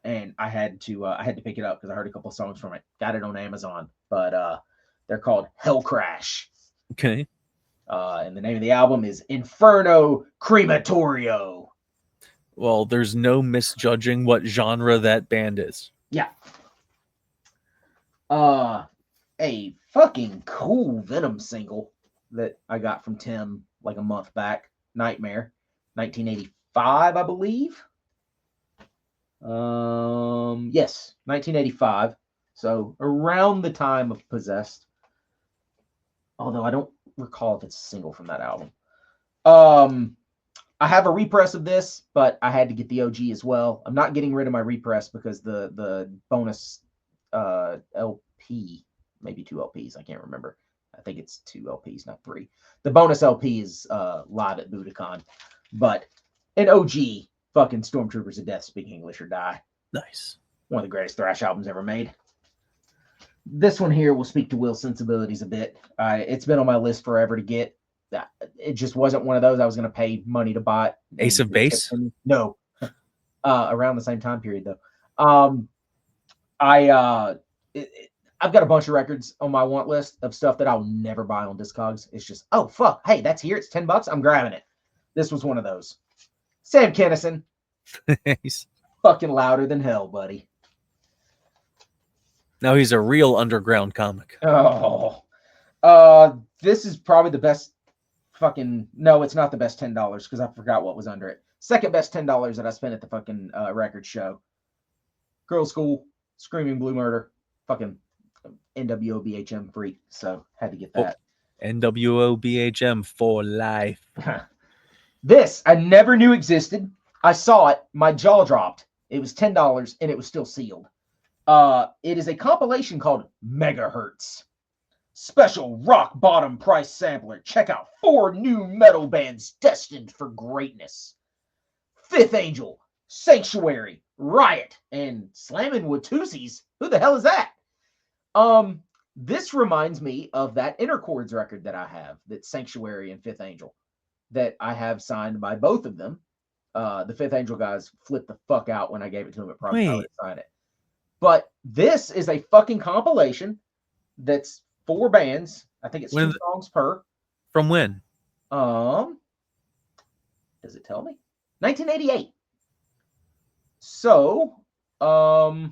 S3: and I had to pick it up because I heard a couple of songs from it. Got it on Amazon, but they're called Hell Crash.
S2: Okay.
S3: And the name of the album is Inferno Crematorio.
S2: Well, there's no misjudging what genre that band is.
S3: Yeah. A fucking cool Venom single that I got from Tim like a month back. Nightmare, 1985, I believe. Yes, 1985. So around the time of Possessed. Although I don't recall if it's a single from that album. I have a repress of this, but I had to get the OG as well. I'm not getting rid of my repress because the bonus LP, maybe 2 LPs, I can't remember. I think it's 2 LPs, not 3. The bonus LP is live at Budokan. But an OG, fucking Stormtroopers of Death, Speak English or Die.
S2: Nice.
S3: One of the greatest thrash albums ever made. This one here will speak to Will's sensibilities a bit. It's been on my list forever to get. It just wasn't one of those I was going to pay money to buy it.
S2: Ace of Base?
S3: No. Around the same time period, though. I've got a bunch of records on my want list of stuff that I'll never buy on Discogs. It's just, oh, fuck. Hey, that's here. It's $10. I'm grabbing it. This was one of those. Sam Kinison.
S2: He's
S3: Fucking louder than hell, buddy.
S2: now he's a real underground comic.
S3: Oh. This is probably the best fucking... No, it's not the best $10 because I forgot what was under it. Second best $10 that I spent at the fucking record show. Girls' School, Screaming Blue Murder, fucking NWO BHM freak. So had to get that.
S2: NWO BHM for life.
S3: This I never knew existed. I saw it. My jaw dropped. It was $10 and it was still sealed. It is a compilation called Megahertz. Special rock bottom price sampler. Check out 4 new metal bands destined for greatness. Fifth Angel, Sanctuary, Riot, and Slammin' Watusi's. Who the hell is that? This reminds me of that Interchords record that I have, that's Sanctuary and Fifth Angel, that I have signed by both of them. The Fifth Angel guys flipped the fuck out when I gave it to them at Prog Power to sign it. But this is a fucking compilation that's 4 bands. I think it's 2 songs per.
S2: From when?
S3: Does it tell me? 1988. So,
S2: is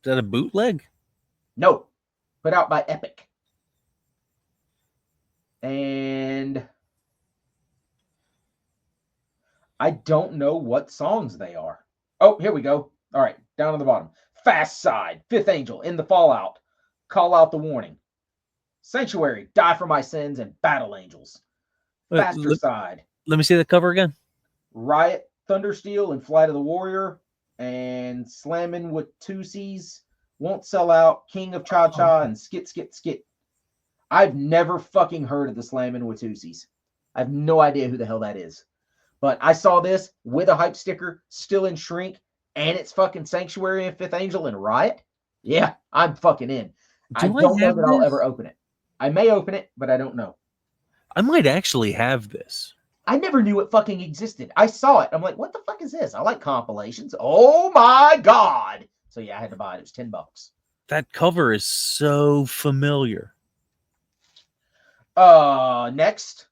S2: that a bootleg?
S3: No, put out by Epic. And I don't know what songs they are. Oh, here we go. All right, down on the bottom. Fast Side, Fifth Angel, In the Fallout, Call Out the Warning, Sanctuary, Die for My Sins, and Battle Angels. Faster Side.
S2: Let me see the cover again.
S3: Riot, Thundersteel, and Flight of the Warrior, and Slammin' Watusi's, Won't Sell Out, King of Cha Cha, and Skit Skit Skit. I've never fucking heard of the Slammin' Watusi's. I have no idea who the hell that is. But I saw this with a hype sticker, still in shrink, and it's fucking Sanctuary and Fifth Angel and Riot. Yeah, I'm fucking in. I don't know that I'll ever open it. I may open it, but I don't know.
S2: I might actually have this.
S3: I never knew it fucking existed. I saw it. I'm like, what the fuck is this? I like compilations. Oh my God. So yeah, I had to buy it. It was $10.
S2: That cover is so familiar.
S3: Next.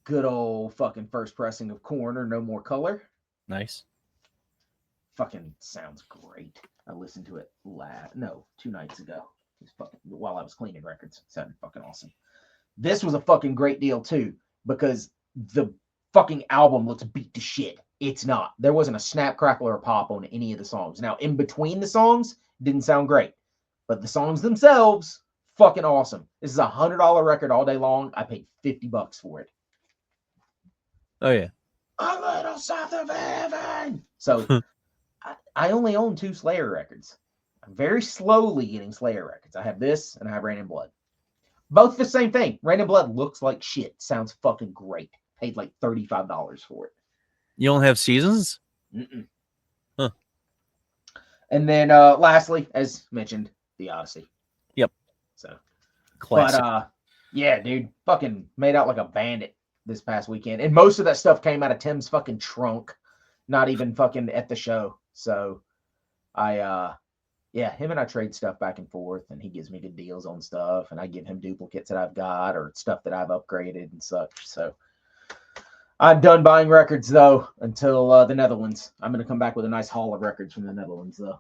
S3: Good old fucking first pressing of Corner, No More Color.
S2: Nice.
S3: Fucking sounds great. I listened to it 2 nights ago. It was fucking, while I was cleaning records. It sounded fucking awesome. This was a fucking great deal too, because the fucking album looks beat to shit. It's not. There wasn't a snap, crackle, or pop on any of the songs. Now, in between the songs, didn't sound great. But the songs themselves, fucking awesome. This is a $100 record all day long. I paid $50 for it.
S2: Oh, yeah.
S3: A little south of heaven. So, I only own 2 Slayer records. I'm very slowly getting Slayer records. I have this, and I have Rain in Blood. Both the same thing. Rain in Blood looks like shit. Sounds fucking great. Paid like $35 for it.
S2: You don't have Seasons?
S3: Mm-mm.
S2: Huh.
S3: And then lastly, as mentioned, the Odyssey.
S2: Yep.
S3: So
S2: classic.
S3: But yeah, dude, fucking made out like a bandit this past weekend. And most of that stuff came out of Tim's fucking trunk. Not even fucking at the show. So yeah, him and I trade stuff back and forth, and he gives me good deals on stuff, and I give him duplicates that I've got or stuff that I've upgraded and such. So I'm done buying records, though, until the Netherlands. I'm going to come back with a nice haul of records from the Netherlands, though.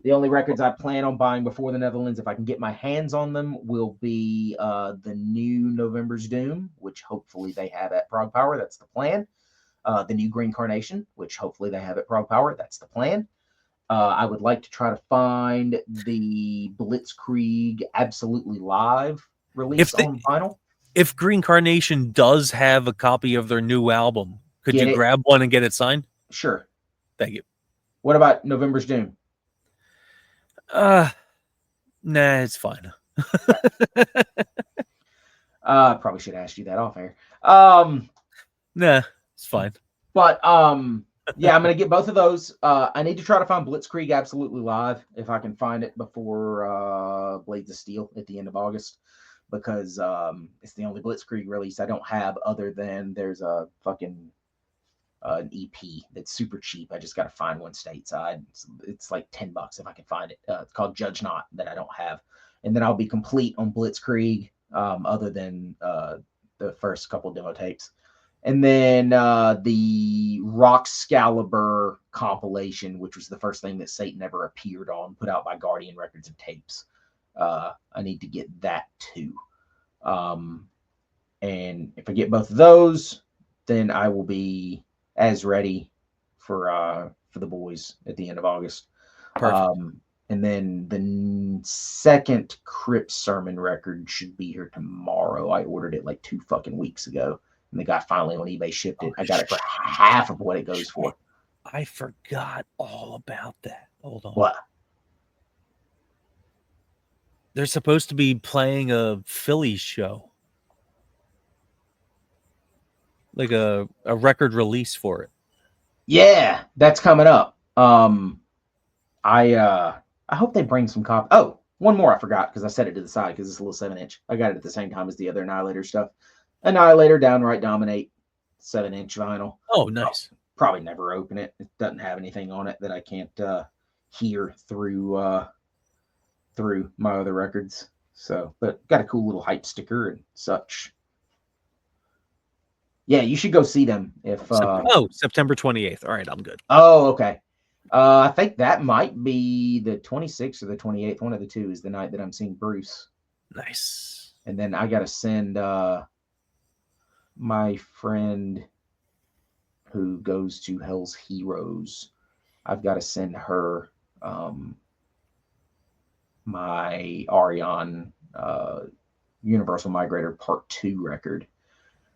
S3: The only records I plan on buying before the Netherlands, if I can get my hands on them, will be the new November's Doom, which hopefully they have at Prog Power. That's the plan. The new Green Carnation, which hopefully they have at Prog Power. That's the plan. I would like to try to find the Blitzkrieg Absolutely Live release on vinyl.
S2: If Green Carnation does have a copy of their new album, could you grab one and get it signed?
S3: Sure.
S2: Thank you.
S3: What about November's Doom?
S2: Nah, it's fine.
S3: Probably should have asked you that off air.
S2: Nah, it's fine.
S3: But Yeah, I'm gonna get both of those. I need to try to find Blitzkrieg Absolutely Live if I can find it before Blades of Steel at the end of August, because it's the only Blitzkrieg release I don't have other than there's a fucking an EP that's super cheap. I just got to find one stateside. It's like $10 if I can find it. It's called Judge Not that I don't have, and then I'll be complete on Blitzkrieg. Other than the first couple demo tapes, and then the Roxcalibur compilation, which was the first thing that Satan ever appeared on, put out by Guardian Records and Tapes. I need to get that too. And if I get both of those, then I will be as ready for the boys at the end of August.
S2: Perfect.
S3: And then the second Crypt Sermon record should be here tomorrow. I ordered it like 2 fucking weeks ago, and the guy finally on eBay shipped it. I got it for half of what it goes for.
S2: I forgot all about that. Hold on.
S3: What?
S2: They're supposed to be playing a Philly show. Like a record release for it.
S3: Yeah, that's coming up. I hope they bring some copy. Oh, one more I forgot because I set it to the side because it's a little 7-inch. I got it at the same time as the other Annihilator stuff. Annihilator Downright Dominate 7-inch vinyl.
S2: Oh, nice.
S3: Probably never open it. It doesn't have anything on it that I can't hear through my other records. So, but got a cool little hype sticker and such. Yeah, you should go see them if.
S2: September 28th. All right, I'm good.
S3: Oh, okay. I think that might be the 26th or the 28th. One of the two is the night that I'm seeing Bruce.
S2: Nice.
S3: And then I got to send my friend who goes to Hell's Heroes. I've got to send her my Arion Universal Migrator Part 2 record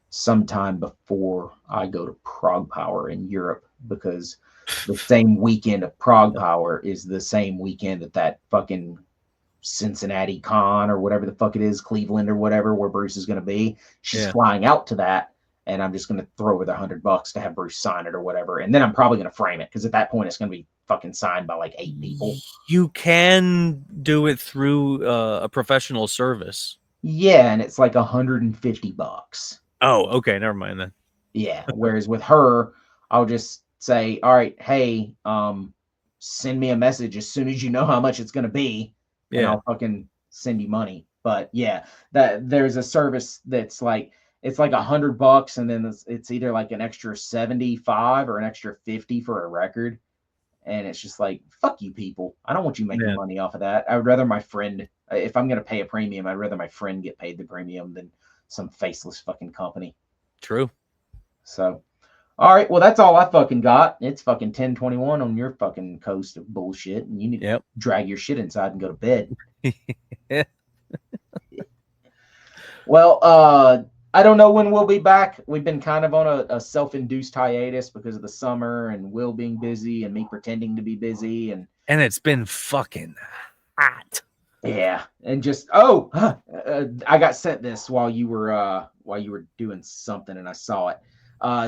S3: sometime before I go to Prog Power in Europe, because the same weekend of Prog Power is the same weekend that fucking Cincinnati Con or whatever the fuck it is, Cleveland or whatever, where Bruce is going to be. She's flying out to that, and I'm just going to throw her the $100 to have Bruce sign it or whatever, and then I'm probably going to frame it because at that point it's going to be fucking signed by like 8 people.
S2: You can do it through a professional service.
S3: Yeah, and it's like $150.
S2: Oh, okay, never mind then.
S3: Yeah, whereas with her, I'll just say, all right, hey, send me a message as soon as you know how much it's going to be, and I'll fucking send you money. But yeah, that there's a service that's like, it's like $100, and then it's either like an extra 75 or an extra 50 for a record. And it's just like, fuck you people. I don't want you making money off of that. I would rather my friend, if I'm going to pay a premium, I'd rather my friend get paid the premium than some faceless fucking company.
S2: True.
S3: So, all right. Well, that's all I fucking got. It's fucking 10:21 on your fucking coast of bullshit, and you need to drag your shit inside and go to bed. Well, I don't know when we'll be back. We've been kind of on a self-induced hiatus because of the summer and Will being busy and me pretending to be busy, and
S2: it's been fucking hot.
S3: Yeah, and just I got sent this while you were doing something, and I saw it.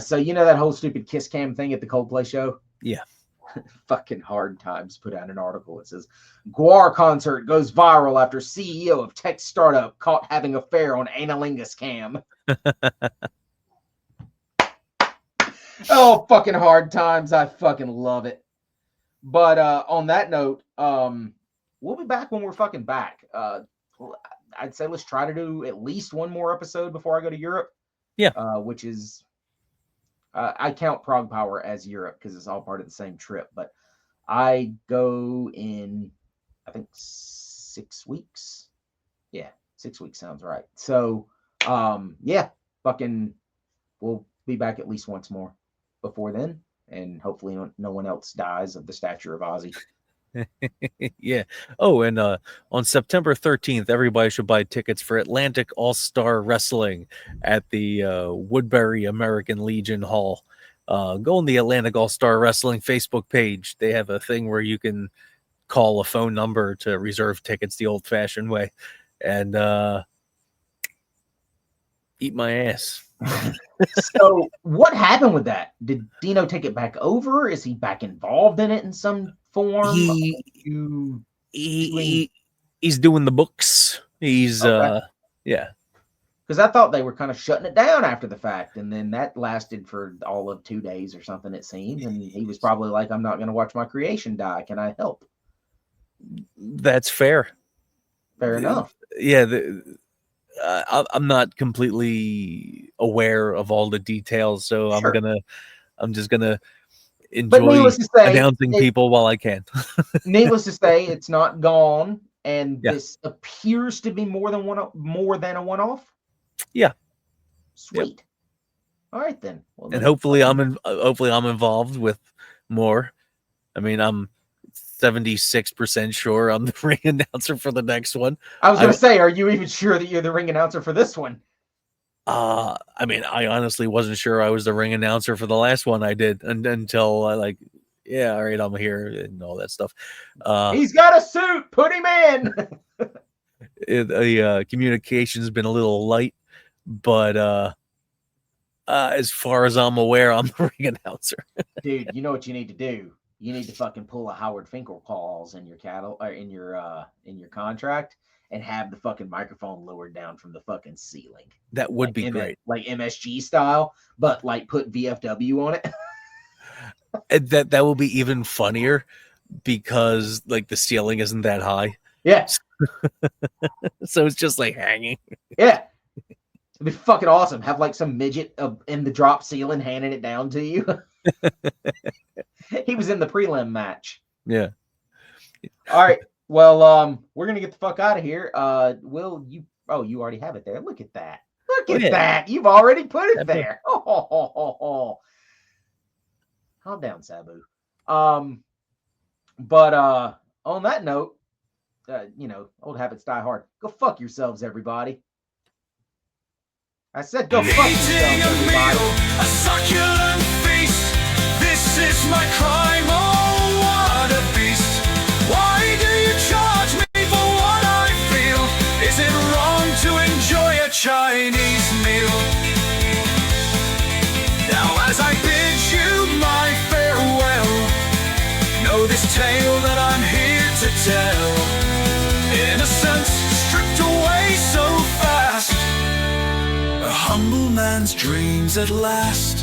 S3: So you know that whole stupid Kiss Cam thing at the Coldplay show?
S2: Yeah.
S3: Fucking Hard Times put out an article. It says Guar concert goes viral after CEO of tech startup caught having affair on analingus cam. Oh, fucking Hard Times. I fucking love it. But on that note, we'll be back when we're fucking back. I'd say let's try to do at least one more episode before I go to Europe.
S2: Yeah.
S3: Which is, I count Prog Power as Europe because it's all part of the same trip. But I go in, I think, 6 weeks. Yeah, 6 weeks sounds right. So, yeah, fucking, we'll be back at least once more before then. And hopefully no one else dies of the stature of Ozzy.
S2: Yeah. Oh, and on September 13th, everybody should buy tickets for Atlantic All-Star Wrestling at the Woodbury American Legion Hall. Go on the Atlantic All-Star Wrestling Facebook page. They have a thing where you can call a phone number to reserve tickets the old-fashioned way. And eat my ass.
S3: So what happened with that? Did Dino take it back over? Is he back involved in it in some form?
S2: He, he's doing the books. He's
S3: Okay.
S2: yeah.
S3: Because I thought they were kind of shutting it down after the fact, and then that lasted for all of 2 days or something, it seemed. And he was probably like, "I'm not going to watch my creation die. Can I help?"
S2: That's fair.
S3: Fair enough.
S2: Yeah, I'm not completely aware of all the details, so
S3: Sure.
S2: I'm just gonna
S3: But
S2: enjoy
S3: needless to say,
S2: announcing people while I can.
S3: needless to say, it's not gone, and
S2: Yeah.
S3: this appears to be more than a one-off.
S2: Yeah.
S3: Sweet. All right then. Well,
S2: And
S3: then
S2: hopefully I'm involved with more. I mean, I'm 76% sure I'm the ring announcer for the next one.
S3: I was going to say, are you even sure that you're the ring announcer for this one?
S2: I mean, I honestly wasn't sure I was the ring announcer for the last one I did until I like, yeah, all right, I'm here and all that stuff.
S3: He's got a suit. Put him in.
S2: Communication's been a little light, but as far as I'm aware, I'm the ring announcer.
S3: Dude, you know what you need to do? You need to fucking pull a Howard Finkel clause in your in your contract and have the fucking microphone lowered down from the fucking ceiling.
S2: That would be great.
S3: Like MSG style, but like put VFW on it.
S2: And that will be even funnier because like the ceiling isn't that high.
S3: Yeah.
S2: So it's just like hanging.
S3: Yeah. It'd be fucking awesome. Have like some midget in the drop ceiling handing it down to you. He was in the prelim match.
S2: Yeah.
S3: All right. Well, we're gonna get the fuck out of here. Will you? Oh, you already have it there. Look at that. Look at that. You've already put it there. Oh. Calm down, Sabu. But on that note, old habits die hard. Go fuck yourselves, everybody. I said go fuck yourselves, everybody.
S1: A succulent feast. This is my crime. Oh, what a beast. Why do you charge me for what I feel? Is it wrong to enjoy a Chinese meal? Now as I bid you my farewell, know this tale that I'm here to tell. Innocence stripped away so fast, a humble man's dreams at last.